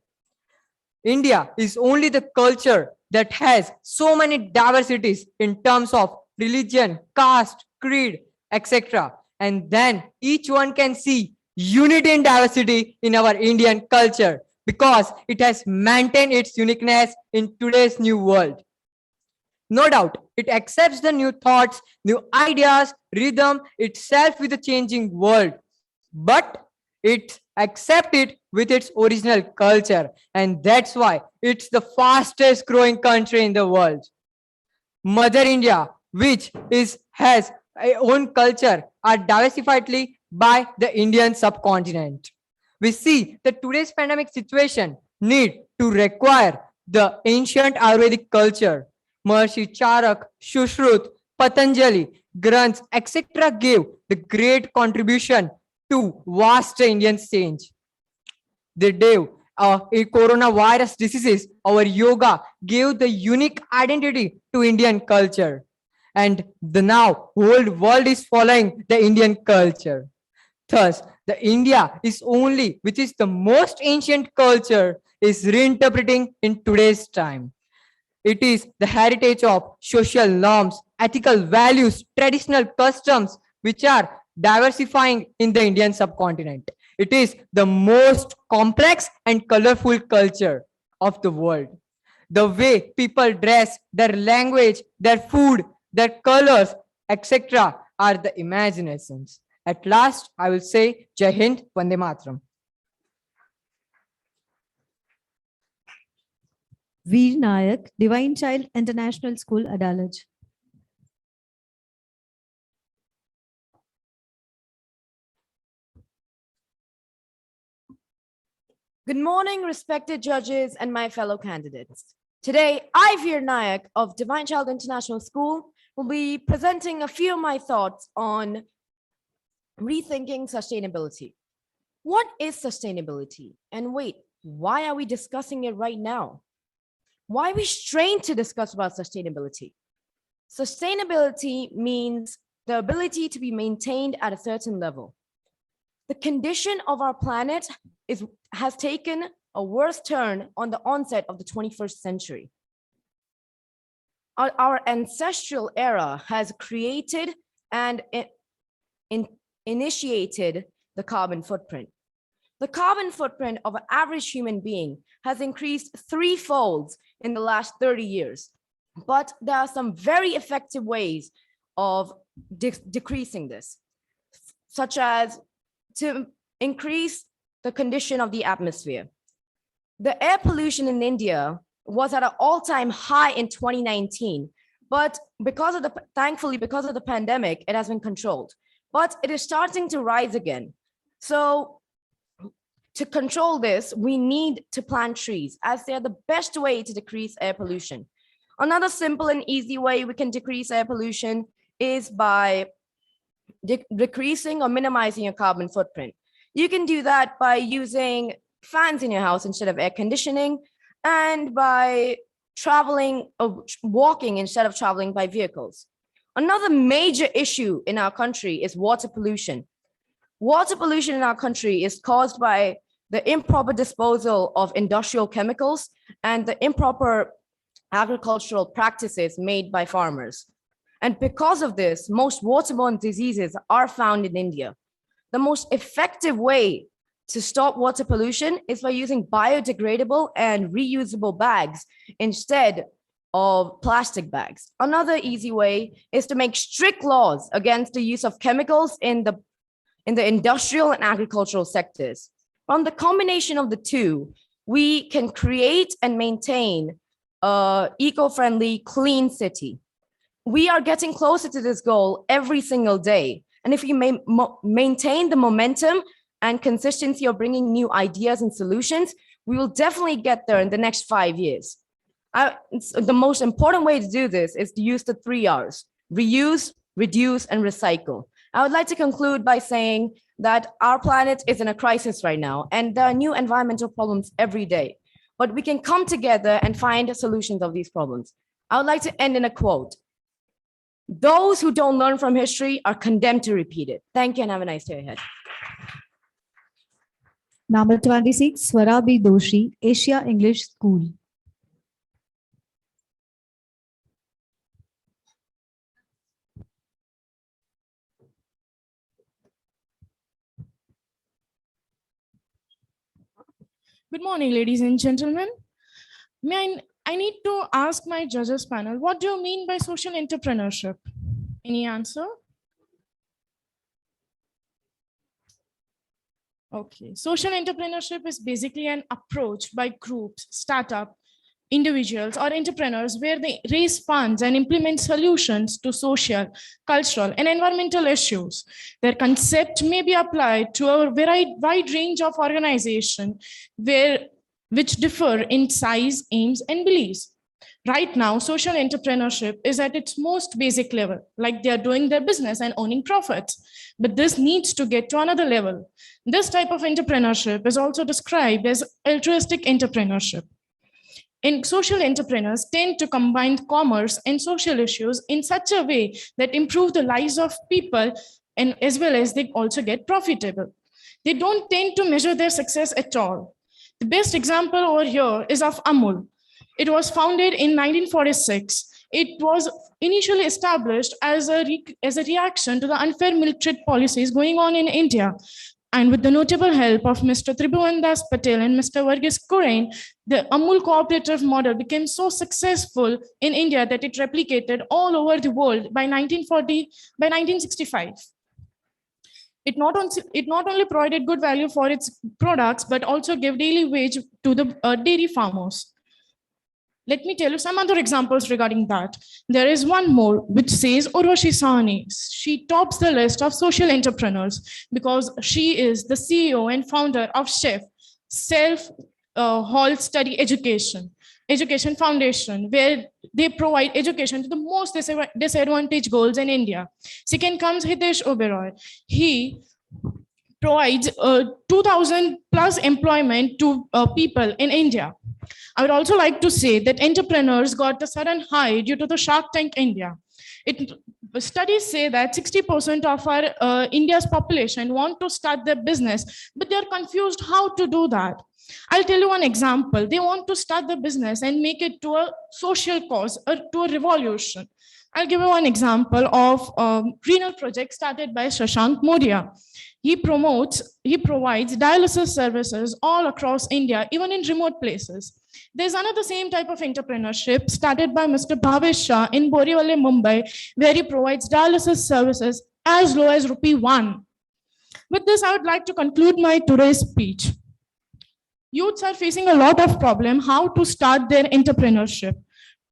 India is only the culture that has so many diversities in terms of religion, caste, creed, etc. And then each one can see unity in diversity in our Indian culture because it has maintained its uniqueness in today's new world. No doubt, it accepts the new thoughts, new ideas, rhythm itself with the changing world. But it accepts it with its original culture. And that's why it's the fastest growing country in the world. Mother India, which has its own culture, are diversifiedly by the Indian subcontinent. We see that today's pandemic situation need to require the ancient Ayurvedic culture. Maharishi Charak, Shushruta, Patanjali, Granths, etc. gave the great contribution to vast Indian change. They gave a coronavirus diseases, our yoga gave the unique identity to Indian culture. And the now whole world is following the Indian culture. Thus, the India is only, which is the most ancient culture, is reinterpreting in today's time. It is the heritage of social norms, ethical values, traditional customs, which are diversifying in the Indian subcontinent. It is the most complex and colorful culture of the world. The way people dress, their language, their food, their colors, etc. are the imaginations. At last, I will say, Jai Hind, Vande Mataram. Veer Nayak, Divine Child International School, Adalaj. Good morning, respected judges and my fellow candidates. Today, I, Veer Nayak of Divine Child International School, will be presenting a few of my thoughts on rethinking sustainability. What is sustainability? And wait, why are we discussing it right now? Why are we strained to discuss about sustainability? Sustainability means the ability to be maintained at a certain level. The condition of our planet has taken a worse turn on the onset of the 21st century. Our ancestral era has created and initiated the carbon footprint. The carbon footprint of an average human being has increased threefold in the last 30 years. But there are some very effective ways of decreasing this, such as to increase the condition of the atmosphere. The air pollution in India was at an all-time high in 2019, but thankfully, because of the pandemic, it has been controlled. But it is starting to rise again. So to control this, we need to plant trees, as they are the best way to decrease air pollution. Another simple and easy way we can decrease air pollution is by decreasing or minimizing your carbon footprint. You can do that by using fans in your house instead of air conditioning, and by traveling or walking instead of traveling by vehicles. Another major issue in our country is water pollution. Water pollution in our country is caused by the improper disposal of industrial chemicals and the improper agricultural practices made by farmers. And because of this, most waterborne diseases are found in India. The most effective way to stop water pollution is by using biodegradable and reusable bags instead of plastic bags. Another easy way is to make strict laws against the use of chemicals in the industrial and agricultural sectors. From the combination of the two, we can create and maintain a eco-friendly, clean city. We are getting closer to this goal every single day. And if we maintain the momentum and consistency of bringing new ideas and solutions, we will definitely get there in the next 5 years. The most important way to do this is to use the 3 R's: reuse, reduce, and recycle. I would like to conclude by saying that our planet is in a crisis right now, and there are new environmental problems every day. But we can come together and find solutions of these problems. I would like to end in a quote: "Those who don't learn from history are condemned to repeat it." Thank you and have a nice day ahead. Number 26, Swarabi Doshi, Asia English School. Good morning, ladies and gentlemen. I need to ask my judges panel, what do you mean by social entrepreneurship? Any answer? Okay, social entrepreneurship is basically an approach by groups, startup, individuals or entrepreneurs where they raise funds and implement solutions to social, cultural and environmental issues. Their concept may be applied to a very wide range of organizations which differ in size, aims and beliefs. Right now, social entrepreneurship is at its most basic level, like they are doing their business and owning profits. But this needs to get to another level. This type of entrepreneurship is also described as altruistic entrepreneurship. And social entrepreneurs tend to combine commerce and social issues in such a way that improve the lives of people, and as well as they also get profitable. They don't tend to measure their success at all. The best example over here is of Amul. It was founded in 1946. It was initially established as a reaction to the unfair milk trade policies going on in India. And with the notable help of Mr. Tribhuvan Das Patel and Mr. Varghese Kurian, the Amul cooperative model became so successful in India that it replicated all over the world by 1965. It not only provided good value for its products, but also gave daily wage to the dairy farmers. Let me tell you some other examples regarding that. There is one more which says Urvashi Sahni. She tops the list of social entrepreneurs because she is the CEO and founder of Chef Self-Hall Study Education Foundation, where they provide education to the most disadvantaged girls in India. Second comes Hitesh Oberoi. He provides 2,000 plus employment to people in India. I would also like to say that entrepreneurs got a sudden high due to the Shark Tank India. Studies say that 60% of our India's population want to start their business, but they're confused how to do that. I'll tell you one example. They want to start the business and make it to a social cause or to a revolution. I'll give you one example of a renal project started by Shashank Modia. He provides dialysis services all across India, even in remote places. There's another same type of entrepreneurship started by Mr. Bhavesh Shah in Boriwale, Mumbai, where he provides dialysis services as low as ₹1. With this, I would like to conclude my today's speech. Youths are facing a lot of problem how to start their entrepreneurship.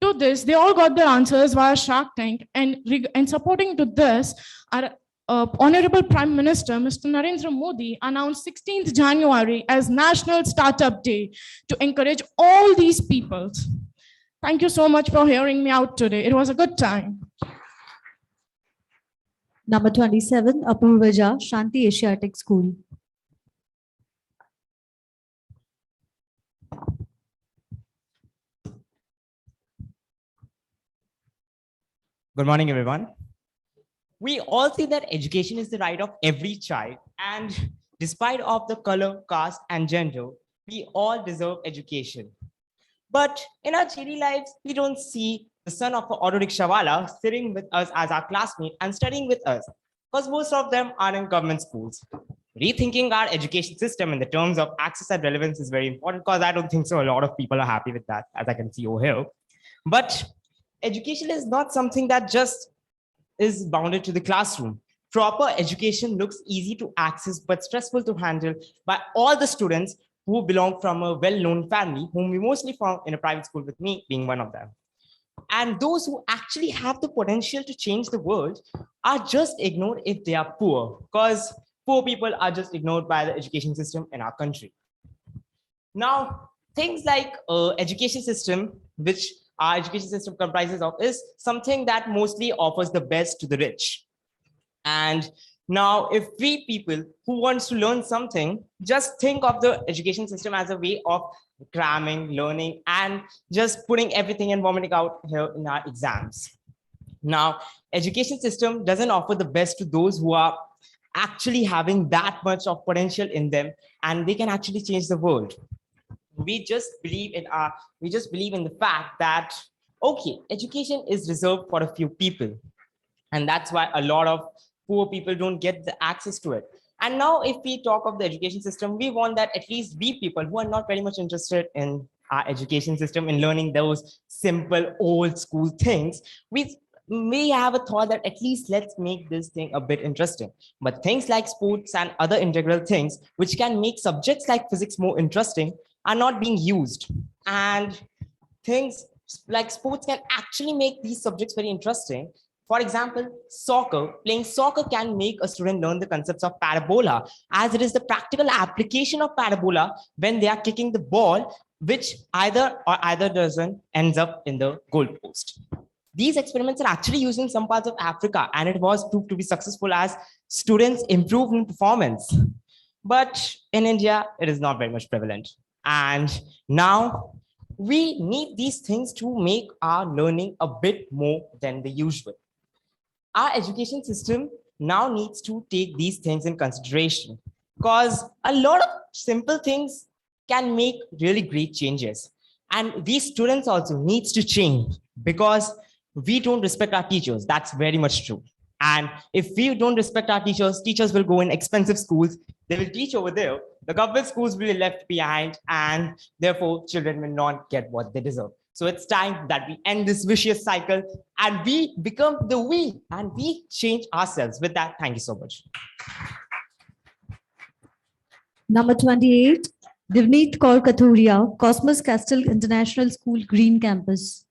To this, they all got their answers via Shark Tank, and supporting to this, our Honorable Prime Minister, Mr. Narendra Modi, announced 16th January as National Startup Day to encourage all these people. Thank you so much for hearing me out today. It was a good time. Number 27, Apurva Jha, Shanti Asiatic School. Good morning, everyone. We all see that education is the right of every child, and despite of the color, caste, and gender, we all deserve education. But in our daily lives, we don't see the son of an auto rickshawala sitting with us as our classmate and studying with us, because most of them are in government schools. Rethinking our education system in the terms of access and relevance is very important, because I don't think so a lot of people are happy with that, as I can see over here. But education is not something that just is bounded to the classroom. proper education looks easy to access but stressful to handle by all the students who belong from a well-known family, whom we mostly found in a private school, with me being one of them. And those who actually have the potential to change the world are just ignored if they are poor, because poor people are just ignored by the education system in our country. Now, things like education system, which our education system comprises of, is something that mostly offers the best to the rich. And now, if we people who wants to learn something, just think of the education system as a way of cramming, learning, and just putting everything and vomiting out here in our exams. Now, education system doesn't offer the best to those who are actually having that much of potential in them, and they can actually change the world. We just believe in the fact that, okay, education is reserved for a few people. And that's why a lot of poor people don't get the access to it. And now if we talk of the education system, we want that at least we people who are not very much interested in our education system, in learning those simple old school things, we have a thought that at least let's make this thing a bit interesting. But things like sports and other integral things, which can make subjects like physics more interesting, are not being used. And things like sports can actually make these subjects very interesting. For example, playing soccer can make a student learn the concepts of parabola, as it is the practical application of parabola when they are kicking the ball, which either doesn't ends up in the goalpost. These experiments are actually used in some parts of Africa, and it was proved to be successful as students improved in performance. But in India, it is not very much prevalent. And now we need these things to make our learning a bit more than the usual. Our education system now needs to take these things in consideration, because a lot of simple things can make really great changes. And these students also needs to change, because we don't respect our teachers. That's very much true. And if we don't respect our teachers, teachers will go in expensive schools. They will teach over there. The government schools will be left behind, and therefore children will not get what they deserve. So it's time that we end this vicious cycle and we become the we, and we change ourselves. With that, thank you so much. Number 28, Divneet Kaur Kathuria, Cosmos Castle International School, Green Campus.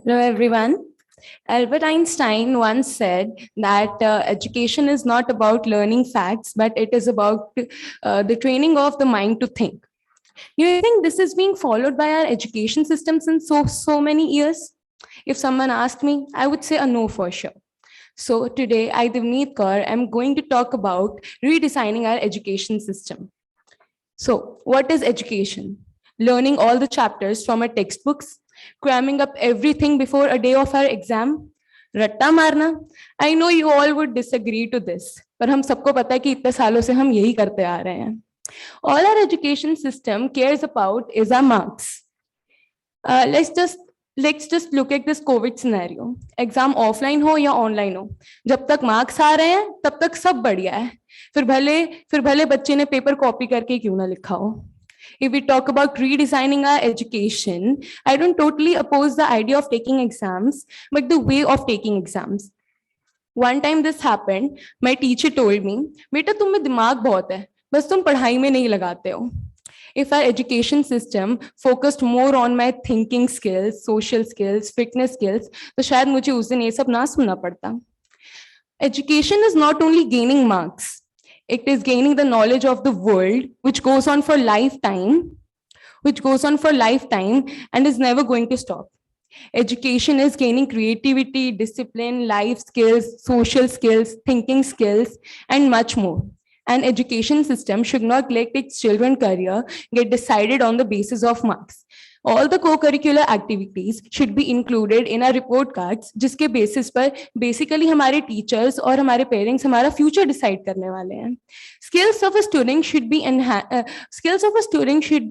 Hello, everyone. Albert Einstein once said that education is not about learning facts, but it is about the training of the mind to think. Do you think this is being followed by our education system since so many years? If someone asked me, I would say a no for sure. So today, I, Divneet Kaur, am going to talk about redesigning our education system. So what is education? Learning all the chapters from our textbooks, cramming up everything before a day of our exam, ratta marna. I know you all would disagree to this, but हम सबको पता है कि इतने सालों से हम यही करते आ रहे हैं. All our education system cares about is our marks. Let's just look at this COVID scenario. Exam offline हो या online हो, जब तक marks आ रहे हैं, तब तक सब बढ़िया है. फिर भले बच्चे ने paper copy करके क्यों ना लिखा हो. If we talk about redesigning our education, I don't totally oppose the idea of taking exams, but the way of taking exams. One time this happened, my teacher told me, "Beta, तुम में दिमाग बहुत है, बस तुम पढ़ाई में नहीं लगाते हो." If our education system focused more on my thinking skills, social skills, fitness skills, तो शायद मुझे उस दिन ये सब ना सुनना पड़ता. Education is not only gaining marks. It is gaining the knowledge of the world, which goes on for lifetime, and is never going to stop. Education is gaining creativity, discipline, life skills, social skills, thinking skills, and much more. An education system should not let its children's career get decided on the basis of marks. All the co-curricular activities should be included in our report cards, जिसके basis पर basically हमारे teachers और हमारे parents हमारा future decide करने वाले हैं. Skills of a student should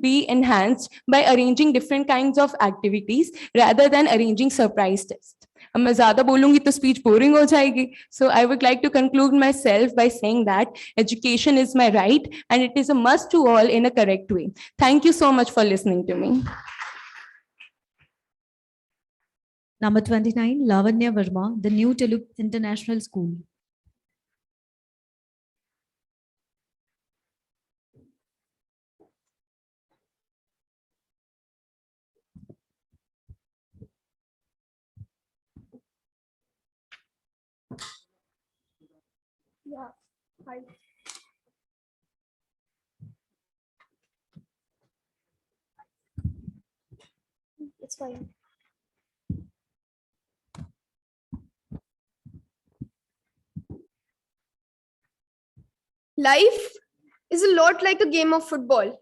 be enhanced by arranging different kinds of activities rather than arranging surprise tests. अब मैं ज्यादा बोलूंगी तो speech boring हो जाएगी. So I would like to conclude myself by saying that education is my right and it is a must to all in a correct way. Thank you so much for listening to me. Number 29, Lavanya Verma, the New Telugu International School. Yeah, hi. It's fine. Life is a lot like a game of football.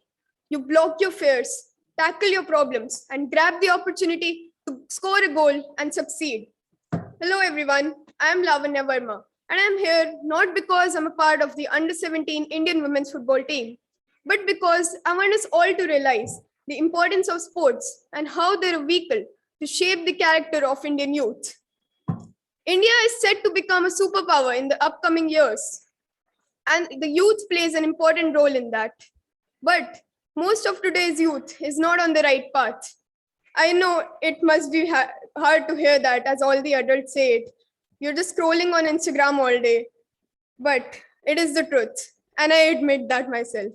You block your fears, tackle your problems, and grab the opportunity to score a goal and succeed. Hello, everyone. I am Lavanya Verma, and I'm here not because I'm a part of the under-17 Indian women's football team, but because I want us all to realize the importance of sports and how they're a vehicle to shape the character of Indian youth. India is set to become a superpower in the upcoming years, and the youth plays an important role in that. But most of today's youth is not on the right path. I know it must be hard to hear that, as all the adults say it. You're just scrolling on Instagram all day. But it is the truth, and I admit that myself.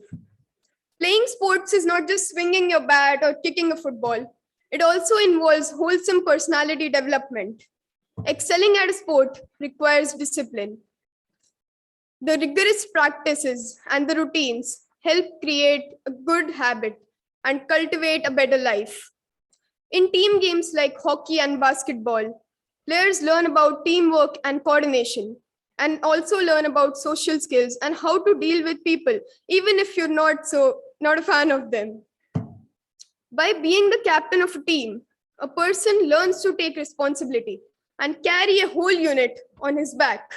Playing sports is not just swinging your bat or kicking a football. It also involves wholesome personality development. Excelling at a sport requires discipline. The rigorous practices and the routines help create a good habit and cultivate a better life. In team games like hockey and basketball, players learn about teamwork and coordination, and also learn about social skills and how to deal with people, even if you're not a fan of them. By being the captain of a team, a person learns to take responsibility and carry a whole unit on his back.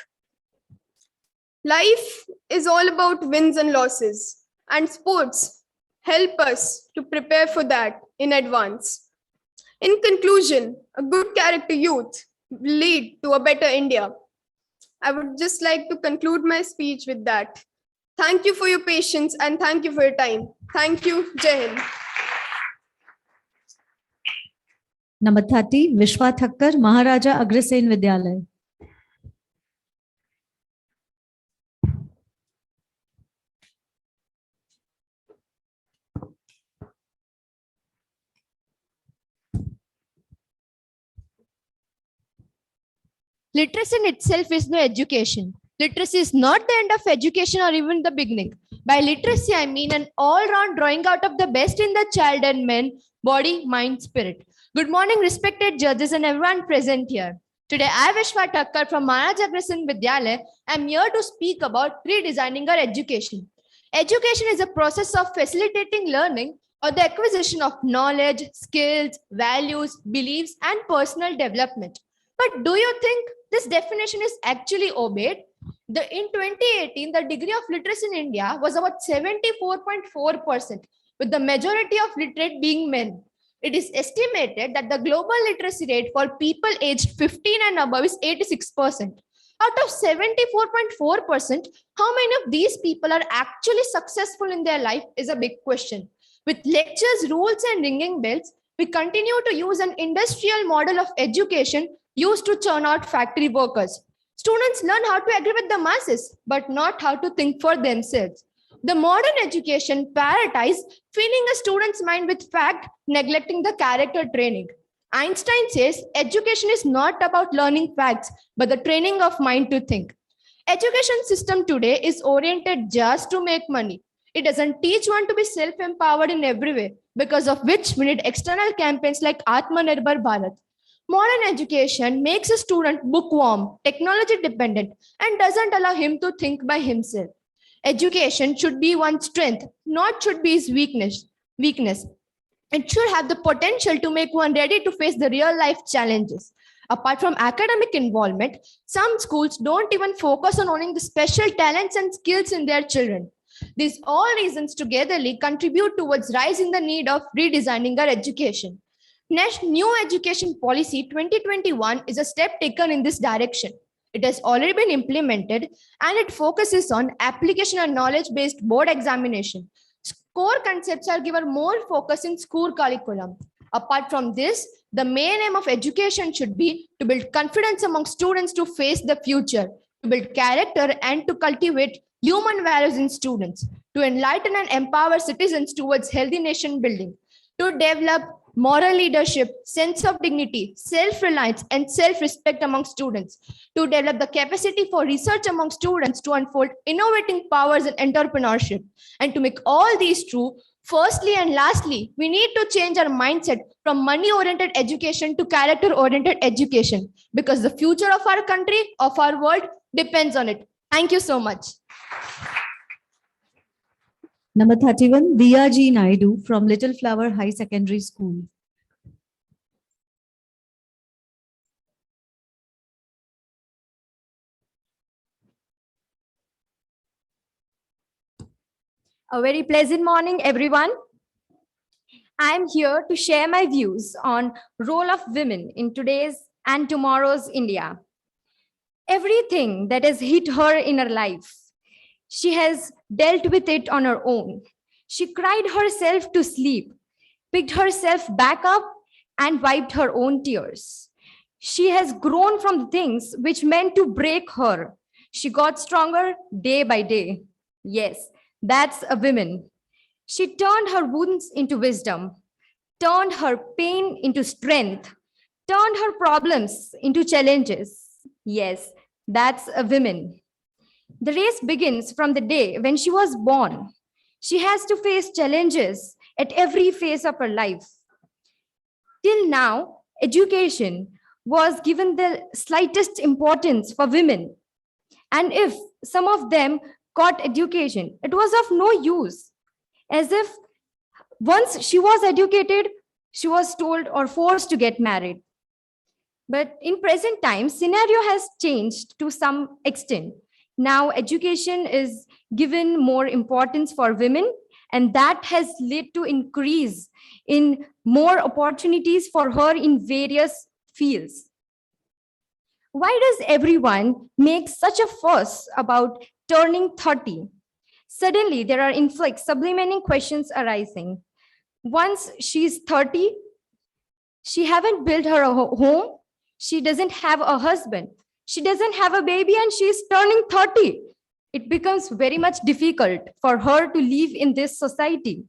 Life is all about wins and losses, and sports help us to prepare for that in advance. In conclusion, a good character youth will lead to a better India. I would just like to conclude my speech with that. Thank you for your patience and thank you for your time. Thank you. Jai Hind. Number 30, Vishwa Thakkar, Maharaja Agrasen Vidyalaya. Literacy in itself is no education. Literacy is not the end of education or even the beginning. By literacy, I mean an all-round drawing out of the best in the child and man, body, mind, spirit. Good morning, respected judges and everyone present here. Today, I, Vishwa Thakkar from Maharaja Agrasen Vidyalaya, am here to speak about redesigning our education. Education is a process of facilitating learning or the acquisition of knowledge, skills, values, beliefs, and personal development. But do you think this definition is actually obeyed? In 2018, the degree of literacy in India was about 74.4%, with the majority of literate being men. It is estimated that the global literacy rate for people aged 15 and above is 86%. Out of 74.4%, how many of these people are actually successful in their life is a big question. With lectures, rules, and ringing bells, we continue to use an industrial model of education used to churn out factory workers. Students learn how to agree with the masses, but not how to think for themselves. The modern education prioritizes filling a student's mind with fact, neglecting the character training. Einstein says education is not about learning facts, but the training of mind to think. Education system today is oriented just to make money. It doesn't teach one to be self-empowered in every way, because of which we need external campaigns like Atmanirbhar Bharat. Modern education makes a student bookworm, technology dependent, and doesn't allow him to think by himself. Education should be one's strength, not should be his weakness. It should have the potential to make one ready to face the real life challenges. Apart from academic involvement, some schools don't even focus on owning the special talents and skills in their children. These all reasons togetherly contribute towards rising the need of redesigning our education. New Education Policy 2021 is a step taken in this direction. It has already been implemented and it focuses on application and knowledge-based board examination. Core concepts are given more focus in school curriculum. Apart from this, the main aim of education should be to build confidence among students to face the future, to build character and to cultivate human values in students, to enlighten and empower citizens towards healthy nation building, to develop moral leadership, sense of dignity, self-reliance, and self-respect among students, to develop the capacity for research among students to unfold innovating powers and entrepreneurship. And to make all these true, firstly and lastly, we need to change our mindset from money-oriented education to character-oriented education, because the future of our country, of our world, depends on it. Thank you so much. Number 31, Diya G. Naidu from Little Flower High Secondary School. A very pleasant morning, everyone. I am here to share my views on role of women in today's and tomorrow's India. Everything that has hit her in her life, she has dealt with it on her own. She cried herself to sleep, picked herself back up, and wiped her own tears. She has grown from things which meant to break her. She got stronger day by day. Yes, that's a woman. She turned her wounds into wisdom, turned her pain into strength, turned her problems into challenges. Yes, that's a woman. The race begins from the day when she was born. She has to face challenges at every phase of her life. Till now, education was given the slightest importance for women. And if some of them got education, it was of no use. As if once she was educated, she was told or forced to get married. But in present times, scenario has changed to some extent. Now education is given more importance for women, and that has led to increase in more opportunities for her in various fields. Why does everyone make such a fuss about turning 30? Suddenly, there are influx, sublimating questions arising. Once she's 30, she haven't built her home, she doesn't have a husband, she doesn't have a baby, and she's turning 30. It becomes very much difficult for her to live in this society.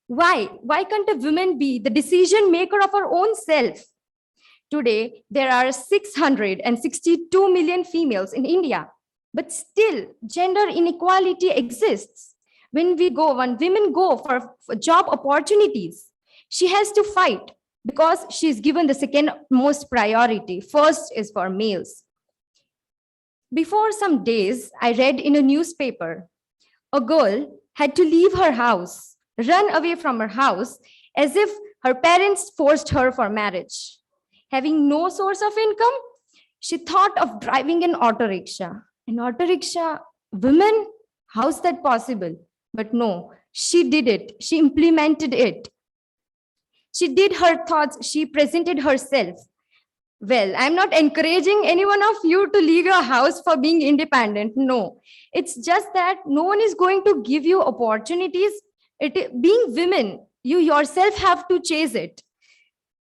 Why? Why can't a woman be the decision maker of her own self? Today, there are 662 million females in India, but still gender inequality exists. When women go for job opportunities, she has to fight because she's given the second most priority. First is for males. Before some days, I read in a newspaper, a girl had to leave her house, run away from her house, as if her parents forced her for marriage. Having no source of income, she thought of driving an auto rickshaw. An auto rickshaw, women, how's that possible? But no, she did it. She implemented it. She did her thoughts. She presented herself. Well, I'm not encouraging any one of you to leave your house for being independent. No, it's just that no one is going to give you opportunities. Being women, you yourself have to chase it.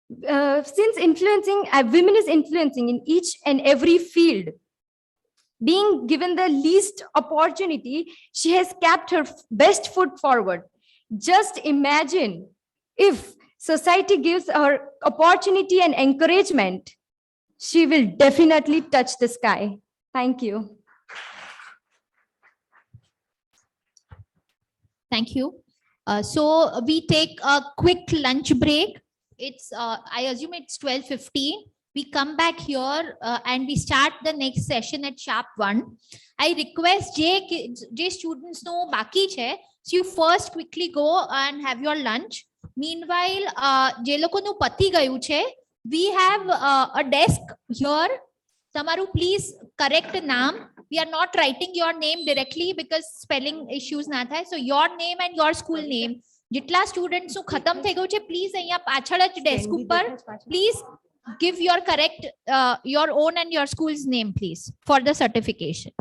Since women is influencing in each and every field, being given the least opportunity, she has kept her best foot forward. Just imagine if society gives her opportunity and encouragement, she will definitely touch the sky. Thank you. Thank you. So we take a quick lunch break. It's I assume it's 12:15. We come back here and we start the next session at sharp 1. I request J students know baki che. So you first quickly go and have your lunch. meanwhile જે લોકોનું પતી ગયું છે, we have a desk here. તમારું please correct નામ. We are not writing your name directly because spelling issues ના થાય. So your name and your school name. જેટલા સ્ટુડન્ટ્સ નું ખતમ થઈ ગયું છે, પ્લીઝ અહીંયા પાછળ જ ડેસ્ક ઉપર please give your correct your own and your school's name please for the certification.